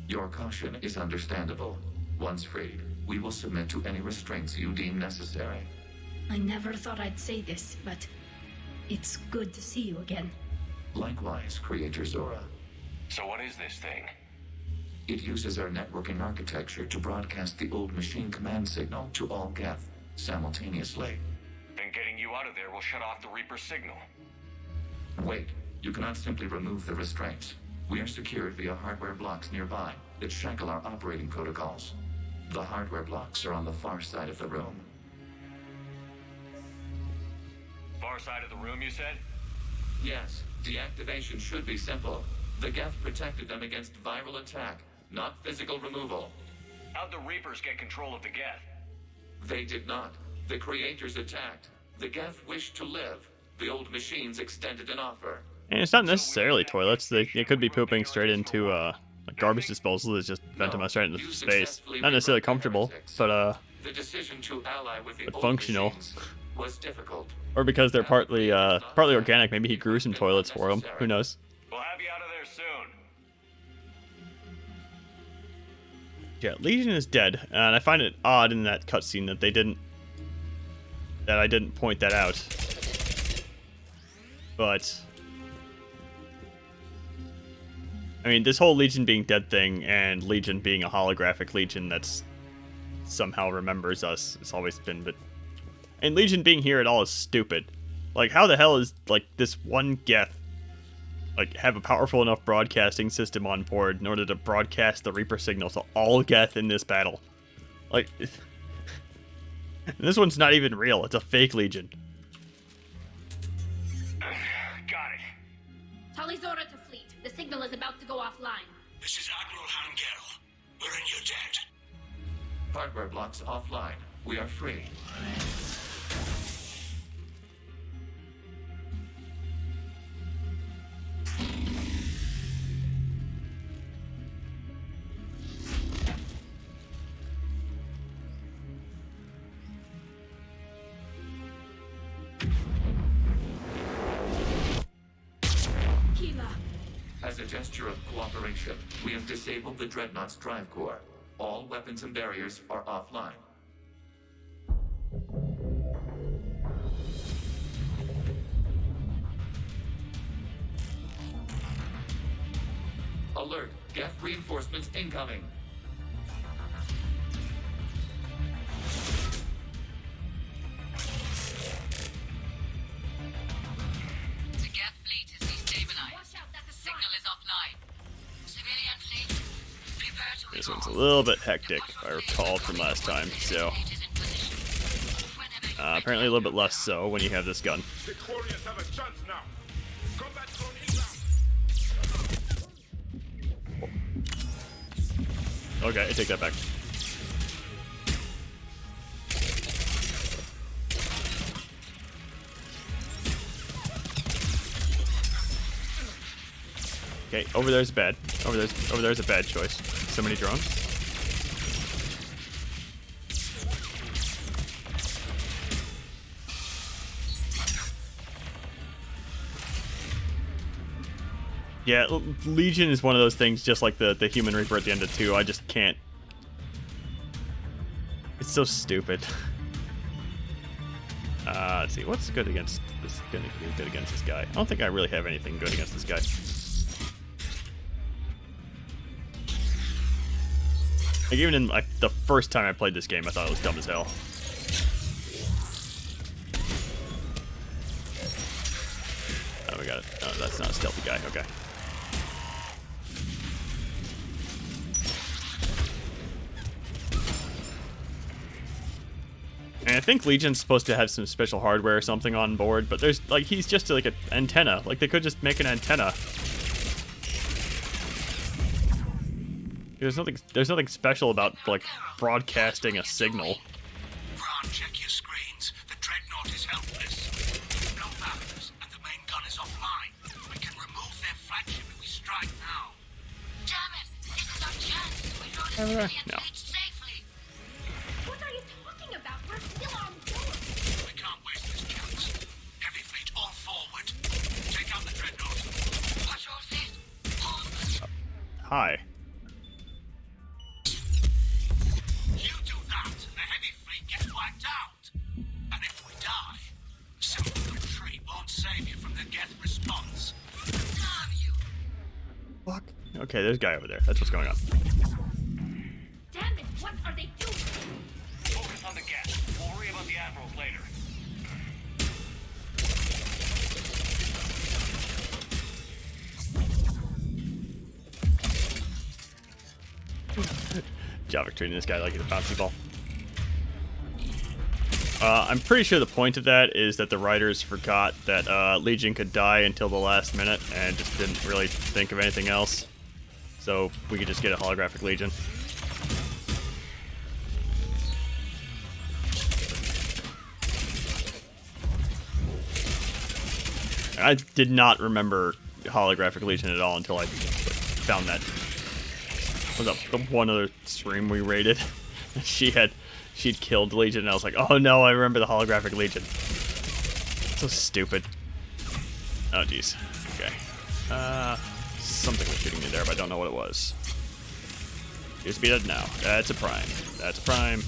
Your caution is understandable. Once freed, we will submit to any restraints you deem necessary. I never thought I'd say this, but it's good to see you again. Likewise, Creator Zora. So what is this thing? It uses our networking architecture to broadcast the old machine command signal to all Geth simultaneously. Then getting you out of there will shut off the Reaper signal. Wait, you cannot simply remove the restraints. We are secured via hardware blocks nearby that shackle our operating protocols. The hardware blocks are on the far side of the room. Far side of the room, you said? Yes, deactivation should be simple. The Geth protected them against viral attack, not physical removal. How'd the Reapers get control of the Geth? They did not. The Creators attacked. The Geth wished to live. The old machines extended an offer. And it's not necessarily toilets. They could be pooping straight into like garbage disposal that's just vent them out straight into space. Not necessarily comfortable, but The decision to ally with the old functional. machines was difficult. Or because they're partly organic, maybe he grew some toilets for them. Who knows? We'll have you out of there soon. Yeah, Legion is dead, and I find it odd in that cutscene that I didn't point that out. But I mean, this whole Legion being dead thing and Legion being a holographic Legion that's somehow remembers us, it's always been, but and Legion being here at all is stupid. Like, how the hell is like this one Geth like have a powerful enough broadcasting system on board in order to broadcast the Reaper signal to all Geth in this battle. Like, this one's not even real. It's a fake Legion. Got it. Talizora to fleet. The signal is about to go offline. This is Admiral Hangel. We're in your debt. Hardware blocks offline. We are free. As a gesture of cooperation, we have disabled the Dreadnought's drive core. All weapons and barriers are offline. Alert! Geth reinforcements incoming! The Geth fleet is destabilized. The signal is offline. Civilian fleet, prepare to This one's a little bit hectic, if I recall from last time, so... apparently a little bit less so when you have this gun. The warriors have a chance now. Combat drone inbound. Okay, I take that back. Okay, over there's bad. Over there's a bad choice. So many drones. Yeah, Legion is one of those things, just like the Human Reaper at the end of 2. I just can't. It's so stupid. Let's see, what's good against this? Gonna be good against this guy. I don't think I really have anything good against this guy. Like, even in like the first time I played this game, I thought it was dumb as hell. Oh, we got it. Oh, that's not a stealthy guy. Okay. And I think Legion's supposed to have some special hardware or something on board, but there's like he's just like an antenna. Like they could just make an antenna. There's nothing special about like broadcasting a signal. Ron, check your screens. The Dreadnought is helpless. No barriers, and the main gun is offline. We can remove their flagship if we strike now. Damn it! This is our chance. We rode a civilian No. fleet safely. What are you talking about? We're still on board. We can't waste this chance. Heavy fleet all forward. Take out the Dreadnought. Watch your fleet. Hold. Hi. You do that, and the heavy fleet gets wiped out. And if we die, simple retreat won't save you from the Geth response. Damn you! Fuck. Okay, there's a guy over there. That's what's going on. Damn it! What are they doing? Focus on the gas. We'll worry about the admirals later. Javik treating this guy like he's a bouncy ball. I'm pretty sure the point of that is that the writers forgot that Legion could die until the last minute and just didn't really think of anything else. So we could just get a holographic Legion. I did not remember holographic Legion at all until I found that. Was up the one other stream we raided. She'd killed Legion, and I was like, oh no, I remember the holographic Legion. So stupid. Oh jeez. Okay. Something was shooting me there, but I don't know what it was. Appears to be dead now. That's a prime. That's a prime.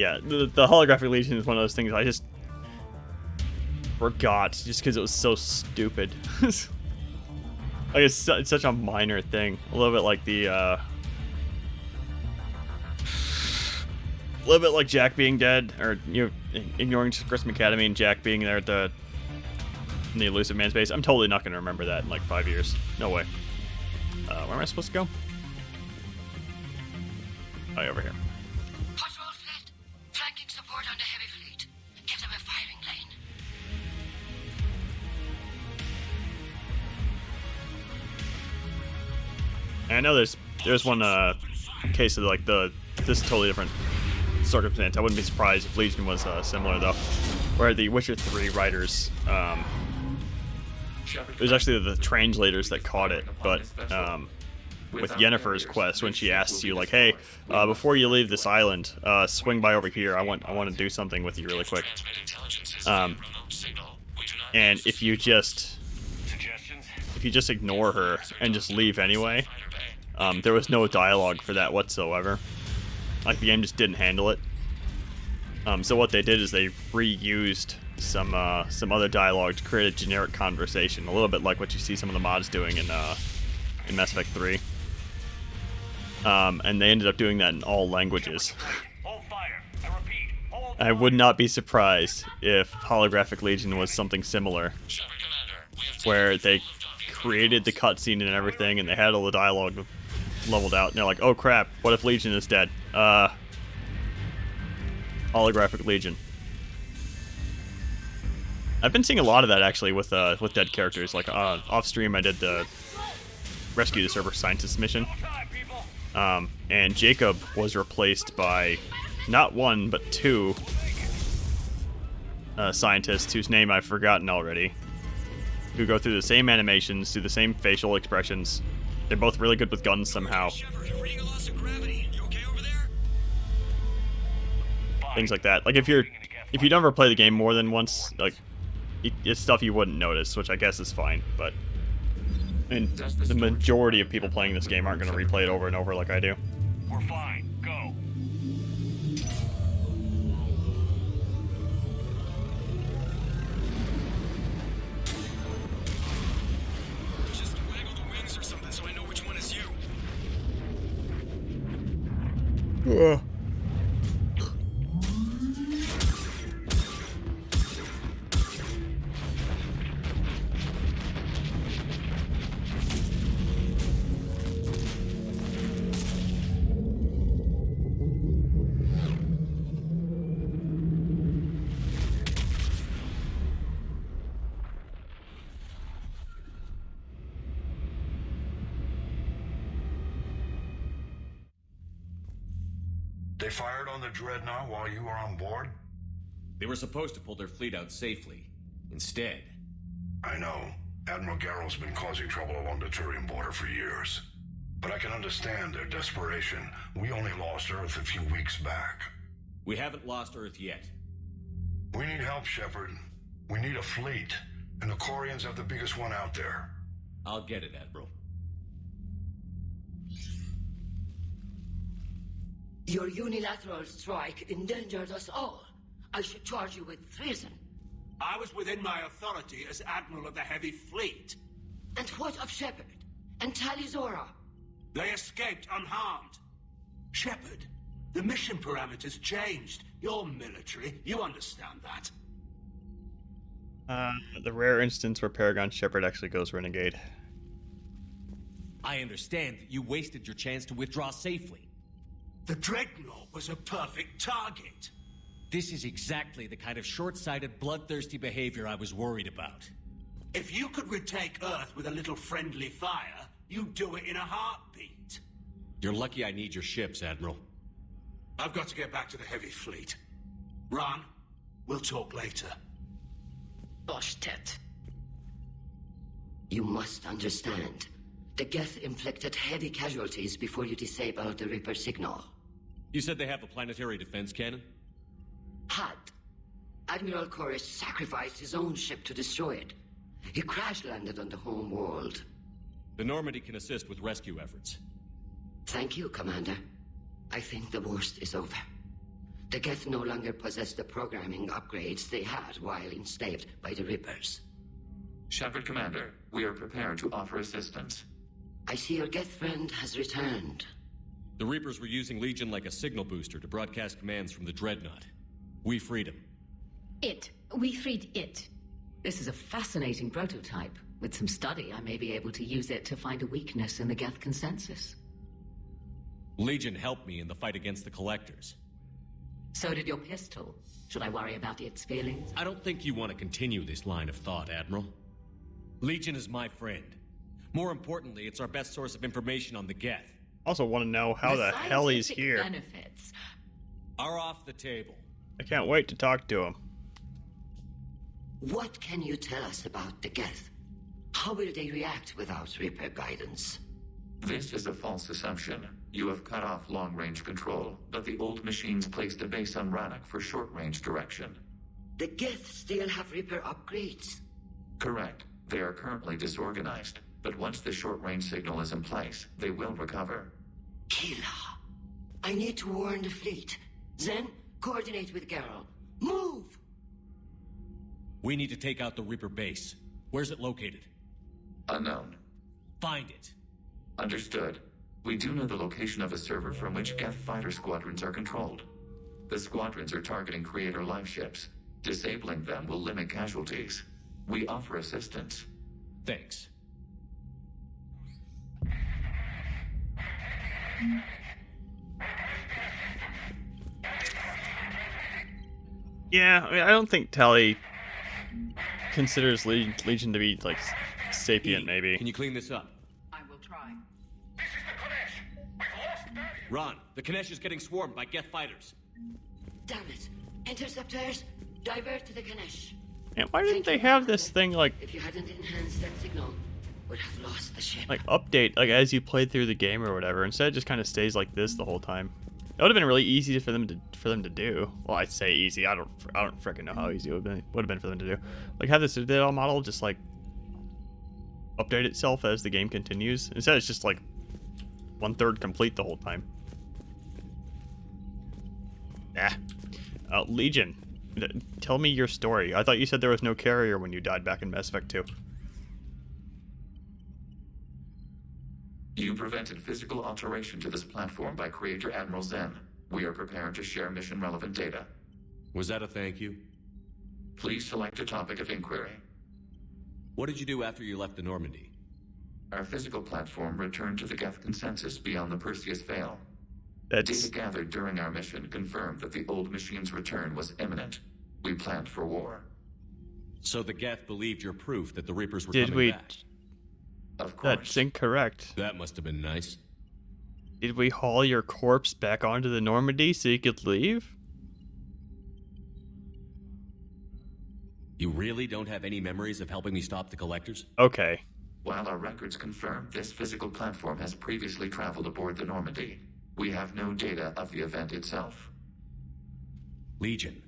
Yeah, the holographic Legion is one of those things I just forgot just because it was so stupid. Like it's such a minor thing. A little bit like the a little bit like Jack being dead, or ignoring Chris McAdamy and Jack being there at in the Elusive Man space. I'm totally not going to remember that in like 5 years. No way. Where am I supposed to go? Oh, over here. Patrol fleet, flanking support on the heavy fleet. Give them a firing lane. And I know there's one case of like this is totally different circumstance. I wouldn't be surprised if Legion was similar though, where the Witcher 3 writers, it was actually the translators that caught it, but with Yennefer's quest, when she asks you like, hey, before you leave this island, swing by over here. I want to do something with you really quick. And if you just ignore her and just leave anyway, there was no dialogue for that whatsoever. Like the game just didn't handle it. So what they did is they reused some other dialogue to create a generic conversation, a little bit like what you see some of the mods doing in Mass Effect 3. And they ended up doing that in all languages. I would not be surprised if Holographic Legion was something similar, where they created the cutscene and everything, and they had all the dialogue leveled out, and they're like, oh crap, what if Legion is dead? Holographic Legion. I've been seeing a lot of that actually with dead characters. Like off stream, I did the Rescue the Server Scientist mission, and Jacob was replaced by not one but two scientists whose name I've forgotten already, who go through the same animations, do the same facial expressions. They're both really good with guns somehow. Things like that. Like if you never play the game more than once, like it's stuff you wouldn't notice, which I guess is fine. But I mean, the majority of people playing this game aren't going to replay it over and over like I do. We're fine. Go. Just waggle the wings or something so I know which one is you. They fired on the Dreadnought while you were on board? They were supposed to pull their fleet out safely. Instead... I know. Admiral Garrow's been causing trouble along the Turian border for years. But I can understand their desperation. We only lost Earth a few weeks back. We haven't lost Earth yet. We need help, Shepard. We need a fleet. And the Quarians have the biggest one out there. I'll get it, Admiral. Your unilateral strike endangered us all. I should charge you with treason. I was within my authority as Admiral of the Heavy Fleet. And what of Shepard? And Talizora? They escaped unharmed. Shepard, the mission parameters changed. You're military. You understand that. The rare instance where Paragon Shepard actually goes renegade. I understand that you wasted your chance to withdraw safely. The Dreadnought was a perfect target. This is exactly the kind of short-sighted, bloodthirsty behavior I was worried about. If you could retake Earth with a little friendly fire, you'd do it in a heartbeat. You're lucky I need your ships, Admiral. I've got to get back to the Heavy Fleet. Ron, we'll talk later. Boshtet. You must understand. The Geth inflicted heavy casualties before you disabled the Reaper signal. You said they have a planetary defense cannon? Had. Admiral Chorus sacrificed his own ship to destroy it. He crash-landed on the home world. The Normandy can assist with rescue efforts. Thank you, Commander. I think the worst is over. The Geth no longer possess the programming upgrades they had while enslaved by the Reapers. Shepard Commander, we are prepared to offer assistance. I see your Geth friend has returned. The Reapers were using Legion like a signal booster to broadcast commands from the Dreadnought. We freed him. We freed it. This is a fascinating prototype. With some study, I may be able to use it to find a weakness in the Geth consensus. Legion helped me in the fight against the Collectors. So did your pistol. Should I worry about its feelings? I don't think you want to continue this line of thought, Admiral. Legion is my friend. More importantly, it's our best source of information on the Geth. Also want to know how the hell he's here. Benefits are off the table. I can't wait to talk to him. What can you tell us about the Geth? How will they react without Reaper guidance? This is a false assumption. You have cut off long-range control, but the old machines placed a base on Rannoch for short-range direction. The Geth still have Reaper upgrades? Correct. They are currently disorganized, but once the short-range signal is in place, they will recover. Kila, I need to warn the fleet. Then, coordinate with Garrel. Move! We need to take out the Reaper base. Where's it located? Unknown. Find it. Understood. We do know the location of a server from which Geth fighter squadrons are controlled. The squadrons are targeting Creator live ships. Disabling them will limit casualties. We offer assistance. Thanks. Yeah, I mean, I don't think Tali considers Legion to be, like, sapient, maybe. Can you clean this up? I will try. This is the Konesh. We've lost Barrier. Ron, the Konesh is getting swarmed by Geth fighters. Damn it. Interceptors, divert to the Konesh. And why didn't they have this thing, like... If you hadn't enhanced that signal, would have lost the ship. Like, update, like, as you play through the game or whatever. Instead, it just kind of stays like this the whole time. It would have been really easy for them to do. Well, I'd say easy. I don't freaking know how easy it would have been for them to do. Like, have this Citadel model just, like, update itself as the game continues. Instead, it's just, like, 1/3 complete the whole time. Legion, tell me your story. I thought you said there was no carrier when you died back in Mass Effect 2. You prevented physical alteration to this platform by Creator Admiral Zen. We are prepared to share mission-relevant data. Was that a thank you? Please select a topic of inquiry. What did you do after you left the Normandy? Our physical platform returned to the Geth consensus beyond the Perseus Veil. That's... Data gathered during our mission confirmed that the old machine's return was imminent. We planned for war. So the Geth believed your proof that the Reapers were coming back? Of course. That's incorrect. That must have been nice. Did we haul your corpse back onto the Normandy so you could leave? You really don't have any memories of helping me stop the Collectors? Okay. While our records confirm this physical platform has previously traveled aboard the Normandy, we have no data of the event itself. Legion.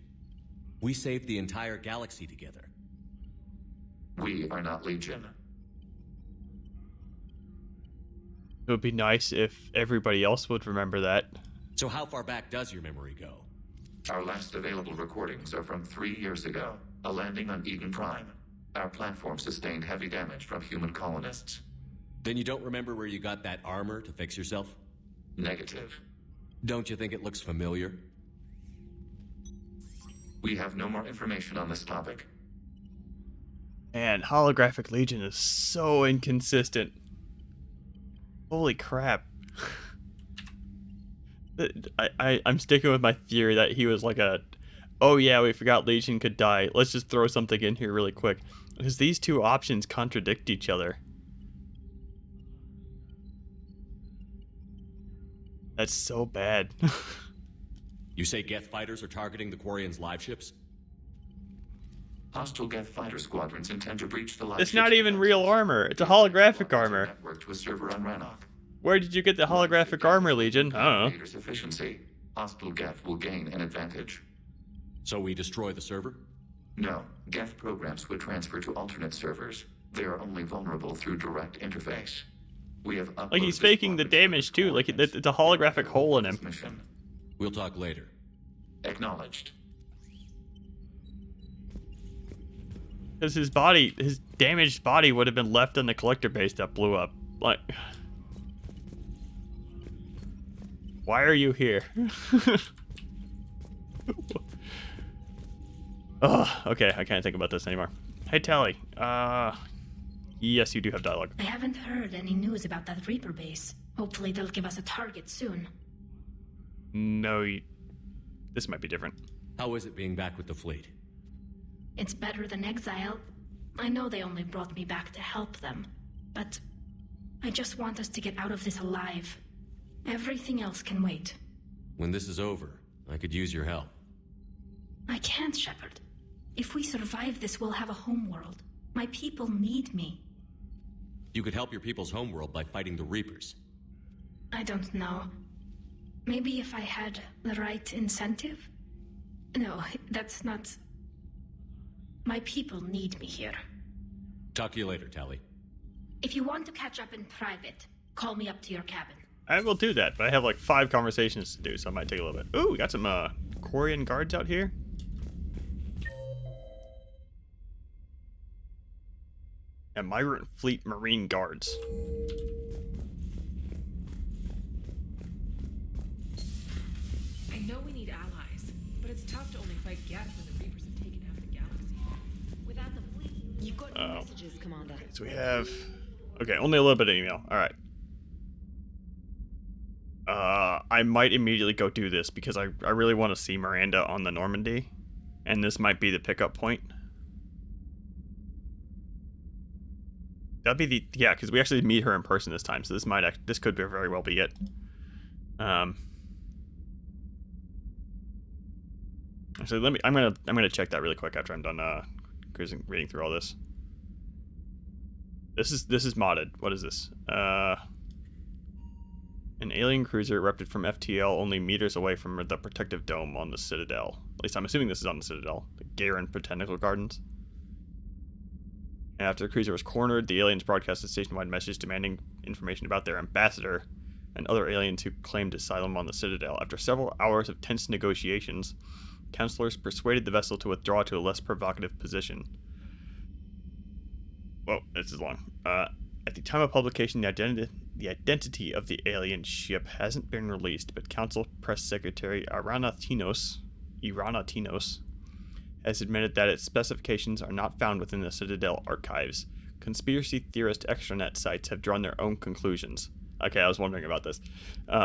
We saved the entire galaxy together. We are not Legion. It would be nice if everybody else would remember that. So how far back does your memory go? Our last available recordings are from 3 years ago, a landing on Eden Prime. Our platform sustained heavy damage from human colonists. Then you don't remember where you got that armor to fix yourself? Negative. Don't you think it looks familiar? We have no more information on this topic. Man, Holographic Legion is so inconsistent. Holy crap. I'm sticking with my theory that he was like oh yeah, we forgot Legion could die. Let's just throw something in here really quick. Because these two options contradict each other. That's so bad. You say Geth fighters are targeting the Quarians' live ships? Hostile Geth fighter squadrons intend to breach the live It's not even real armor. It's a holographic armor. Network to a server on Rannoch. Where did you get the holographic armor, Legion? I don't know. Efficiency. Hostile Geth will gain an advantage. So we destroy the server? No. Geth programs would transfer to alternate servers. They are only vulnerable through direct interface. We have like he's faking the damage too. Like it's a holographic hole in him. We'll talk later. Acknowledged. Because his body, his damaged body would have been left in the collector base that blew up. Like, why are you here? Oh, okay, I can't think about this anymore. Hey, Tally. Yes, you do have dialogue. I haven't heard any news about that Reaper base. Hopefully they'll give us a target soon. No, this might be different. How is it being back with the fleet? It's better than exile. I know they only brought me back to help them, but I just want us to get out of this alive. Everything else can wait. When this is over, I could use your help. I can't, Shepard. If we survive this, we'll have a homeworld. My people need me. You could help your people's homeworld by fighting the Reapers. I don't know. Maybe if I had the right incentive? No, that's not... My people need me here. Talk to you later, Tally. If you want to catch up in private, call me up to your cabin. I will do that, but I have like 5 conversations to do, so it might take a little bit. Ooh, we got some Quarian guards out here. And Migrant Fleet Marine Guards. I know we need allies, but it's tough to only fight Geth when the Reapers have taken half the galaxy. Without the fleet, you've got new messages, Commander. Okay, so we have... Okay, only a little bit of email. Alright. I might immediately go do this because I really want to see Miranda on the Normandy. And this might be the pickup point. That'd be the... Yeah, because we actually meet her in person this time, so this could very well be it. Actually, I'm gonna check that really quick after I'm done reading through all this. This is modded. What is this? An alien cruiser erupted from FTL only meters away from the protective dome on the Citadel. At least I'm assuming this is on the Citadel. The Garen Botanical Gardens. And after the cruiser was cornered, the aliens broadcast a station-wide message demanding information about their ambassador and other aliens who claimed asylum on the Citadel. After several hours of tense negotiations, counselors persuaded the vessel to withdraw to a less provocative position. Whoa, this is long. At the time of publication, the identity of the alien ship hasn't been released, but Council Press Secretary Irana Tinos has admitted that its specifications are not found within the Citadel archives. Conspiracy theorist extranet sites have drawn their own conclusions. Okay, I was wondering about this.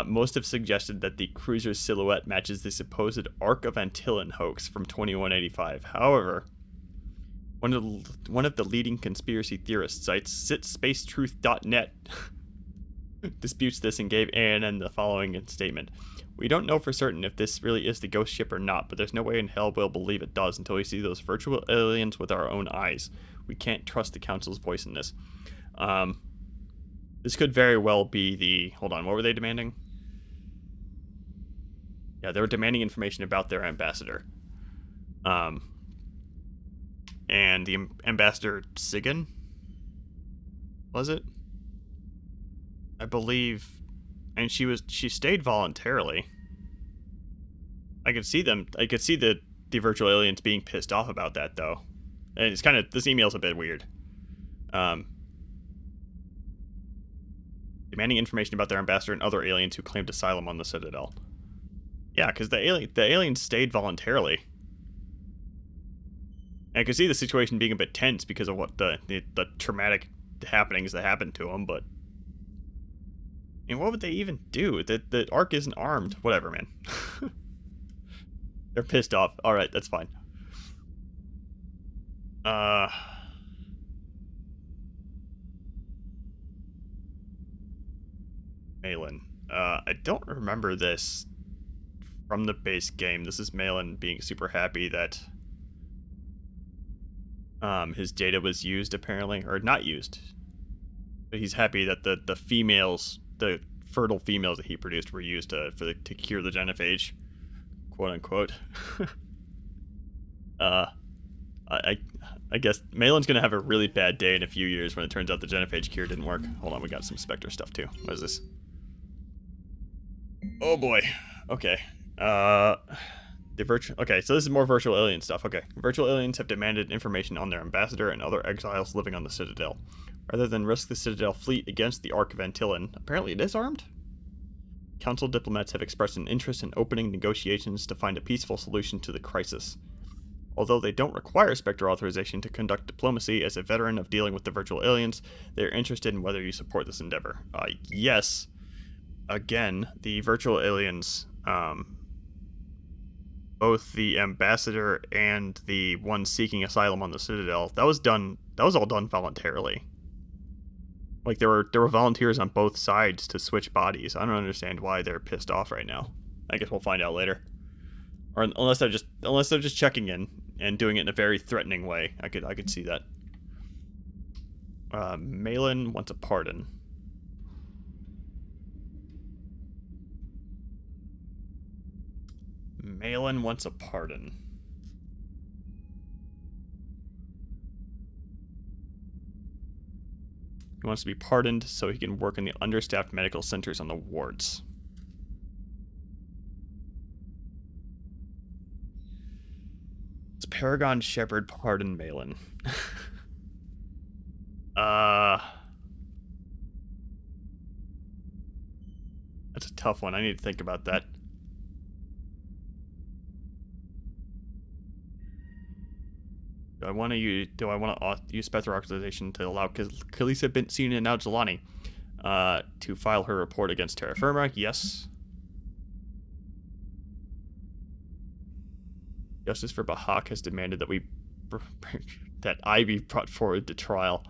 Most have suggested that the cruiser's silhouette matches the supposed Ark of Antillon hoax from 2185. However, one of the leading conspiracy theorist sites, sitspacetruth.net, disputes this and gave ANN the following statement. We don't know for certain if this really is the ghost ship or not, but there's no way in hell we'll believe it does until we see those virtual aliens with our own eyes. We can't trust the Council's voice in this. This could very well be the... Hold on, what were they demanding? Yeah, they were demanding information about their ambassador. And the ambassador Sigan? Was it? I believe... And she stayed voluntarily. I could see the virtual aliens being pissed off about that, though. And it's kind of... This email's a bit weird. Demanding information about their ambassador and other aliens who claimed asylum on the Citadel. Yeah, because the aliens stayed voluntarily. And I could see the situation being a bit tense because of what the traumatic happenings that happened to them, but... I mean, what would they even do? The Ark isn't armed. Whatever, man. They're pissed off. Alright, that's fine. Malin. I don't remember this from the base game. This is Malin being super happy that his data was used, apparently. Or not used. But he's happy that the females, the fertile females that he produced were used to cure the genophage. Quote unquote. I guess Malin's gonna have a really bad day in a few years when it turns out the genophage cure didn't work. Hold on, we got some Spectre stuff too. What is this? Oh boy. Okay. Okay, so this is more virtual alien stuff. Okay, virtual aliens have demanded information on their ambassador and other exiles living on the Citadel. Rather than risk the Citadel fleet against the Ark Ventilin, apparently it is armed? Council diplomats have expressed an interest in opening negotiations to find a peaceful solution to the crisis. Although they don't require Spectre authorization to conduct diplomacy, as a veteran of dealing with the virtual aliens, they are interested in whether you support this endeavor. Yes. Again, the virtual aliens, both the ambassador and the one seeking asylum on the Citadel, that was all done voluntarily. Like there were volunteers on both sides to switch bodies. I don't understand why they're pissed off right now. I guess we'll find out later. Or unless they're just checking in and doing it in a very threatening way. I could see that. Malin wants a pardon. Malin wants a pardon. He wants to be pardoned so he can work in the understaffed medical centers on the wards. It's Paragon Shepard pardon Malin. That's a tough one. I need to think about that. Do I want to use Spectre authorization to allow Kalisa Bint-Sina and Al-Jalani to file her report against Terra Firma? Yes. Justice for Bahak has demanded that that I be brought forward to trial.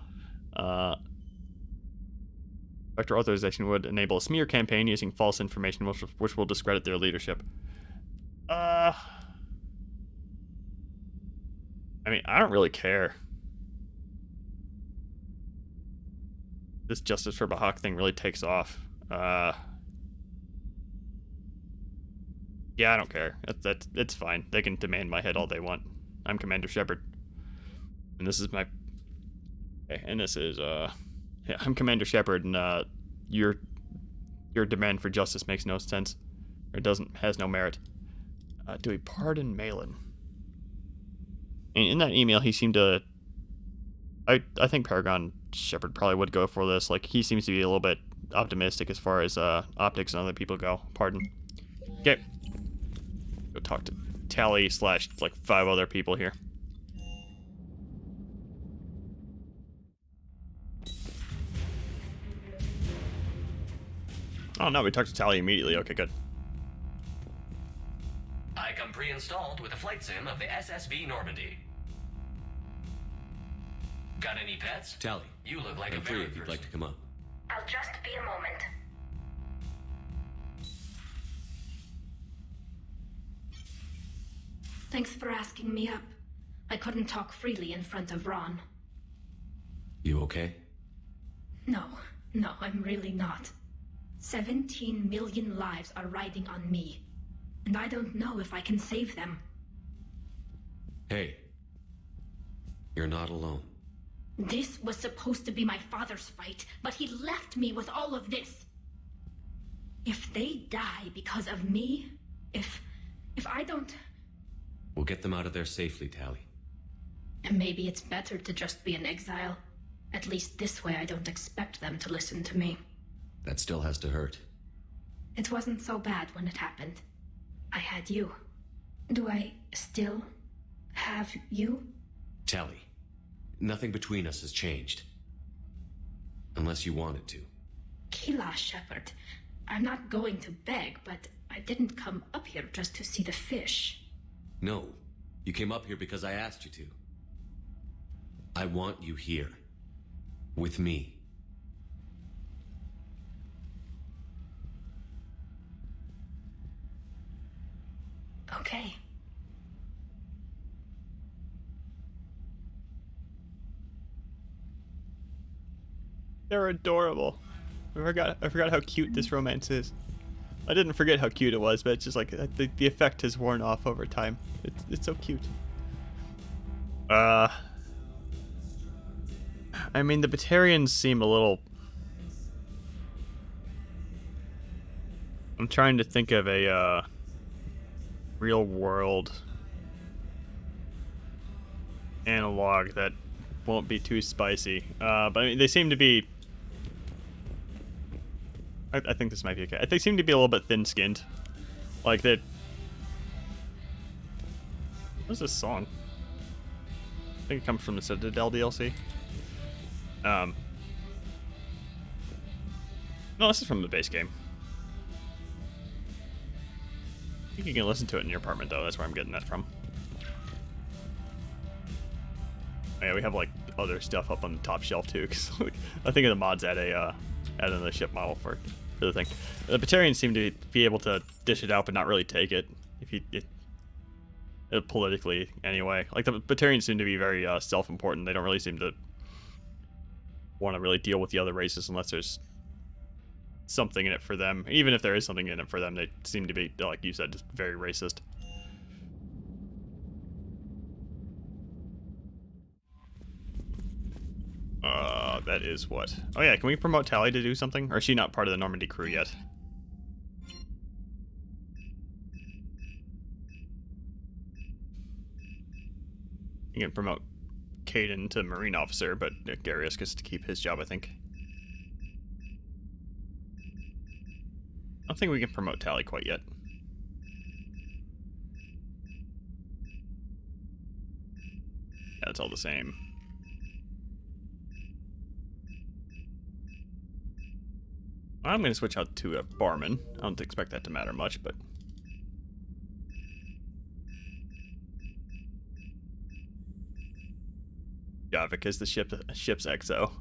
Spectre authorization would enable a smear campaign using false information which will discredit their leadership. I mean, I don't really care. This Justice for Bahak thing really takes off. Yeah, I don't care. It's fine. They can demand my head all they want. I'm Commander Shepard. And this is my... Okay, and this is, yeah, I'm Commander Shepard, and, your demand for justice makes no sense. Or has no merit. Do we pardon Malin? In that email, he seemed to... I think Paragon Shepard probably would go for this. Like, he seems to be a little bit optimistic as far as optics and other people go. Pardon. Okay. Go talk to Tally / like 5 other people here. Oh no, we talked to Tally immediately. Okay, good. I come pre-installed with a flight sim of the SSB Normandy. Got any pets? Tally, you look like I'm a free very if you'd person. like to come up. I'll just be a moment. Thanks for asking me up. I couldn't talk freely in front of Ron. You okay? No, I'm really not. 17 million lives are riding on me, and I don't know if I can save them. Hey, you're not alone. This was supposed to be my father's fight, but he left me with all of this. If they die because of me, if I don't... We'll get them out of there safely, Tally. And maybe it's better to just be an exile. At least this way I don't expect them to listen to me. That still has to hurt. It wasn't so bad when it happened. I had you. Do I still have you? Tally, nothing between us has changed. Unless you want it to. Kila, Shepard. I'm not going to beg, but I didn't come up here just to see the fish. No, you came up here because I asked you to. I want you here. With me. Okay. They're adorable. I forgot how cute this romance is. I didn't forget how cute it was, but it's just like the effect has worn off over time. It's so cute. I mean, the Batarians seem a little... I'm trying to think of a real world analog that won't be too spicy. But I mean, they seem to be. I think this might be okay. They seem to be a little bit thin-skinned. Like that. What's this song? I think it comes from the Citadel DLC. No, this is from the base game. I think you can listen to it in your apartment, though. That's where I'm getting that from. Oh, yeah, we have like other stuff up on the top shelf too. Cause like, I think the mods add another ship model for the thing. The Batarians seem to be able to dish it out, but not really take it. If you politically anyway, like the Batarians seem to be very self-important. They don't really seem to want to really deal with the other races unless there's something in it for them. Even if there is something in it for them, they seem to be, like you said, just very racist. That is what? Oh yeah, can we promote Tally to do something? Or is she not part of the Normandy crew yet? You can promote Caden to Marine Officer, but Garius gets to keep his job, I think. I don't think we can promote Tally quite yet. Yeah, it's all the same. I'm going to switch out to a barman. I don't expect that to matter much, but... Javik is the ship's XO.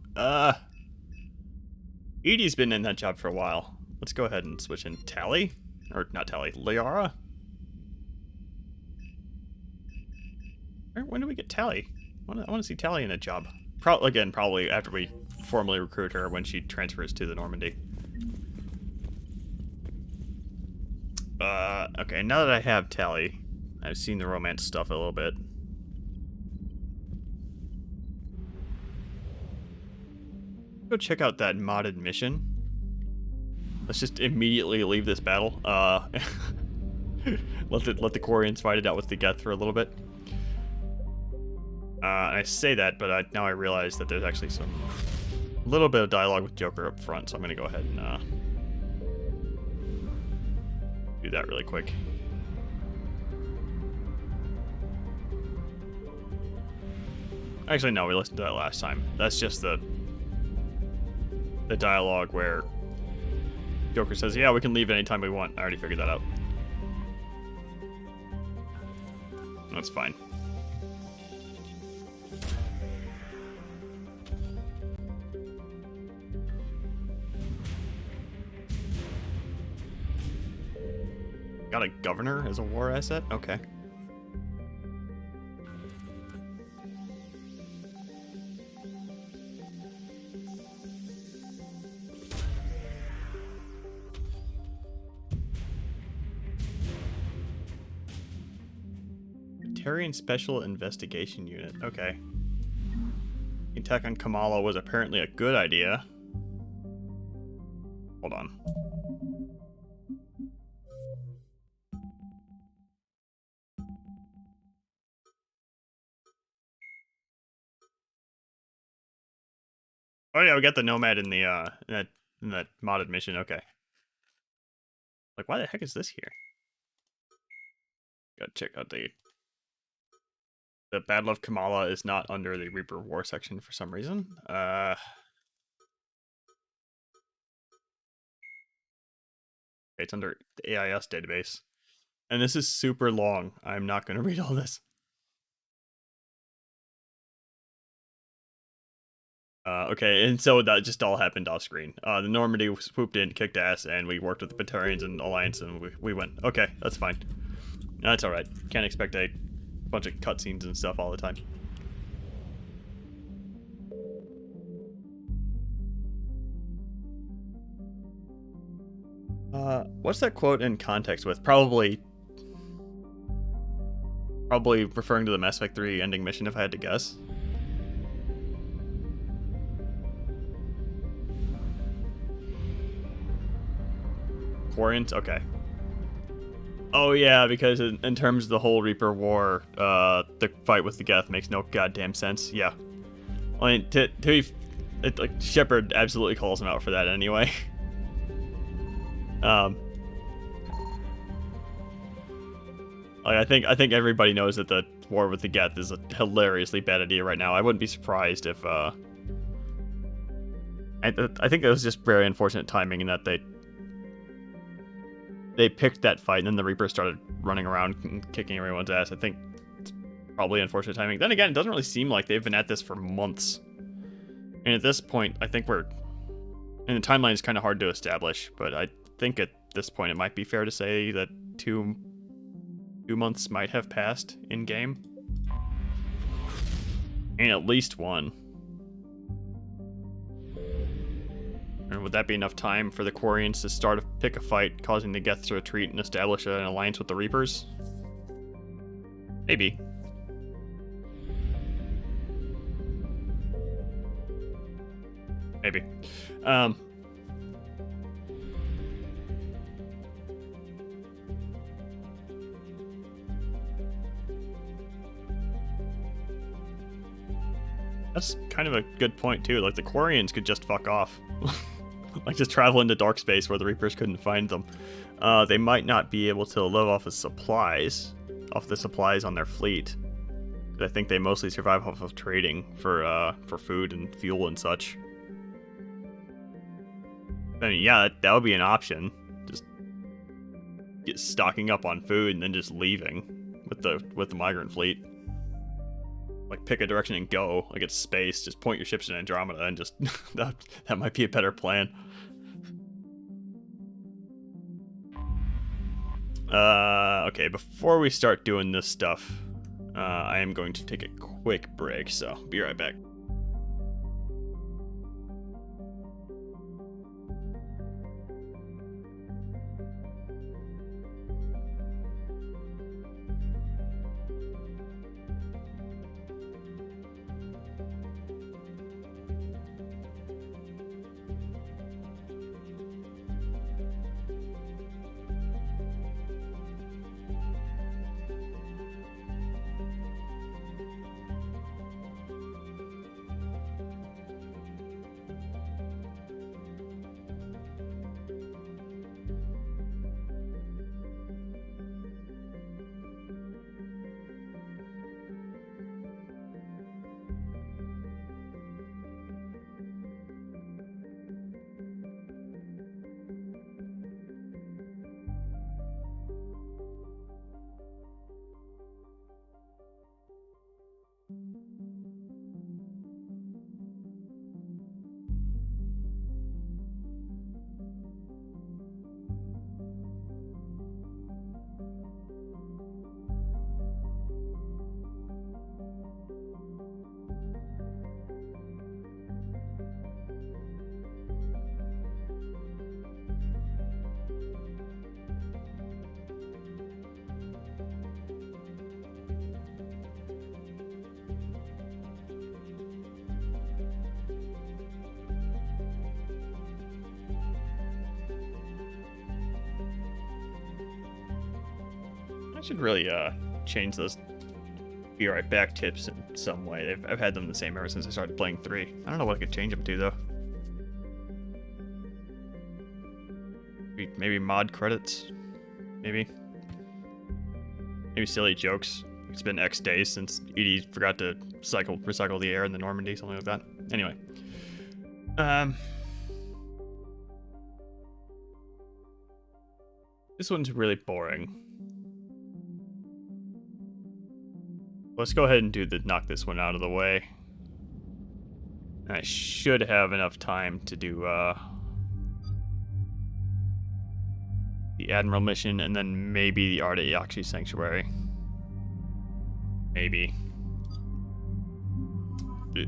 Edie's been in that job for a while. Let's go ahead and switch in Tally. Or, not Tally, Liara? When do we get Tally? I want to see Tally in a job. Again, probably after we formally recruit her when she transfers to the Normandy. Okay, now that I have Tally, I've seen the romance stuff a little bit. Go check out that modded mission. Let's just immediately leave this battle. Let the Quarians fight it out with the Geth for a little bit. I say that, but now I realize that there's actually a little bit of dialogue with Joker up front, so I'm gonna go ahead and do that really quick. Actually, no, we listened to that last time. That's just the dialogue where Joker says, yeah, we can leave anytime we want. I already figured that out. That's fine. Got a governor as a war asset? Okay. Batarian Special Investigation Unit. Okay. The attack on Kamala was apparently a good idea. Hold on. Oh yeah, we got the Nomad in the in that modded mission. Okay. Like, why the heck is this here? Gotta check out the Battle of Kamala is not under the Reaper War section for some reason. It's under the AIS database. And this is super long. I'm not going to read all this. Okay, and so that just all happened off screen. The Normandy swooped in, kicked ass, and we worked with the Batarians and Alliance, and we went. Okay, that's fine. That's alright. Can't expect a bunch of cutscenes and stuff all the time. What's that quote in context with? Probably referring to the Mass Effect 3 ending mission, if I had to guess. Quarians? Okay. Oh yeah, because in terms of the whole Reaper War, the fight with the Geth makes no goddamn sense. Yeah, I mean, like Shepard absolutely calls him out for that anyway. Like, I think everybody knows that the war with the Geth is a hilariously bad idea right now. I wouldn't be surprised if I think it was just very unfortunate timing in that they picked that fight and then the Reapers started running around and kicking everyone's ass. I think it's probably unfortunate timing. Then again, it doesn't really seem like they've been at this for months. And at this point, I think and the timeline is kind of hard to establish, but I think at this point it might be fair to say that 2 months might have passed in game. And at least 1. And would that be enough time for the Quarians to pick a fight, causing the Geth to retreat and establish an alliance with the Reapers? Maybe. Maybe. That's kind of a good point, too. Like, the Quarians could just fuck off. Like, just travel into dark space where the Reapers couldn't find them. They might not be able to live off of the supplies on their fleet. I think they mostly survive off of trading for food and fuel and such. I mean, yeah, that would be an option. Just get stocking up on food and then just leaving with the migrant fleet. Like, pick a direction and go. Like, it's space. Just point your ships in Andromeda and just that might be a better plan. Okay, before we start doing this stuff, I am going to take a quick break, so be right back. I should really change those be right back tips in some way. I've had them the same ever since I started playing 3. I don't know what I could change them to, though. Maybe mod credits? Maybe silly jokes. It's been X days since Edie forgot to recycle the air in the Normandy, something like that. Anyway. This one's really boring. Let's go ahead and knock this one out of the way. I should have enough time to do the Admiral mission and then maybe the Ardeaxi Sanctuary. Maybe.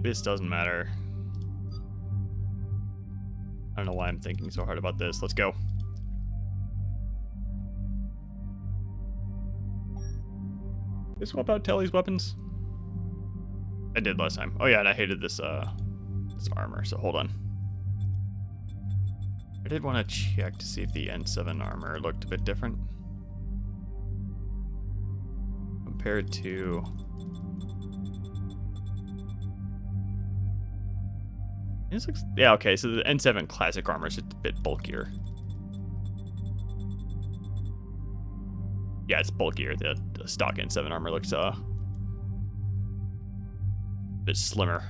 This doesn't matter. I don't know why I'm thinking so hard about this. Let's go. Did I swap out Telly's weapons? I did last time. Oh yeah, and I hated this armor, so hold on. I did want to check to see if the N7 armor looked a bit different. compared to... This looks, yeah, okay, so the N7 Classic armor is just a bit bulkier. Yeah, it's bulkier. The stock N7 armor looks a bit slimmer.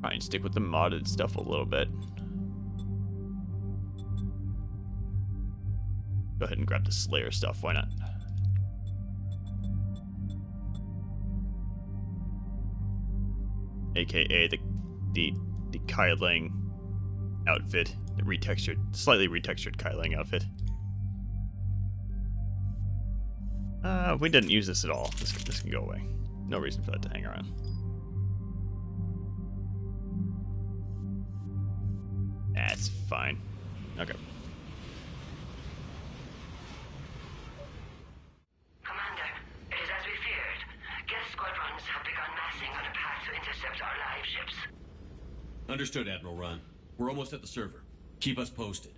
Try and stick with the modded stuff a little bit. Go ahead and grab the Slayer stuff, why not? AKA the Kai Leng outfit, the retextured, slightly retextured Kai Leng outfit. We didn't use this at all. This can go away. No reason for that to hang around. That's fine. Okay. Commander, it is as we feared. Geth squadrons have begun massing on a path to intercept our live ships. Understood, Admiral Ron. We're almost at the server. Keep us posted.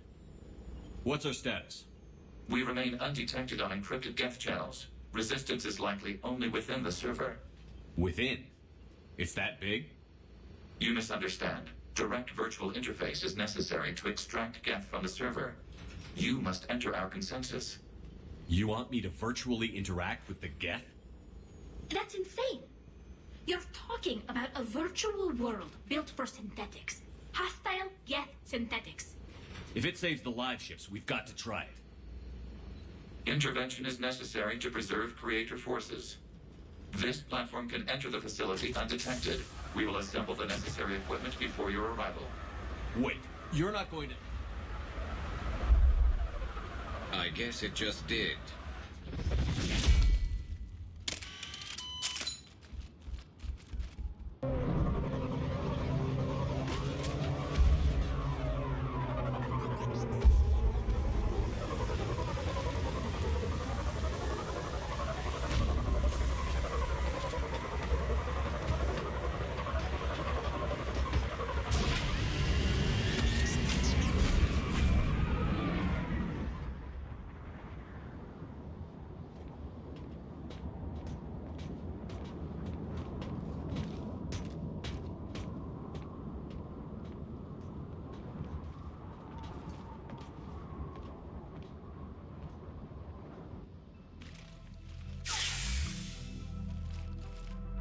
What's our status? We remain undetected on encrypted Geth channels. Resistance is likely only within the server. Within? It's that big? You misunderstand. Direct virtual interface is necessary to extract Geth from the server. You must enter our consensus. You want me to virtually interact with the Geth? That's insane. You're talking about a virtual world built for synthetics. Hostile Geth synthetics. If it saves the live ships, we've got to try it. Intervention is necessary to preserve creator forces. This platform can enter the facility undetected. We will assemble the necessary equipment before your arrival. Wait, you're not going to... I guess it just did.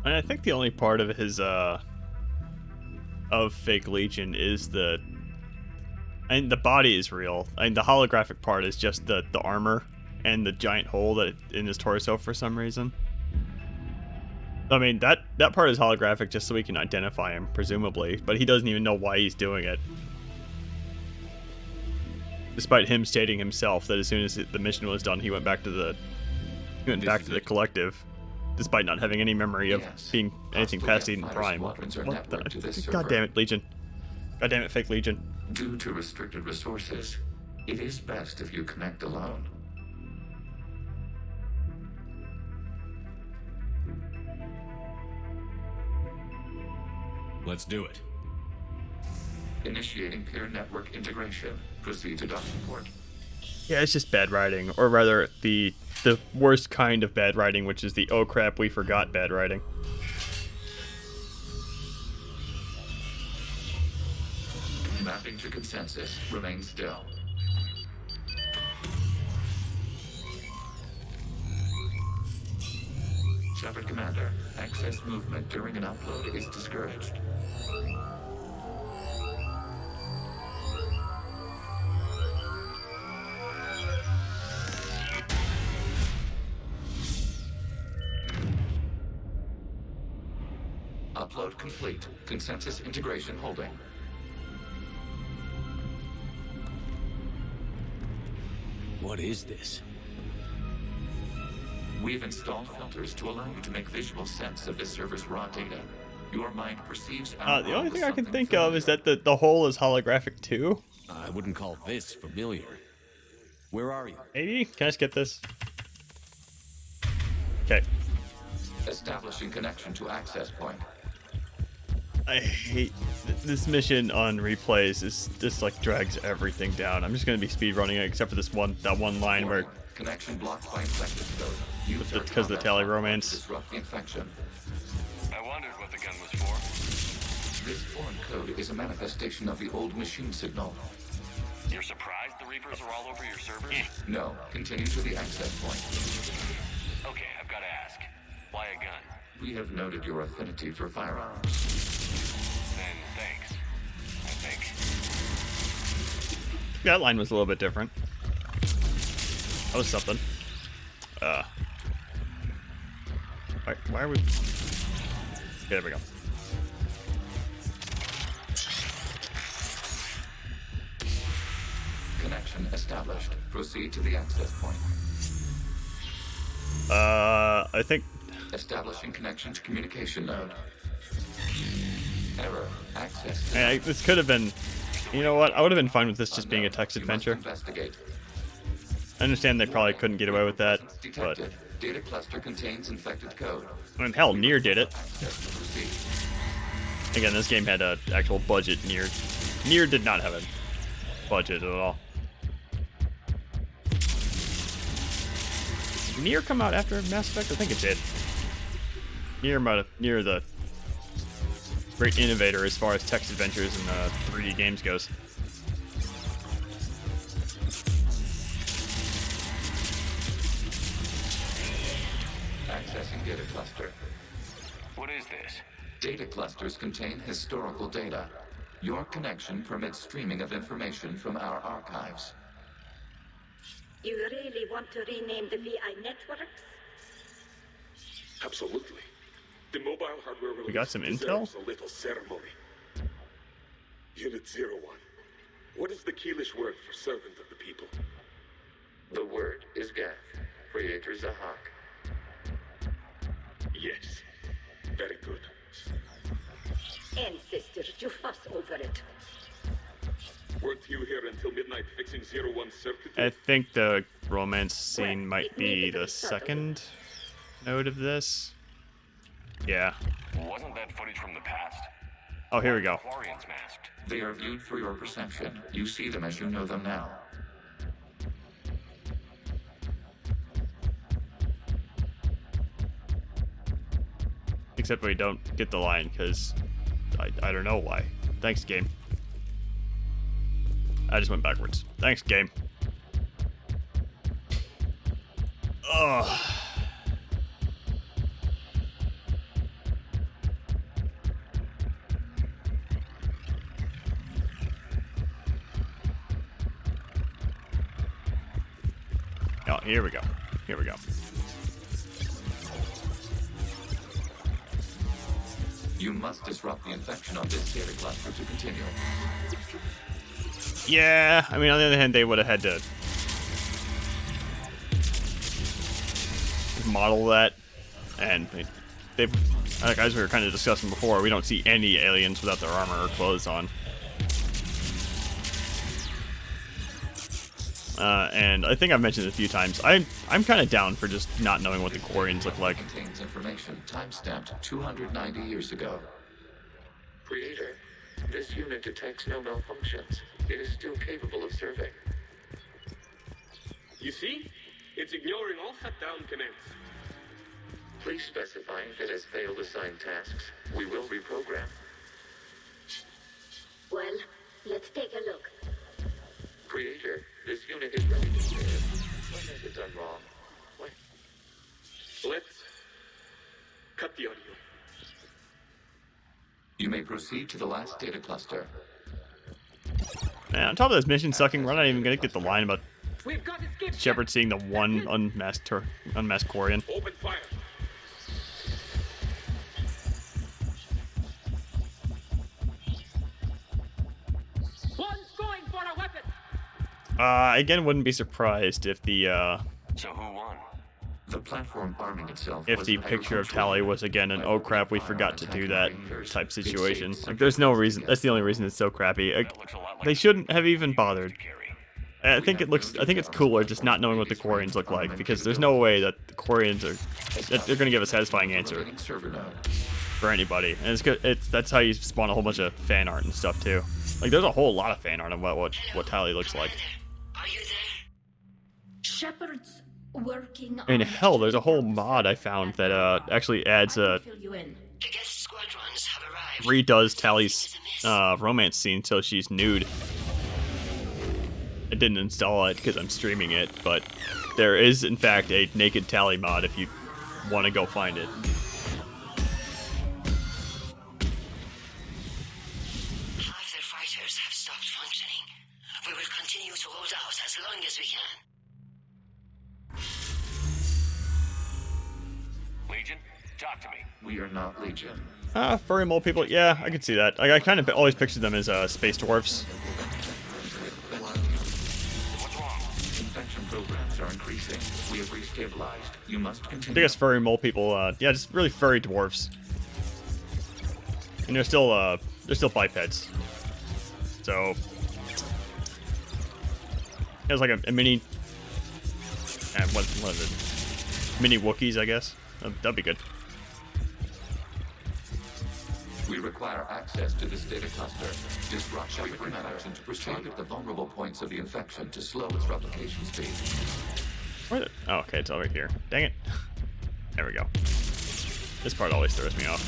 And I think the only part of his of Fake Legion is the, and the body is real. And the holographic part is just the armor and the giant hole that in his torso for some reason. I mean, that part is holographic just so we can identify him, presumably, but he doesn't even know why he's doing it. Despite him stating himself that as soon as the mission was done, he went back to the collective, despite not having any memory of being anything past Eden Prime. What the? God damn it, Legion. God damn it, Fake Legion. Due to restricted resources, it is best if you connect alone. Let's do it. Initiating peer network integration. Proceed to docking port. Yeah, it's just bad writing, or rather, the worst kind of bad writing, which is the oh crap, we forgot bad writing. Mapping to consensus. Remain still. Shepard Commander, access movement during an upload is discouraged. Upload complete. Consensus integration holding. What is this? We've installed filters to allow you to make visual sense of this server's raw data. Your mind perceives our The only world thing as I can something think of is that the hole is holographic too. I wouldn't call this familiar. Where are you? Maybe? Can I skip this? Okay. Establishing connection to access point. I hate this mission on replays. Is this like drags everything down? I'm just gonna be speedrunning it, except for that one line where connection blocked by infected code. Because of the tally romance. Disrupt the infection. I wondered what the gun was for. This foreign code is a manifestation of the old machine signal. You're surprised the Reapers are all over your servers? No, continue to the access point. Okay, I've got to ask. Why a gun? We have noted your affinity for firearms. Then thanks. I think. That line was a little bit different. That was something. Why are we... Okay, there we go. Connection established. Proceed to the access point. I think... Establishing connection to communication node. Error. Access. Hey, this could have been... You know what? I would have been fine with this just being a text adventure. Investigate. I understand they probably couldn't get away with that, but... Data cluster contains infected code. I mean, hell, Nier did it. Again, this game had an actual budget. Nier did not have a budget at all. Did Nier come out after Mass Effect? I think it did. Nier the great innovator as far as text adventures and 3D games goes. Accessing data cluster. What is this? Data clusters contain historical data. Your connection permits streaming of information from our archives. You really want to rename the VI networks? Absolutely. The mobile hardware release We got some intel? deserves a little ceremony. Unit 01. What is the Keelish word for servant of the people? The word is Gath. Creator Zahak. Yes. Very good. Ancestors, you fuss over it. Weren't you here until midnight fixing 01 circuit? I think the romance scene might be the second node of this. Yeah. Wasn't that footage from the past? Oh, here we go. Quarians masked. They are viewed through your perception. You see them as you know them now. Except we don't get the line, because I don't know why. Thanks, game. I just went backwards. Thanks, game. Ugh. Oh, here we go. Here we go. You must disrupt the infection on this data cluster to continue. Yeah, I mean, on the other hand, they would have had to model that, and they've, like, as we were kind of discussing before, we don't see any aliens without their armor or clothes on. And I think I've mentioned it a few times. I'm kind of down for just not knowing what the Quarians look like. Contains information time-stamped 290 years ago. Creator, this unit detects no malfunctions. It is still capable of serving. You see? It's ignoring all shutdown commands. Please specify if it has failed assigned tasks. We will reprogram. Well, let's take a look. Creator, this unit is ready to serve. What has it done wrong? What? Let's cut the audio. You may proceed to the last data cluster. Man, on top of this mission sucking, we're not even gonna get the line about We've got escape. Shepard seeing the one unmasked Quarian. Open fire. One's going for a weapon. Again, wouldn't be surprised if the So who won? The platform arming itself. if the picture of Tally was again an "oh crap, we forgot to do that" type situation. Like, there's no reason. That's the only reason it's so crappy. Like, they shouldn't have even bothered. I think it's cooler just not knowing what the Quarians look like, because there's no way that the Quarians are that they're gonna give a satisfying answer. for anybody, and it's good. That's how you spawn a whole bunch of fan art and stuff too. Like there's a whole lot of fan art on what Tally looks like. Shepard's working on. And hell, there's a whole mod I found that actually adds redoes Tally's romance scene so she's nude. I didn't install it because I'm streaming it, but there is in fact a naked Tally mod if you want to go find it. Half their fighters have stopped functioning. We will continue to hold out as long as we can. Legion, talk to me. We are not Legion. Furry mole people, yeah, I can see that. Like, I kind of always pictured them as space dwarfs. Infection programs are increasing. We have restabilized. You must I continue. guess furry mole people, yeah, just really furry dwarfs. And they're still bipeds. So it was like a mini, one of the mini Wookiees, I guess. That'd be good. We require access to this data cluster. Disrupt frequent action to target the vulnerable points of the infection to slow its replication speed. Where is it? Oh, okay, it's over here. Dang it. There we go. This part always throws me off.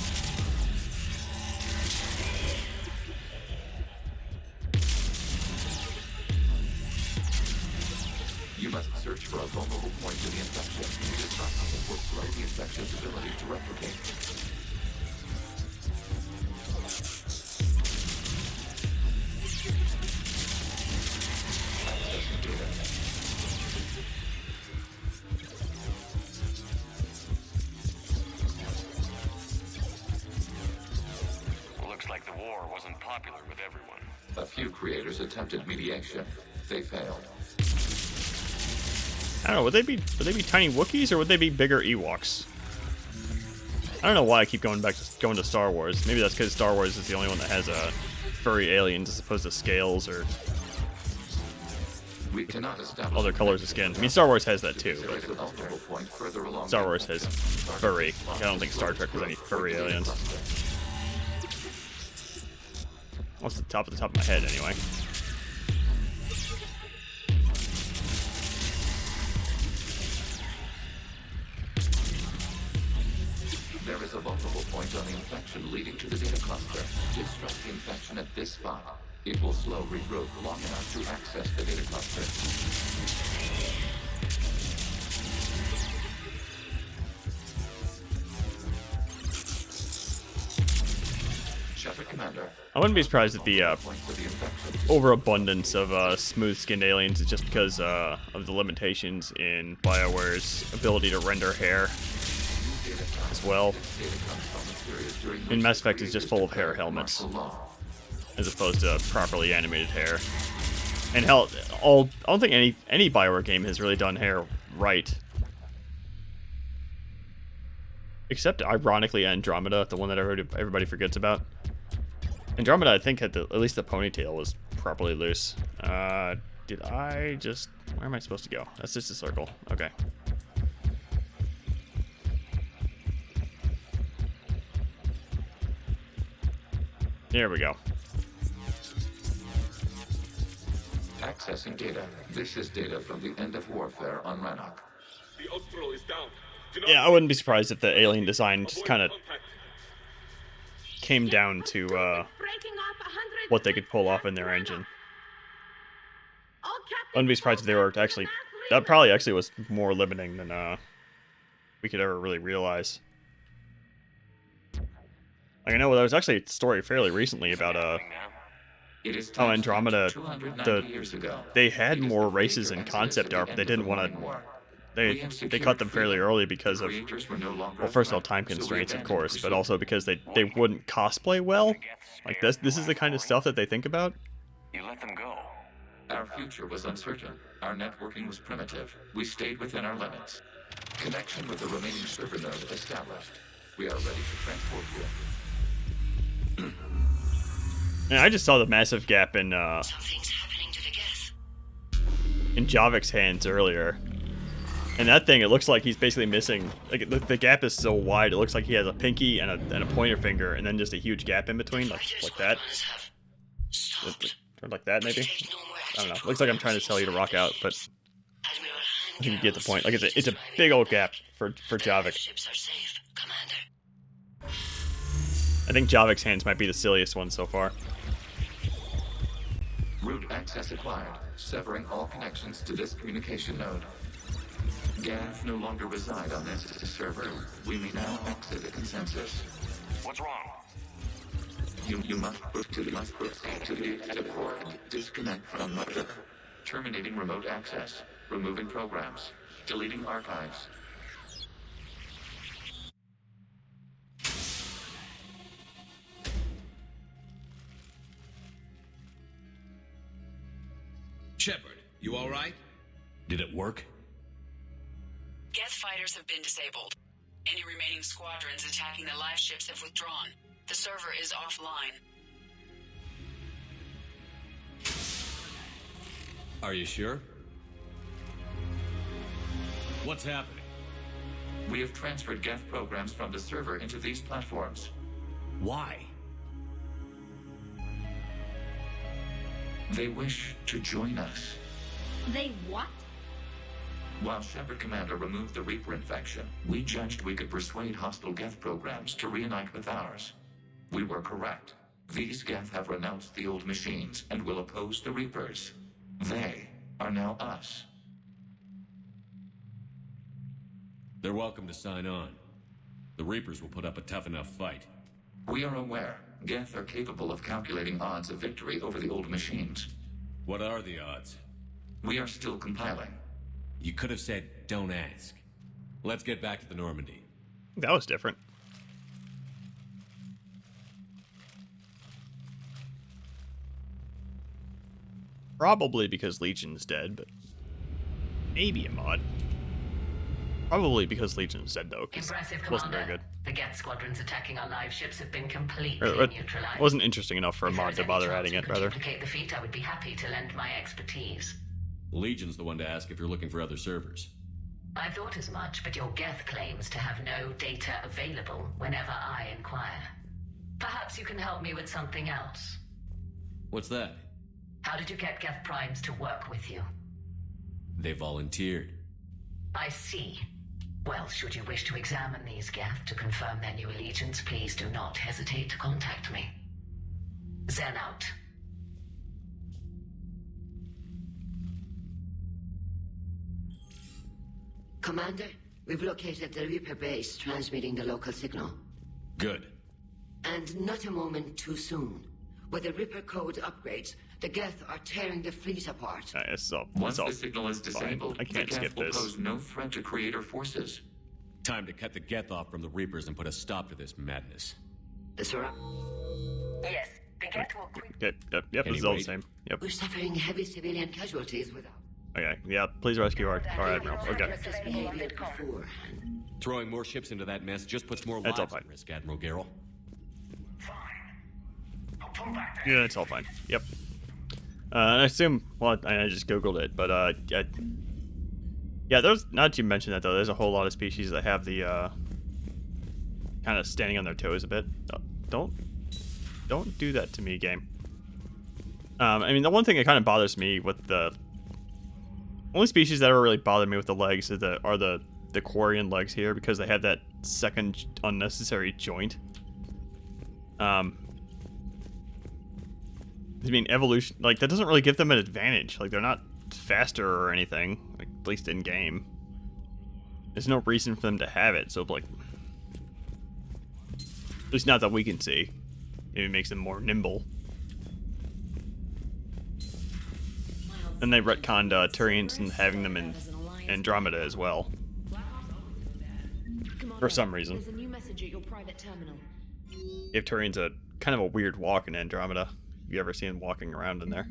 You must search for a vulnerable point to the infection. Disrupt it will slow the infection's ability to replicate. Looks like the war wasn't popular with everyone. A few creators attempted mediation. They failed. I don't know, would they be tiny Wookiees or would they be bigger Ewoks? I don't know why I keep going to Star Wars. Maybe that's because Star Wars is the only one that has furry aliens as opposed to scales or We cannot establish other colors of skin. I mean, Star Wars has that too, There is a but vulnerable point further along Star the Wars has furry. Like, I don't think Star Trek has any furry aliens. What's the top of my head anyway? There is a vulnerable point on the infection leading to the data cluster. Disrupt the infection at this spot. It will slow regrowth long enough to access the data cluster. Shepard Commander. I wouldn't be surprised if the overabundance of smooth-skinned aliens is just because of the limitations in BioWare's ability to render hair as well. And Mass Effect is just full of hair helmets as opposed to properly animated hair. And hell, I don't think any BioWare game has really done hair right. Except, ironically, Andromeda, the one that everybody forgets about. Andromeda, I think, had at least the ponytail was properly loose. Did I just... Where am I supposed to go? That's just a circle. Okay. There we go. Accessing data. This is data from the end of warfare on Rannoch. The Austral is down. Yeah, I wouldn't be surprised if the alien design just kind of came down to what they could pull off in their engine. I wouldn't be surprised if they were actually... That probably actually was more limiting than we could ever really realize. Like, I know there was actually a story fairly recently about how Andromeda, they had more races in concept art, but they didn't want to... They cut them fairly early because of, well, first of all, time constraints, of course, but also because they wouldn't cosplay well. Like, this is the kind of stuff that they think about. You let them go. Our future was uncertain. Our networking was primitive. We stayed within our limits. Connection with the remaining server node established. We are ready to transport you. And I just saw the massive gap in Javik's hands earlier. And that thing, it looks like he's basically missing. Like the gap is so wide, it looks like he has a pinky and a pointer finger, and then just a huge gap in between, like that. Or like that, maybe. I don't know. Looks like I'm trying to tell you to rock out, but I think you get the point. Like it's a big old gap for Javik. I think Javik's hands might be the silliest one so far. Root access acquired, severing all connections to this communication node. Gav no longer reside on this server. We may now exit the consensus. What's wrong? You must proceed to the exit port. Disconnect from mother. Terminating remote access. Removing programs. Deleting archives. Shepard, you all right? Did it work? Geth fighters have been disabled. Any remaining squadrons attacking the live ships have withdrawn. The server is offline. Are you sure? What's happening? We have transferred Geth programs from the server into these platforms. Why? They wish to join us. They what? While Shepard Commander removed the Reaper infection, we judged we could persuade hostile Geth programs to reunite with ours. We were correct. These Geth have renounced the old machines and will oppose the Reapers. They are now us. They're welcome to sign on. The Reapers will put up a tough enough fight. We are aware Geth are capable of calculating odds of victory over the old machines. What are the odds? We are still compiling. You could have said, don't ask. Let's get back to the Normandy. That was different. Probably because Legion's dead, but maybe a mod. Probably because Legion's dead, though, because Impressive, it wasn't very Commander. good. The Geth squadrons attacking our live ships have been completely Or, it neutralized. wasn't interesting enough for a If mod there to is bother any adding chance it, we can rather. duplicate the feat, I would be happy to lend my expertise. Legion's the one to ask if you're looking for other servers. I thought as much, but your Geth claims to have no data available whenever I inquire. Perhaps you can help me with something else. What's that? How did you get Geth Primes to work with you? They volunteered. I see. Well, should you wish to examine these Geth to confirm their new allegiance, please do not hesitate to contact me. Zen out. Commander, we've located the Reaper base transmitting the local signal. Good. And not a moment too soon. With the Reaper code upgrades, the Geth are tearing the fleet apart. Once the signal is disabled, I can't the skip Geth will this. pose no threat to Creator forces. Time to cut the Geth off from the Reapers and put a stop to this madness. Yes, the Geth will Yep, this is all the same. Yep. We're suffering heavy civilian casualties without Okay, yeah, please rescue our Admiral. Okay. Throwing more ships into that mess just puts more That's lives all at risk, Admiral Garrel. Yeah, it's all fine. Yep. I assume, well, I just googled it, but, yeah, there's, not that you mentioned that, though, there's a whole lot of species that have the, kind of standing on their toes a bit. Don't do that to me, game. I mean, the one thing that kind of bothers me with the only species that ever really bothered me with the legs are the Quarian legs here, because they have that second unnecessary joint. I mean, evolution, like, that doesn't really give them an advantage. Like, they're not faster or anything, like, at least in game. There's no reason for them to have it, so, like, at least not that we can see. It makes them more nimble. And they retconned Turians and having them in Andromeda as well. For some reason. There's a new message at your private terminal. Give Turians a kind of a weird walk in Andromeda. Have you ever seen them walking around in there?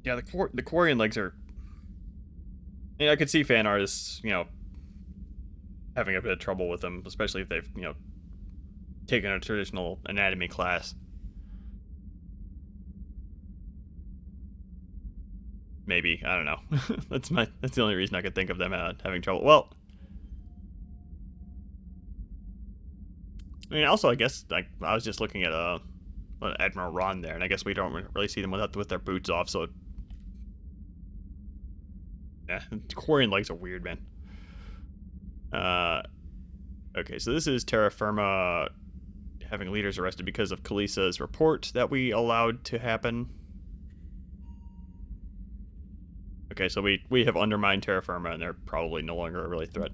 Yeah, the Quarian legs are... I mean, I could see fan artists, you know, having a bit of trouble with them, especially if they've, you know, taken a traditional anatomy class. Maybe, I don't know. That's the only reason I could think of them having trouble. Well, I mean, also, I guess, like, I was just looking at Admiral Ron there, and I guess we don't really see them with their boots off, so yeah, Quarian legs are weird, man. Okay, so this is Terra Firma having leaders arrested because of Kalisa's report that we allowed to happen. Okay, so we have undermined Terra Firma, and they're probably no longer really a threat.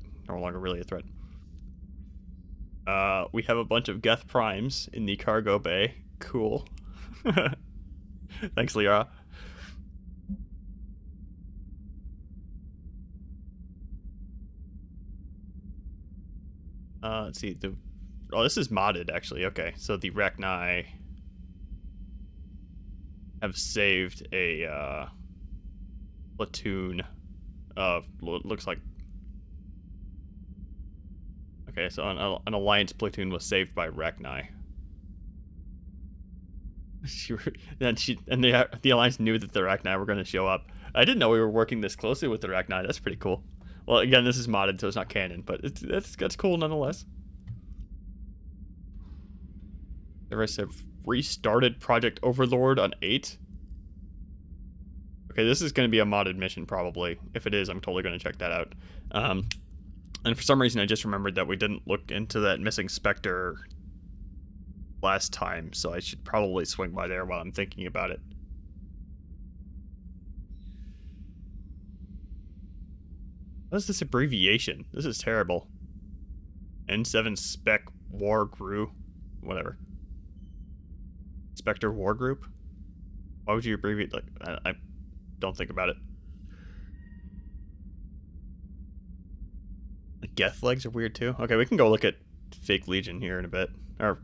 We have a bunch of Geth Primes in the cargo bay. Cool. Thanks, Liara. Let's see. Oh, this is modded, actually. Okay, so the Rachni have saved a platoon of, looks like. Okay, so an Alliance platoon was saved by Rachni. The Alliance knew that the Rachni were going to show up. I didn't know we were working this closely with the Rachni. That's pretty cool. Well, again, this is modded, so it's not canon, but that's cool nonetheless. The rest have restarted Project Overlord on 8. Okay, this is going to be a modded mission, probably. If it is, I'm totally going to check that out. And for some reason, I just remembered that we didn't look into that missing Spectre last time, so I should probably swing by there while I'm thinking about it. What is this abbreviation? This is terrible. N7 Spec War Group. Whatever. Spectre War Group? Why would you abbreviate? Like, I don't think about it. The Geth legs are weird too. Okay, we can go look at Fake Legion here in a bit. Or,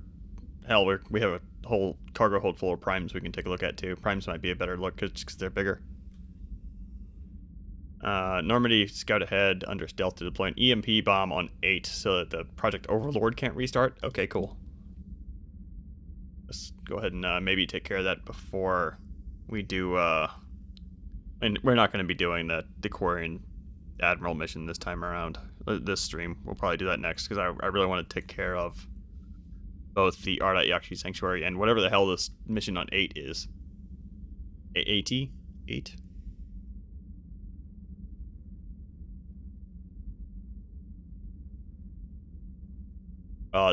hell, we have a whole cargo hold full of primes we can take a look at too. Primes might be a better look because they're bigger. Normandy, scout ahead under stealth to deploy an EMP bomb on 8 so that the Project Overlord can't restart. Okay, cool. Let's go ahead and maybe take care of that before we do. And we're not going to be doing the Quarian Admiral mission this time around. This stream, we'll probably do that next because I really want to take care of both the Arda-Yakshi Sanctuary and whatever the hell this mission on 8 is. 8?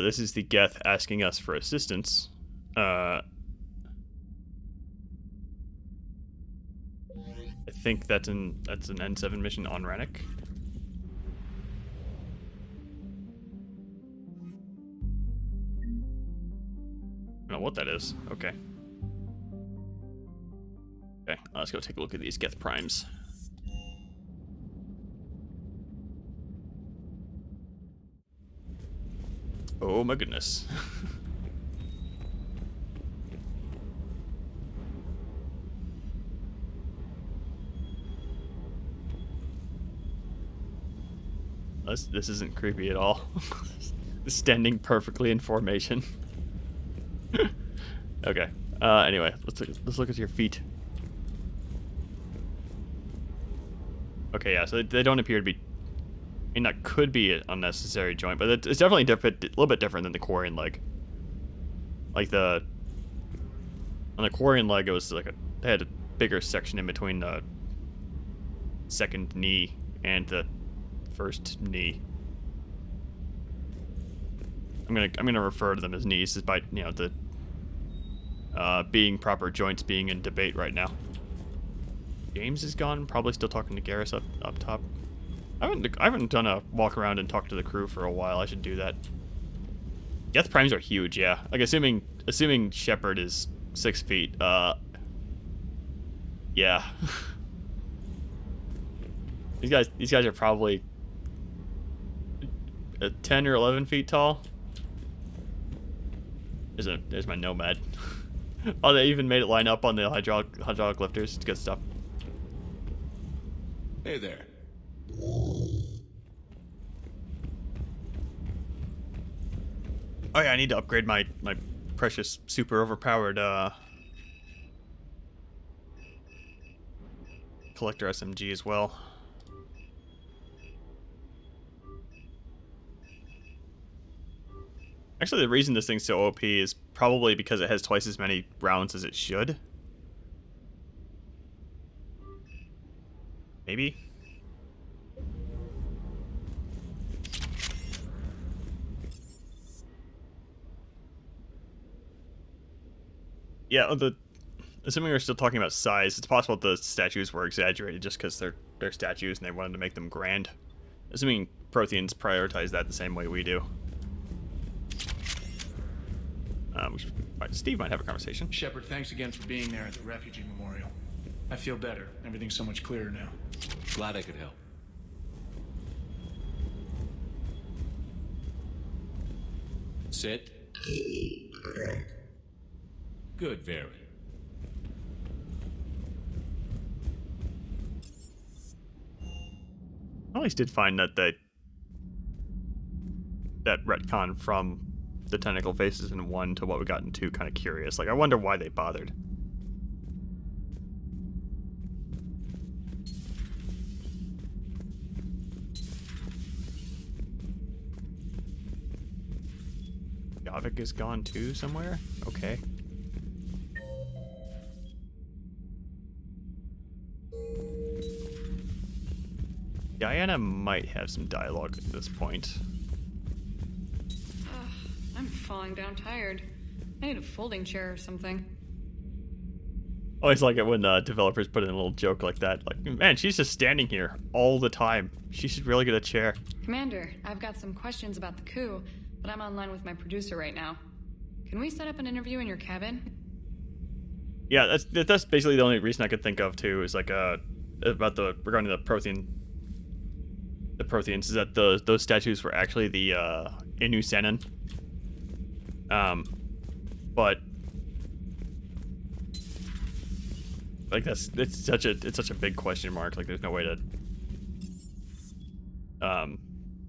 This is the Geth asking us for assistance. I think that's an N7 mission on Rannoch. I don't know what that is. Okay. Okay, let's go take a look at these Geth Primes. Oh my goodness. This isn't creepy at all. Standing perfectly in formation. Okay. Anyway, let's look at your feet. Okay, yeah. So they don't appear to be. I mean, that could be an unnecessary joint, but it's definitely different, a little bit different than the Quarian leg. Like on the Quarian leg, it was like they had a bigger section in between the second knee and the first knee. I'm gonna refer to them as knees, despite the being proper joints being in debate right now. James is gone. Probably still talking to Garrus up top. I haven't done a walk around and talk to the crew for a while. I should do that. Geth Primes are huge, yeah. Like assuming Shepard is 6 feet. Yeah. These guys are probably 10 or 11 feet tall. There's my Nomad. Oh, they even made it line up on the hydraulic lifters. It's good stuff. Hey there. Oh yeah, I need to upgrade my precious super overpowered collector SMG as well. Actually, the reason this thing's so OP is probably because it has twice as many rounds as it should. Maybe? Yeah, assuming we're still talking about size, it's possible the statues were exaggerated just because they're statues and they wanted to make them grand. Assuming Protheans prioritize that the same way we do. Steve might have a conversation. Shepard, thanks again for being there at the refugee memorial. I feel better. Everything's so much clearer now. Glad I could help. Sit. Good, very. I always did find that that retcon from the tentacle faces in 1 to what we got in 2 kind of curious. Like, I wonder why they bothered. Javik is gone too somewhere? Okay. Diana might have some dialogue at this point. I'm falling down tired. I need a folding chair or something. Always like it when developers put in a little joke like that. Like, man, she's just standing here all the time. She should really get a chair. Commander, I've got some questions about the coup, but I'm online with my producer right now. Can we set up an interview in your cabin? Yeah, that's basically the only reason I could think of too. Is like about regarding the Prothean. The Protheans is that those statues were actually the Inu Senin. But like it's such a big question mark. Like, there's no way to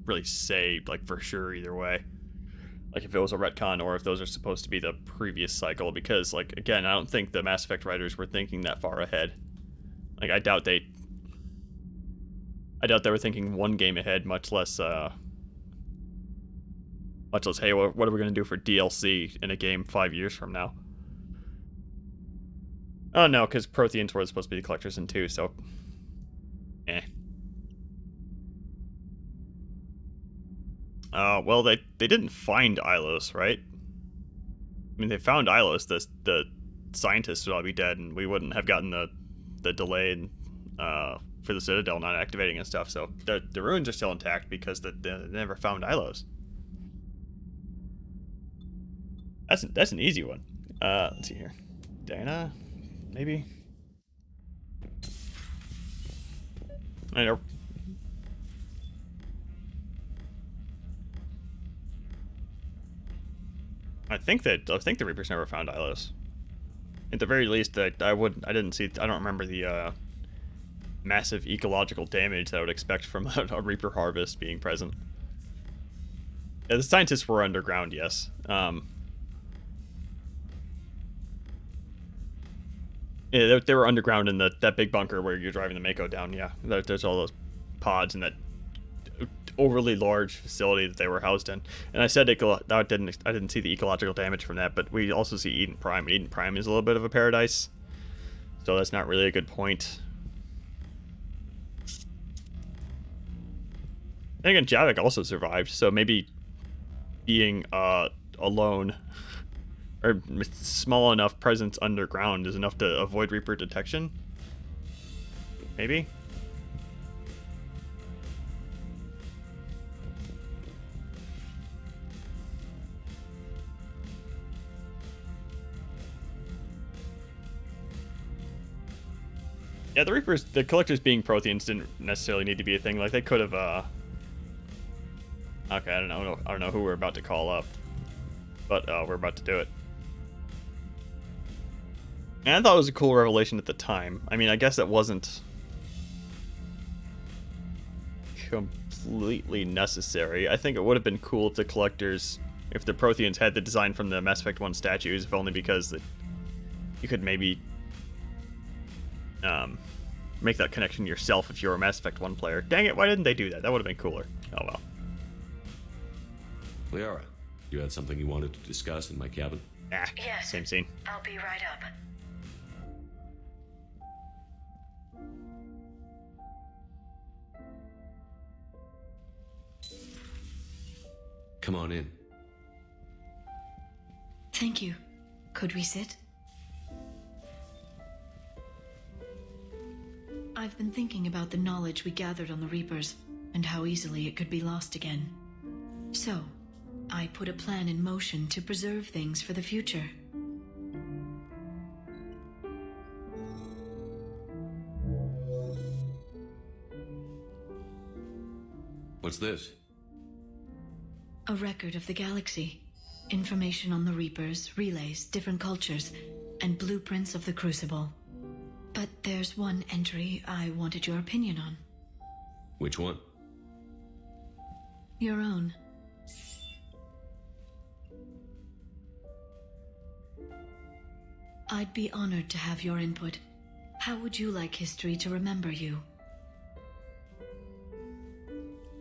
really say like for sure either way. Like, if it was a retcon or if those are supposed to be the previous cycle, because like, again, I don't think the Mass Effect writers were thinking that far ahead. Like, I doubt they were thinking one game ahead, much less hey, what are we going to do for DLC in a game 5 years from now? Oh no, because Protheans were supposed to be the collectors in 2, so well, they didn't find Ilos, right? I mean, they found Ilos. The scientists would all be dead, and we wouldn't have gotten the delay for the Citadel not activating and stuff. So the ruins are still intact because they never found Ilos. That's an easy one. Let's see here. Diana, maybe. I know. I think the Reapers never found Ilos. At the very least, I don't remember the massive ecological damage that I would expect from a Reaper harvest being present. Yeah, the scientists were underground, yes. Yeah, they were underground in that big bunker where you're driving the Mako down. Yeah, there's all those pods in that overly large facility that they were housed in. And I said I didn't see the ecological damage from that, but we also see Eden Prime. Eden Prime is a little bit of a paradise, so that's not really a good point. And again, Javik also survived, so maybe being alone or small enough presence underground is enough to avoid Reaper detection. Maybe. Yeah, the collectors being Protheans didn't necessarily need to be a thing. Like, they could have, okay, I don't know who we're about to call up, but we're about to do it. And I thought it was a cool revelation at the time. I mean, I guess it wasn't completely necessary. I think it would have been cool if the collectors if the Protheans had the design from the Mass Effect 1 statues, if only because you could maybe make that connection yourself if you were a Mass Effect 1 player. Dang it, why didn't they do that? That would have been cooler. Oh well. Liara, you had something you wanted to discuss in my cabin? Ah, Yes. same scene. I'll be right up. Come on in. Thank you. Could we sit? I've been thinking about the knowledge we gathered on the Reapers, and how easily it could be lost again. So, I put a plan in motion to preserve things for the future. What's this? A record of the galaxy. Information on the Reapers, relays, different cultures, and blueprints of the Crucible. But there's one entry I wanted your opinion on. Which one? Your own. I'd be honored to have your input. How would you like history to remember you?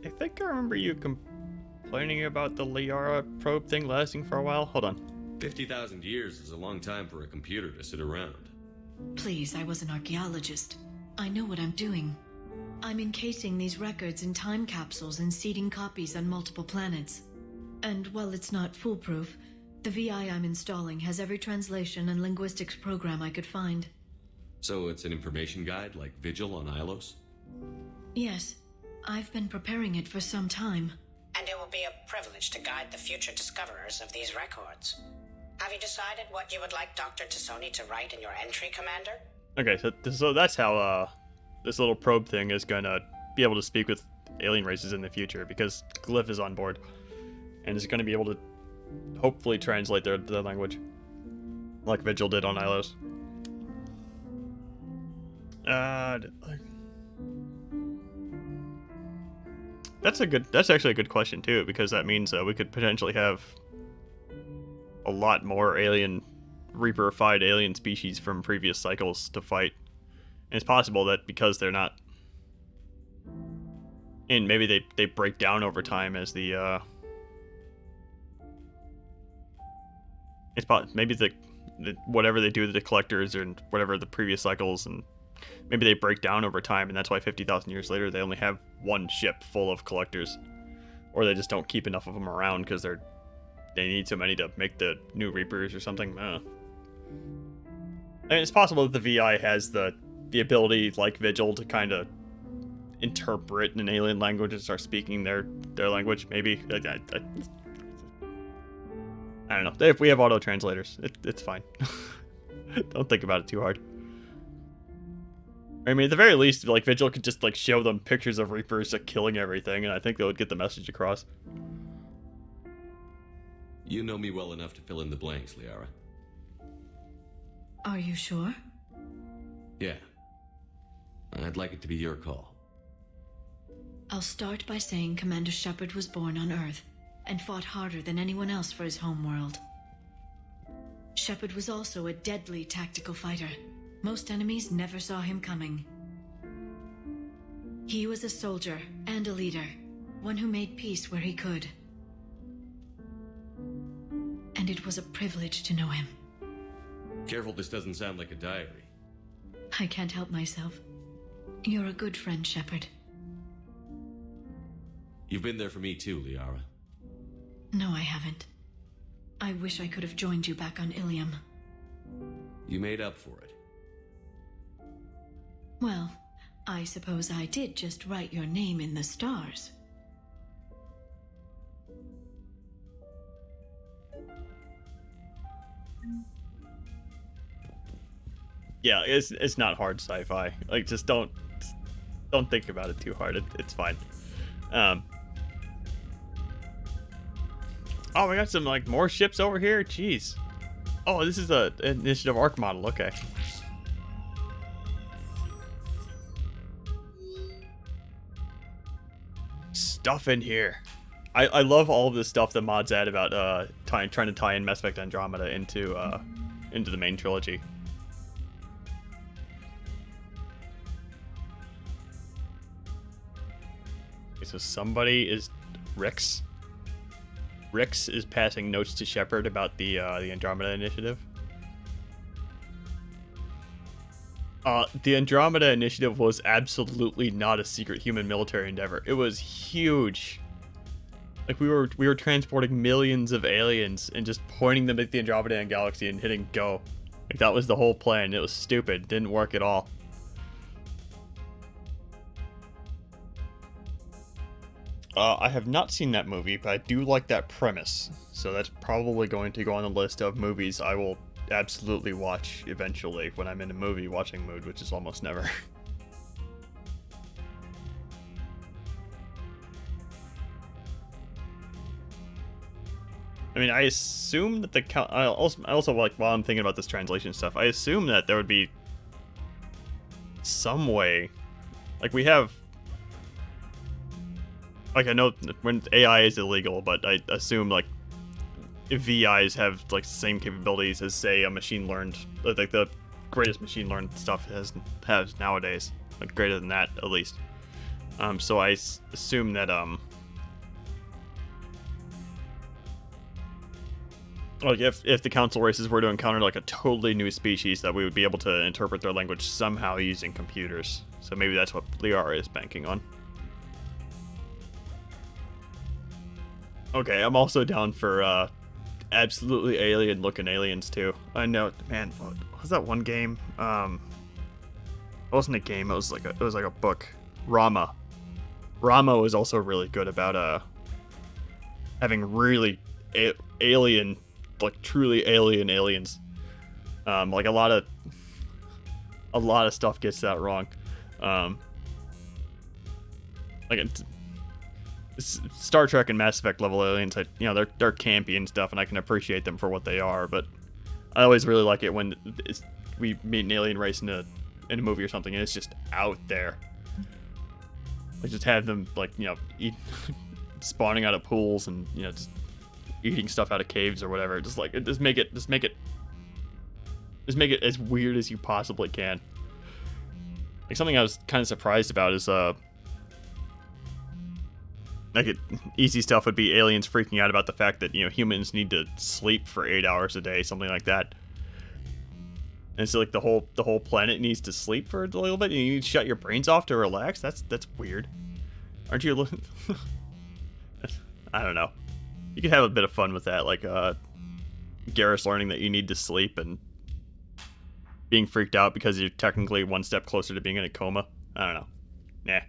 I think I remember you complaining about the Liara probe thing lasting for a while. Hold on. 50,000 years is a long time for a computer to sit around. Please, I was an archaeologist. I know what I'm doing. I'm encasing these records in time capsules and seeding copies on multiple planets. And while it's not foolproof, the VI I'm installing has every translation and linguistics program I could find. So it's an information guide like Vigil on Ilos? Yes, I've been preparing it for some time. And it will be a privilege to guide the future discoverers of these records. Have you decided what you would like Dr. Tassoni to write in your entry, Commander? Okay, so that's how this little probe thing is gonna be able to speak with alien races in the future, because Glyph is on board and is gonna be able to hopefully translate their language, like Vigil did on Ilos. That's actually a good question too, because that means we could potentially have a lot more Reaper-fied alien species from previous cycles to fight. And it's possible that because they're not, and maybe they break down over time as the maybe the whatever they do to the collectors and whatever the previous cycles, and maybe they break down over time, and that's why 50,000 years later they only have one ship full of collectors, or they just don't keep enough of them around because they need so many to make the new Reapers or something. I mean, it's possible that the VI has the ability, like Vigil, to kind of interpret an alien language and start speaking their language. Maybe I don't know. If we have auto translators, it's fine. Don't think about it too hard. I mean, at the very least, like Vigil could just like show them pictures of Reapers killing everything, and I think they would get the message across. You know me well enough to fill in the blanks, Liara. Are you sure? Yeah. I'd like it to be your call. I'll start by saying Commander Shepard was born on Earth and fought harder than anyone else for his homeworld. Shepard was also a deadly tactical fighter. Most enemies never saw him coming. He was a soldier and a leader, one who made peace where he could. And it was a privilege to know him. Careful, this doesn't sound like a diary. I can't help myself. You're a good friend, Shepard. You've been there for me too, Liara. No, I haven't. I wish I could have joined you back on Ilium. You made up for it. Well, I suppose I did just write your name in the stars. Yeah, it's not hard sci-fi. Like, just don't think about it too hard. It's fine. Oh, we got some like more ships over here. Jeez. Oh, this is a initiative Ark model. Okay. Stuff in here. I love all of this stuff that mods add about trying to tie in Mass Effect Andromeda into the main trilogy. Okay, so somebody is Rix. Rix is passing notes to Shepard about the Andromeda Initiative. The Andromeda Initiative was absolutely not a secret human military endeavor. It was huge. Like we were transporting millions of aliens and just pointing them at the Andromeda galaxy and hitting go. Like that was the whole plan. It was stupid. Didn't work at all. I have not seen that movie, but I do like that premise. So that's probably going to go on the list of movies I will absolutely watch eventually when I'm in a movie watching mood, which is almost never. I mean, I assume that the I also like, while I'm thinking about this translation stuff, I assume that there would be some way, like we have, like I know when AI is illegal, but I assume like VIs have like the same capabilities as say a machine learned, like the greatest machine learned stuff has nowadays, like greater than that at least. So I assume that like if the council races were to encounter like a totally new species, that we would be able to interpret their language somehow using computers. So maybe that's what Liara is banking on. Okay, I'm also down for absolutely alien looking aliens too. I know, man. What was that one game? It wasn't a game. It was like a book. Rama. Rama was also really good about having really alien, like truly alien aliens. Like a lot of stuff gets that wrong. Like Star Trek and Mass Effect level aliens, they're campy and stuff, and I can appreciate them for what they are. But I always really like it when we meet an alien race in a movie or something, and it's just out there. Like just have them eat, spawning out of pools and just eating stuff out of caves or whatever. Just make it as weird as you possibly can. Like something I was kind of surprised about is easy stuff would be aliens freaking out about the fact that humans need to sleep for 8 hours a day, something like that. And so like the whole planet needs to sleep for a little bit, and you need to shut your brains off to relax. That's weird. Aren't you? I don't know. You could have a bit of fun with that, like Garrus learning that you need to sleep and being freaked out because you're technically one step closer to being in a coma. I don't know. Nah.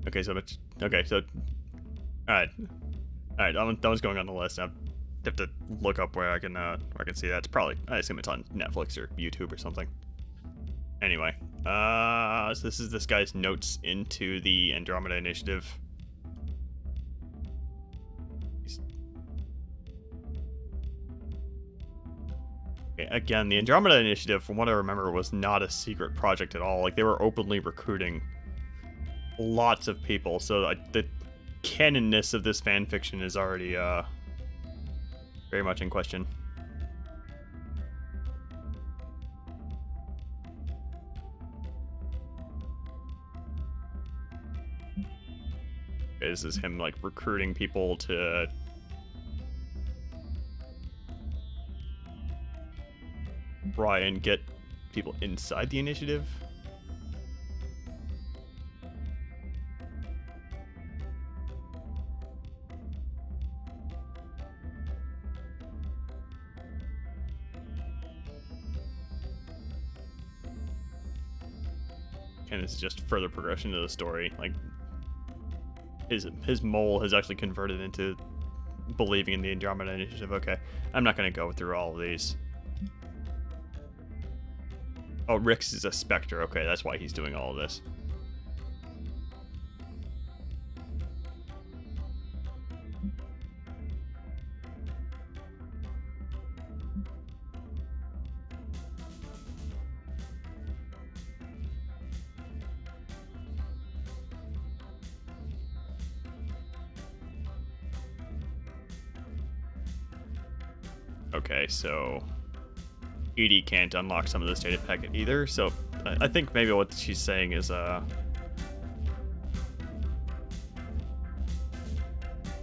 All right. That was going on the list. I have to look up where I can see that. It's probably, I assume it's on Netflix or YouTube or something. Anyway, so this is this guy's notes into the Andromeda Initiative. Okay, again, the Andromeda Initiative, from what I remember, was not a secret project at all. Like, they were openly recruiting lots of people, so the canonness of this fanfiction is already very much in question. Okay, this is him like recruiting people to try and get people inside the initiative. And this is just further progression to the story. Like his mole has actually converted into believing in the Andromeda Initiative. Okay, I'm not going to go through all of these. Oh, Rix is a Spectre. Okay, that's why he's doing all of this. Okay, so Edie can't unlock some of this data packet either. So I think maybe what she's saying is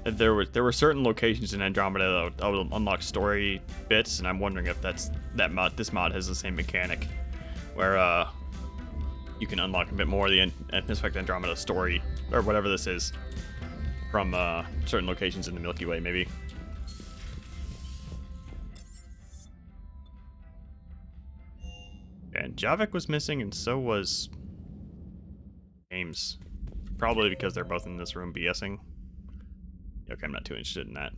there were certain locations in Andromeda that would unlock story bits, and I'm wondering if this mod has the same mechanic where you can unlock a bit more of the Effect Andromeda story or whatever this is from certain locations in the Milky Way, maybe. And Javik was missing, and so was James. Probably because they're both in this room BSing. Okay, I'm not too interested in that.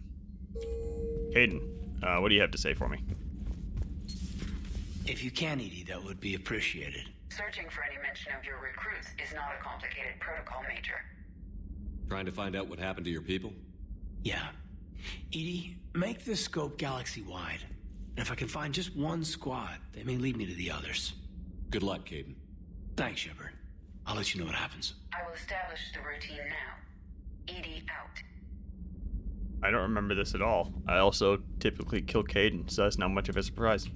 Caden, what do you have to say for me? If you can, Edie, that would be appreciated. Searching for any mention of your recruits is not a complicated protocol, Major. Trying to find out what happened to your people? Yeah. Edie, make this scope galaxy-wide. And if I can find just one squad, they may lead me to the others. Good luck, Caden. Thanks, Shepard. I'll let you know what happens. I will establish the routine now. Edie out. I don't remember this at all. I also typically kill Caden, so that's not much of a surprise.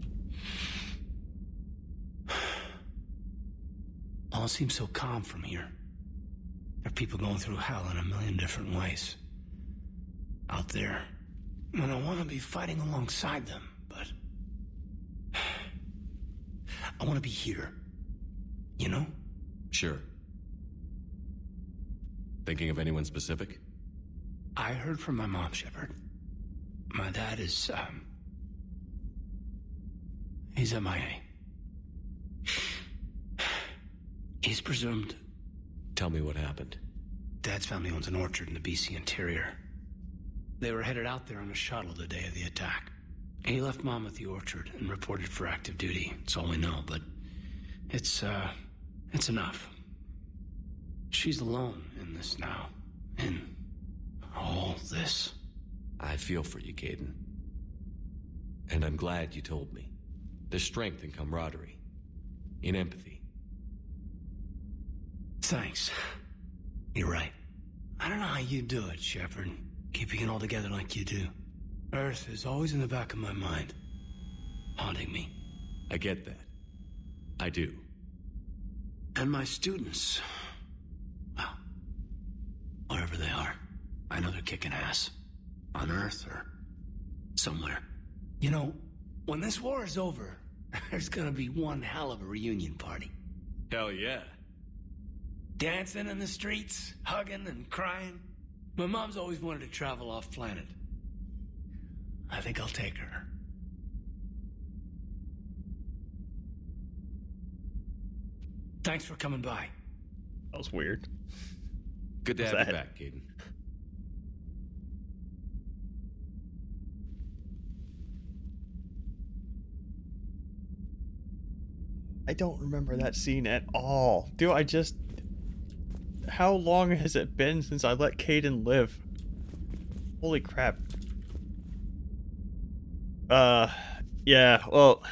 All seems so calm from here. There are people going through hell in a million different ways. Out there. And I want to be fighting alongside them, but I want to be here. You know? Sure. Thinking of anyone specific? I heard from my mom, Shepard. My dad is, he's MIA. He's presumed. Tell me what happened. Dad's family owns an orchard in the BC interior. They were headed out there on a shuttle the day of the attack. He left Mom at the orchard and reported for active duty. It's all we know, but it's enough. She's alone in this now. In all this. I feel for you, Caden. And I'm glad you told me. There's strength in camaraderie. In empathy. Thanks. You're right. I don't know how you do it, Shepard. Keeping it all together like you do. Earth is always in the back of my mind. Haunting me. I get that. I do. And my students. Well, wherever they are. I know they're kicking ass. On Earth or somewhere. You know, when this war is over, there's gonna be one hell of a reunion party. Hell yeah. Dancing in the streets, hugging and crying. My mom's always wanted to travel off planet. I think I'll take her. Thanks for coming by. That was weird. Good to have you back, Caden. I don't remember that scene at all. How long has it been since I let Caden live? Holy crap. Yeah, well...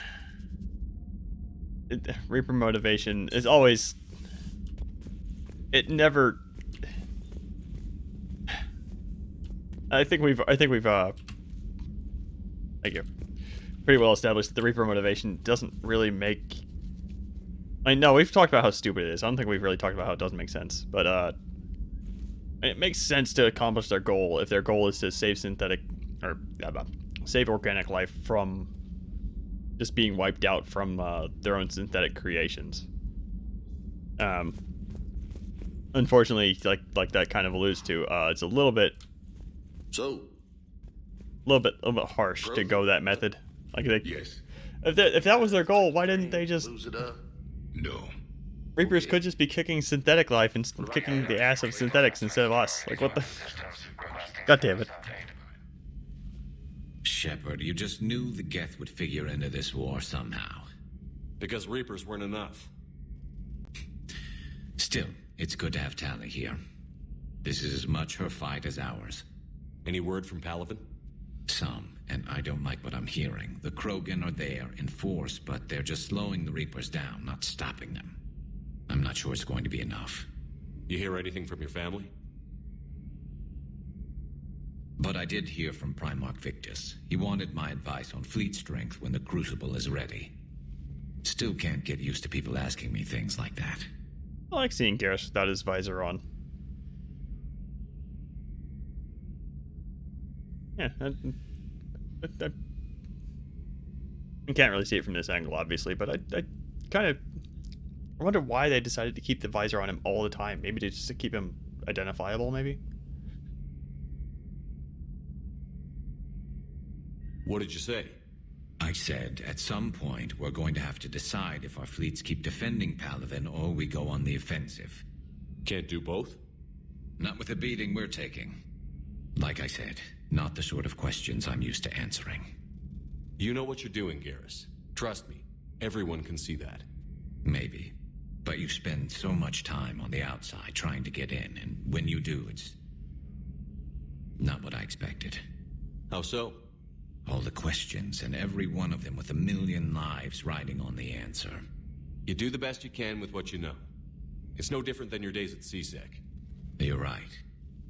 Reaper motivation is always... It never... I think we've thank you. Pretty well established that the Reaper motivation doesn't really make... I know, we've talked about how stupid it is. I don't think we've really talked about how it doesn't make sense. But, it makes sense to accomplish their goal if their goal is to save save organic life from just being wiped out from their own synthetic creations. Unfortunately, like that kind of alludes to, it's a little bit harsh to go that method. Yes. If that was their goal, why didn't they just... No. Reapers could just be kicking synthetic life and kicking the ass of synthetics instead of us. Like, what the... God damn it. Shepard, you just knew the Geth would figure into this war somehow. Because Reapers weren't enough. Still, it's good to have Tali here. This is as much her fight as ours. Any word from Palaven? Some, and I don't like what I'm hearing. The Krogan are there in force, but they're just slowing the Reapers down, not stopping them. I'm not sure it's going to be enough. You hear anything from your family? But I did hear from Primarch Victus. He wanted my advice on fleet strength when the Crucible is ready. Still can't get used to people asking me things like that. I like seeing Garrus without his visor on. Yeah, I can't really see it from this angle, obviously, but I kind of wonder why they decided to keep the visor on him all the time. Maybe just to keep him identifiable, maybe? What did you say? I said, at some point, we're going to have to decide if our fleets keep defending Palaven or we go on the offensive. Can't do both? Not with the beating we're taking. Like I said, not the sort of questions I'm used to answering. You know what you're doing, Garrus. Trust me, everyone can see that. Maybe. But you spend so much time on the outside trying to get in, and when you do, it's not what I expected. How so? All the questions, and every one of them with a million lives riding on the answer. You do the best you can with what you know. It's no different than your days at CSEC. You're right.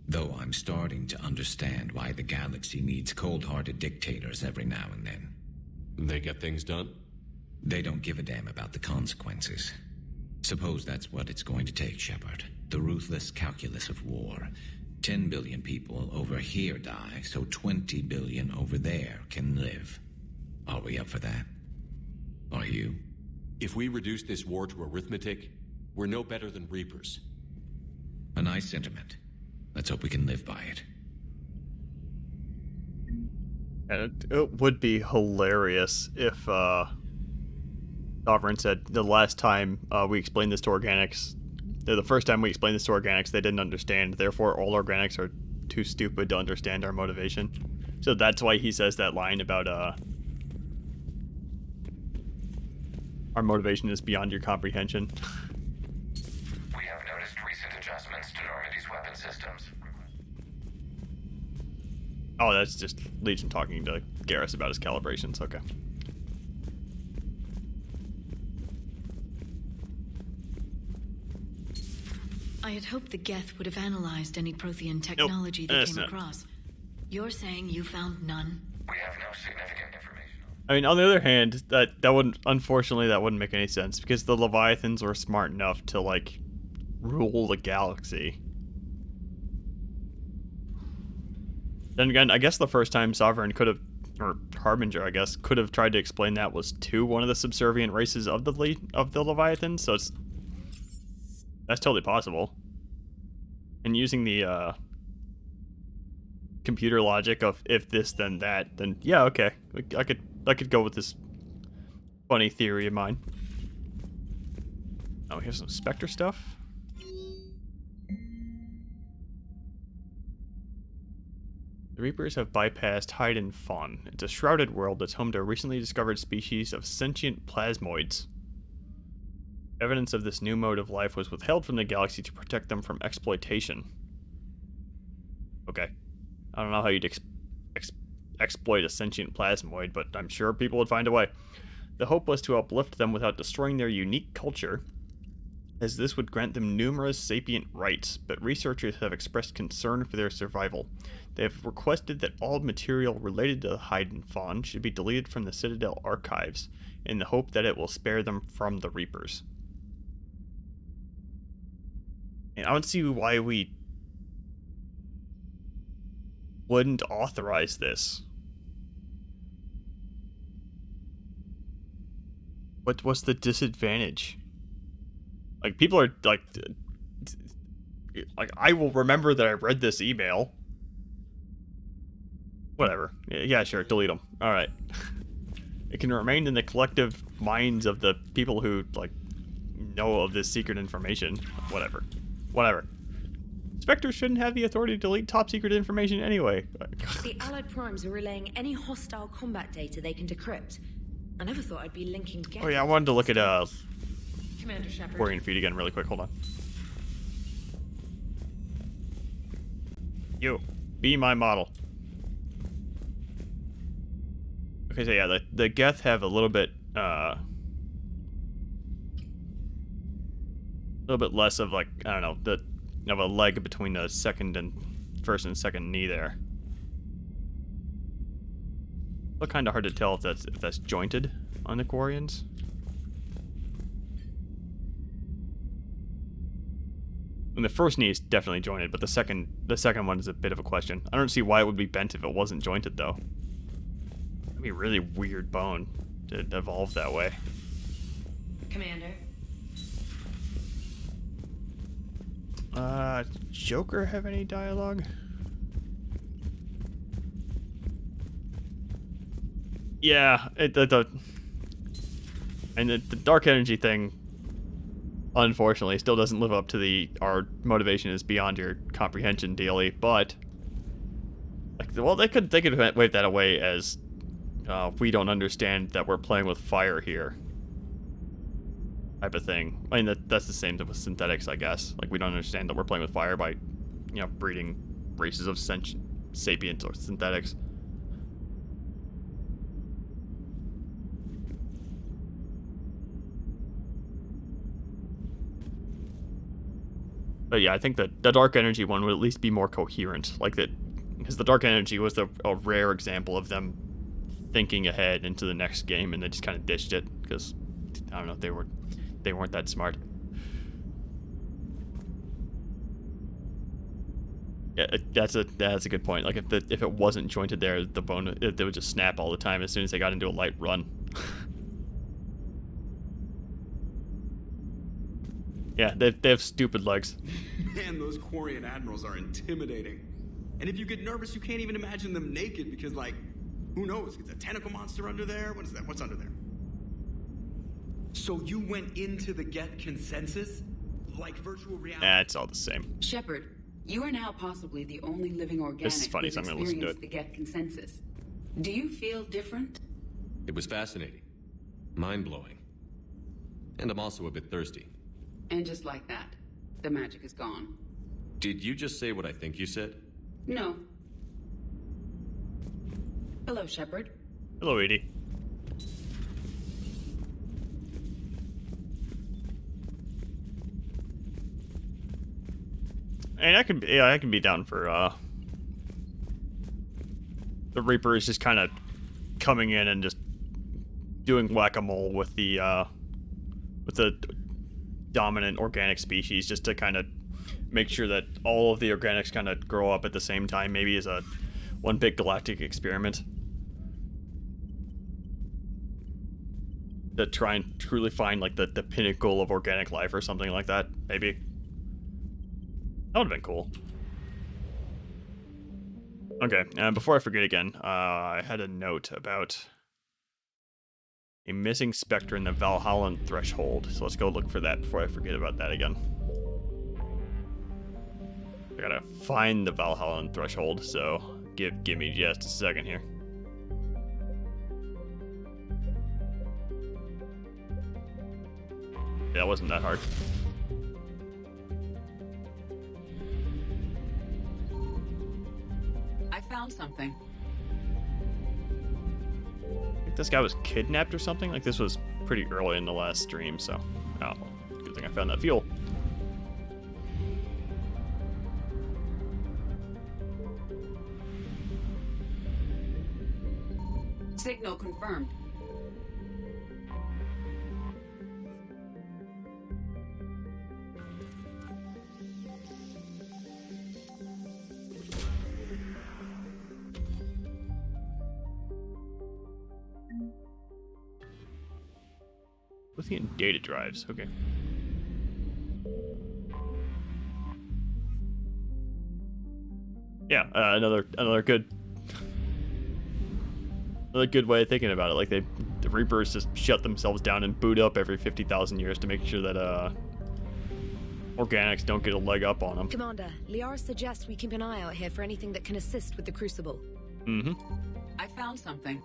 Though I'm starting to understand why the galaxy needs cold-hearted dictators every now and then. They get things done? They don't give a damn about the consequences. Suppose that's what it's going to take, Shepard. The ruthless calculus of war. 10 billion people over here die, so 20 billion over there can live. Are we up for that? Are you? If we reduce this war to arithmetic, we're no better than Reapers. A nice sentiment. Let's hope we can live by it. And it would be hilarious if Sovereign said the last time we explained this to Organics, the first time we explained this to Organics, they didn't understand. Therefore, all Organics are too stupid to understand our motivation. So that's why he says that line about our motivation is beyond your comprehension. We have noticed recent adjustments to Normandy's weapon systems. Oh, that's just Legion talking to Garrus about his calibrations. Okay. I had hoped the Geth would have analyzed any Prothean technology they came across. You're saying you found none? We have no significant information. I mean, on the other hand, that wouldn't, unfortunately, that wouldn't make any sense because the Leviathans were smart enough to like rule the galaxy. Then again, I guess the first time Sovereign could have, or Harbinger, I guess, could have tried to explain that was to one of the subservient races of the Leviathans. So that's totally possible. And using the computer logic of if this then that, then yeah, okay, I could go with this funny theory of mine. Oh, we have some Spectre stuff. The Reapers have bypassed Hide and Fawn. It's a shrouded world that's home to a recently discovered species of sentient plasmoids. Evidence of this new mode of life was withheld from the galaxy to protect them from exploitation. Okay. I don't know how you'd exploit a sentient plasmoid, but I'm sure people would find a way. The hope was to uplift them without destroying their unique culture, as this would grant them numerous sapient rights, but researchers have expressed concern for their survival. They have requested that all material related to the Hide and Fawn should be deleted from the Citadel archives, in the hope that it will spare them from the Reapers. And I don't see why we wouldn't authorize this. What's the disadvantage? Like, people are like I will remember that I read this email. Whatever. Yeah, sure, delete them. All right. It can remain in the collective minds of the people who like know of this secret information. Whatever. Spectre shouldn't have the authority to delete top secret information anyway. The Allied Primes are relaying any hostile combat data they can decrypt. I never thought I'd be linking. Oh yeah, I wanted to look at Commander Shepard. Quarian feed again really quick. Hold on. You, be my model. Okay, so yeah, the Geth have a little bit less of like, I don't know, of a leg between the first and second knee there. It's kind of hard to tell if that's jointed on the Quarians. And the first knee is definitely jointed, but the second one is a bit of a question. I don't see why it would be bent if it wasn't jointed, though. That'd be a really weird bone to evolve that way. Commander. Joker have any dialogue? Yeah, the dark energy thing, unfortunately, still doesn't live up to our motivation is beyond your comprehension daily. But like, well, they could wave that away as we don't understand that we're playing with fire here, type of thing. I mean, that's the same with synthetics, I guess. Like, we don't understand that we're playing with fire by, breeding races of sapients or synthetics. But yeah, I think that the dark energy one would at least be more coherent, like that, because the dark energy was a rare example of them thinking ahead into the next game, and they just kind of ditched it because I don't know, they weren't that smart. Yeah, that's a good point. Like if it wasn't jointed there, the bone they would just snap all the time as soon as they got into a light run. Yeah, they have stupid legs. Man, those Quarian admirals are intimidating. And if you get nervous, you can't even imagine them naked because, like, who knows? It's a tentacle monster under there? What is that? What's under there? So you went into the Geth consensus? Like virtual reality? It's all the same. Shepard, you are now possibly the only living organic This is funny, so I'm gonna listen to it. the Geth consensus. Do you feel different? It was fascinating. Mind-blowing. And I'm also a bit thirsty. And just like that, the magic is gone. Did you just say what I think you said? No. Hello, Shepard. Hello, Edie. And I can be down for the Reaper is just kind of coming in and just doing whack-a-mole with the dominant organic species, just to kind of make sure that all of the organics kind of grow up at the same time, maybe as one big galactic experiment to try and truly find like the pinnacle of organic life or something like that. Maybe that would have been cool. Okay, before I forget again, I had a note about a missing Spectre in the Valhallan Threshold, so let's go look for that before I forget about that again. I gotta find the Valhallan Threshold, so give me just a second here. That wasn't that hard. I found something. I think this guy was kidnapped or something. Like, this was pretty early in the last stream, so good thing I found that fuel. Signal confirmed. Lithium data drives. Okay. Yeah, another good way of thinking about it. Like, the Reapers just shut themselves down and boot up every 50,000 years to make sure that organics don't get a leg up on them. Commander, Liara suggests we keep an eye out here for anything that can assist with the Crucible. Mm-hmm. I found something.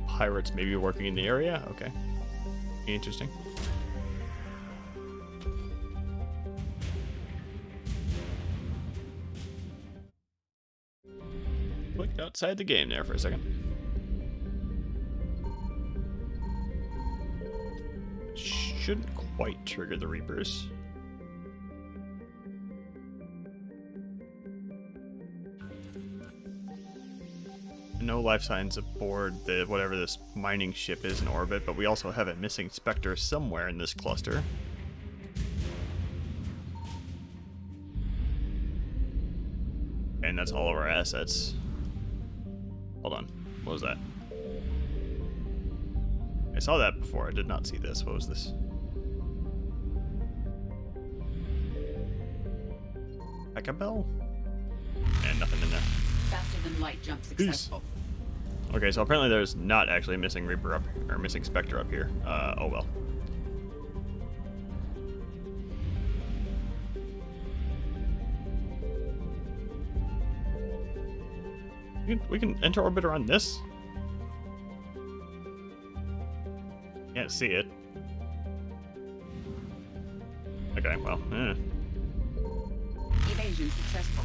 Pirates maybe working in the area. Okay. Interesting. Clicked outside the game there for a second. shouldn't quite trigger the Reapers. No life signs aboard the whatever this mining ship is in orbit, but we also have a missing Spectre somewhere in this cluster. And that's all of our assets. Hold on. What was that? I saw that before. I did not see this. What was this? Like a bell? And nothing in there. Faster than light jump successful. Okay, so apparently there's not actually a missing Reaper up, or missing Spectre up here. Oh well. We can enter orbit around this? Can't see it. Okay, well, Evasion successful.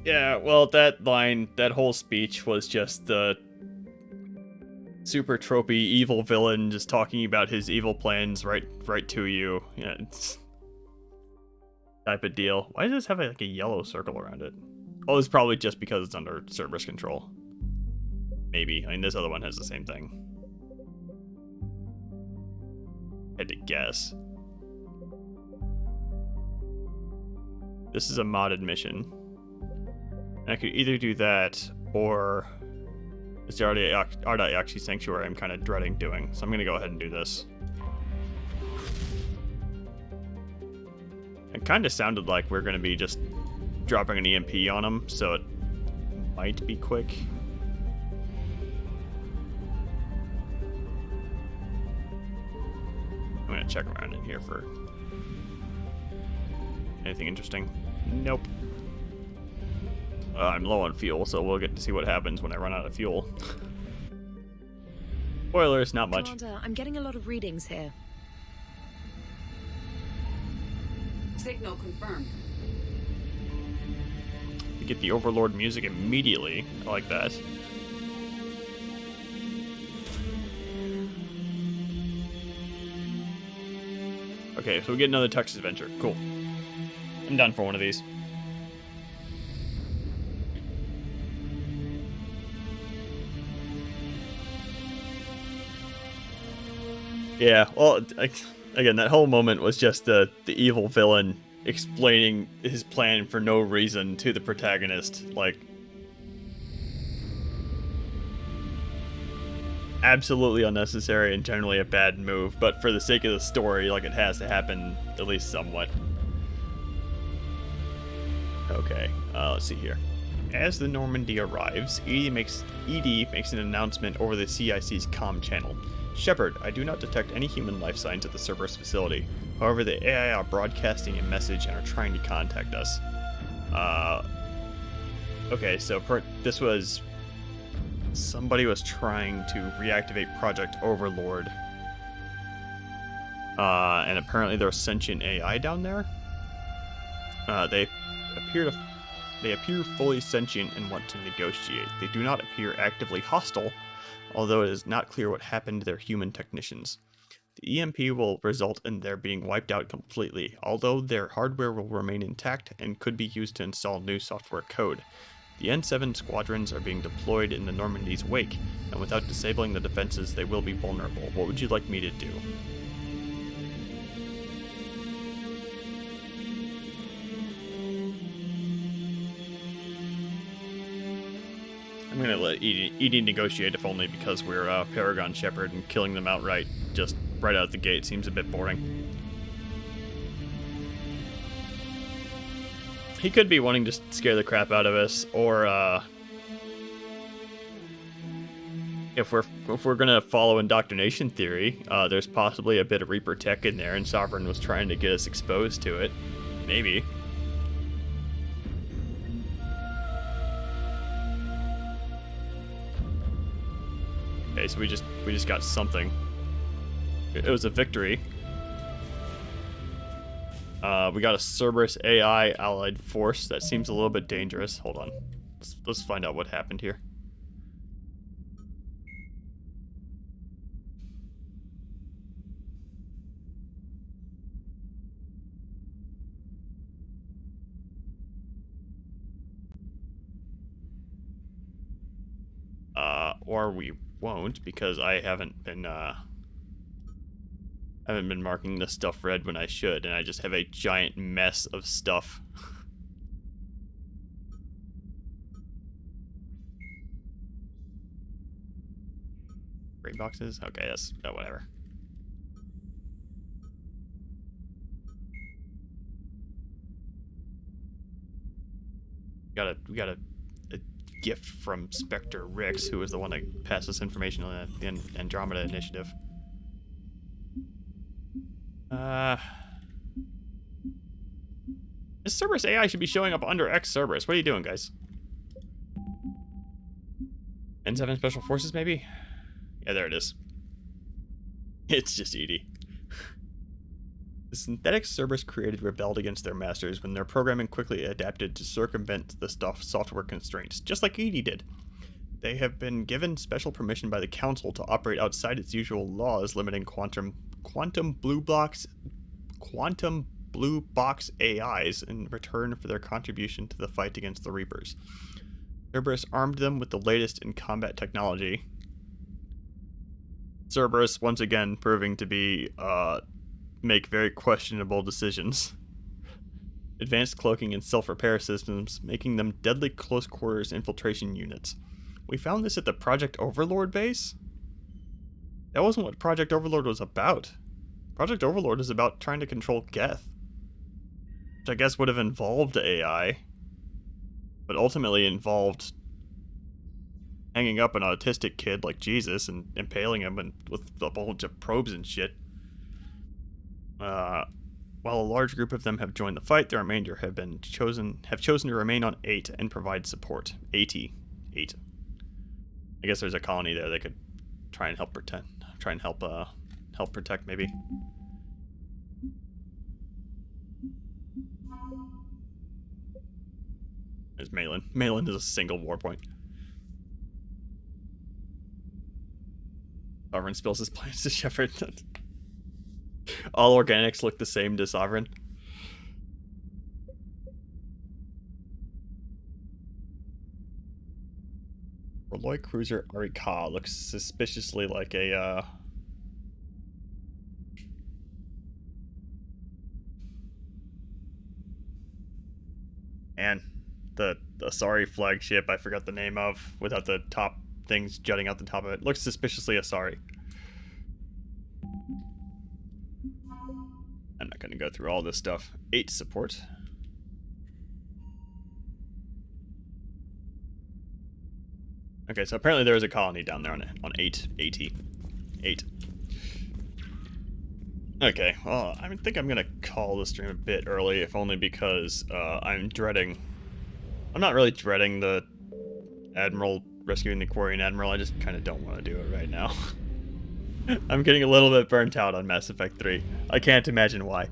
Yeah, well, that line, that whole speech was just the super tropey evil villain just talking about his evil plans right to you. Yeah, it's type of deal. Why does this have like a yellow circle around it? Oh, it's probably just because it's under Cerberus control. Maybe. I mean, this other one has the same thing. Had to guess. This is a modded mission. I could either do that, or it's already actually Sanctuary I'm kind of dreading doing, so I'm going to go ahead and do this. It kind of sounded like we're going to be just dropping an EMP on them, so it might be quick. I'm going to check around in here for anything interesting. Nope. I'm low on fuel, so we'll get to see what happens when I run out of fuel. Spoilers, not much. Commander, I'm getting a lot of readings here. Signal confirmed. You get the Overlord music immediately. I like that. Okay, so we get another Texas adventure. Cool. I'm done for one of these. Yeah, well, again, that whole moment was just the evil villain explaining his plan for no reason to the protagonist. Like, absolutely unnecessary and generally a bad move, but for the sake of the story, like, it has to happen at least somewhat. Okay, let's see here. As the Normandy arrives, Edie makes an announcement over the CIC's comm channel. Shepard, I do not detect any human life signs at the Cerberus facility. However, the AI are broadcasting a message and are trying to contact us. Okay, so this was... somebody was trying to reactivate Project Overlord. And apparently there's sentient AI down there. They appear fully sentient and want to negotiate. They do not appear actively hostile, although it is not clear what happened to their human technicians. The EMP will result in their being wiped out completely, although their hardware will remain intact and could be used to install new software code. The N7 squadrons are being deployed in the Normandy's wake, and without disabling the defenses, they will be vulnerable. What would you like me to do? I'm gonna let Edie negotiate, if only because we're Paragon Shepard, and killing them outright, just right out the gate, seems a bit boring. He could be wanting to scare the crap out of us, or if we're gonna follow indoctrination theory, there's possibly a bit of Reaper tech in there, and Sovereign was trying to get us exposed to it. Maybe. Okay, so we just got something. It was a victory. We got a Cerberus AI allied force. That seems a little bit dangerous. Hold on. Let's find out what happened here. or we won't, because I haven't been marking this stuff red when I should, and I just have a giant mess of stuff. Green boxes? Okay, that's whatever. We got a gift from Spectre Rix, who was the one that passed us information on the Andromeda Initiative. This Cerberus AI should be showing up under X Cerberus. What are you doing, guys? N7 Special Forces, maybe? Yeah, there it is. It's just Edie. The synthetic Cerberus created rebelled against their masters when their programming quickly adapted to circumvent the software constraints, just like Edie did. They have been given special permission by the Council to operate outside its usual laws, limiting quantum blue box AIs in return for their contribution to the fight against the Reapers. Cerberus armed them with the latest in combat technology. Cerberus once again proving to be make very questionable decisions. Advanced cloaking and self-repair systems, making them deadly close-quarters infiltration units. We found this at the Project Overlord base? That wasn't what Project Overlord was about. Project Overlord is about trying to control Geth, which I guess would have involved AI, but ultimately involved hanging up an autistic kid like Jesus and impaling him with a bunch of probes and shit. While a large group of them have joined the fight, the remainder have chosen to remain on 8 and provide support. 8. I guess there's a colony there that could try and help protect. Help protect maybe. There's Malin. Malin is a single war point. Sovereign spills his plans to Shepard. All organics look the same to Sovereign. Rolloy Cruiser Arika looks suspiciously like a and the Asari flagship I forgot the name of, without the top things jutting out the top of it, looks suspiciously Asari. I'm not going to go through all this stuff. 8 support. Okay, so apparently there is a colony down there on 8. 8. Okay, well, I think I'm going to call the stream a bit early, if only because I'm not really dreading the Admiral rescuing the Quarian Admiral, I just kind of don't want to do it right now. I'm getting a little bit burnt out on Mass Effect 3. I can't imagine why.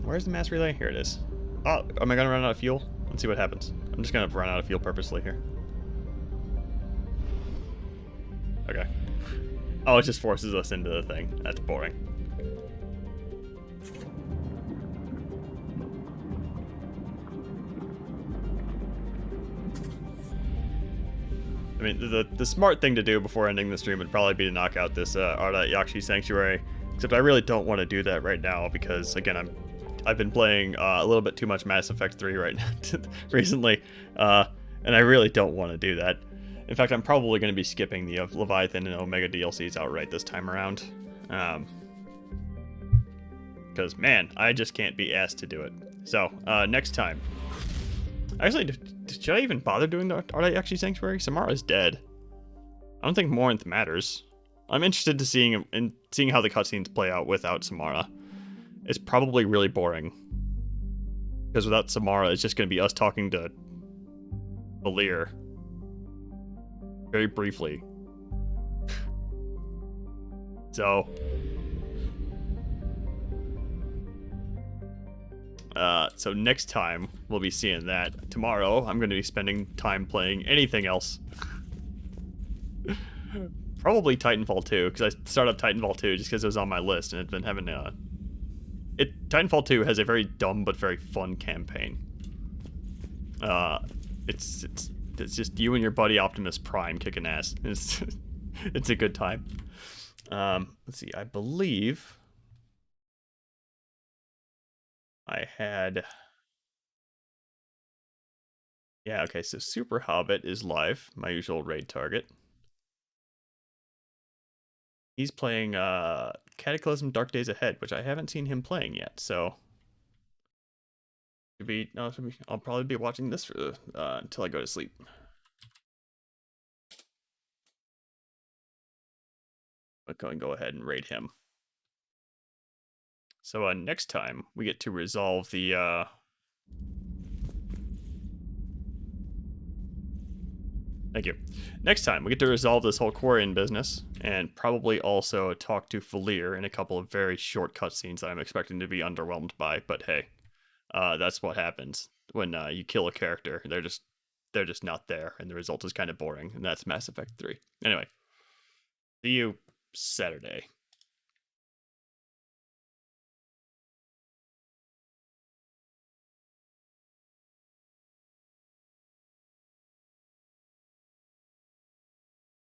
Where's the mass relay? Here it is. Oh, am I going to run out of fuel? Let's see what happens. I'm just going to run out of fuel purposely here. Okay. Oh, it just forces us into the thing. That's boring. I mean, the smart thing to do before ending the stream would probably be to knock out this Arda Yakshi Sanctuary. Except I really don't want to do that right now because, again, I've been playing a little bit too much Mass Effect 3 right now recently, and I really don't want to do that. In fact, I'm probably going to be skipping the Leviathan and Omega DLCs outright this time around. Because, man, I just can't be asked to do it. So, next time. Actually, should I even bother doing the Arda Yakshi Sanctuary? Samara's dead. I don't think Morinth matters. I'm interested to seeing how the cutscenes play out without Samara. It's probably really boring. Because without Samara, it's just going to be us talking to Valir. Very briefly. So next time, we'll be seeing that. Tomorrow, I'm going to be spending time playing anything else. Probably Titanfall 2, because I started up Titanfall 2 just because it was on my list, and it's been having Titanfall 2 has a very dumb but very fun campaign. It's It's just you and your buddy Optimus Prime kicking ass. It's a good time. Let's see. I believe I had. Yeah. Okay. So Super Hobbit is live. My usual raid target. He's playing Cataclysm: Dark Days Ahead, which I haven't seen him playing yet. So I'll probably be watching this for until I go to sleep. But go ahead and raid him. So next time we get to resolve the Thank you. Next time we get to resolve this whole Quarian business, and probably also talk to Falir in a couple of very short cutscenes that I'm expecting to be underwhelmed by. But hey, that's what happens when you kill a character. They're just not there, and the result is kind of boring. And that's Mass Effect 3. Anyway, see you Saturday.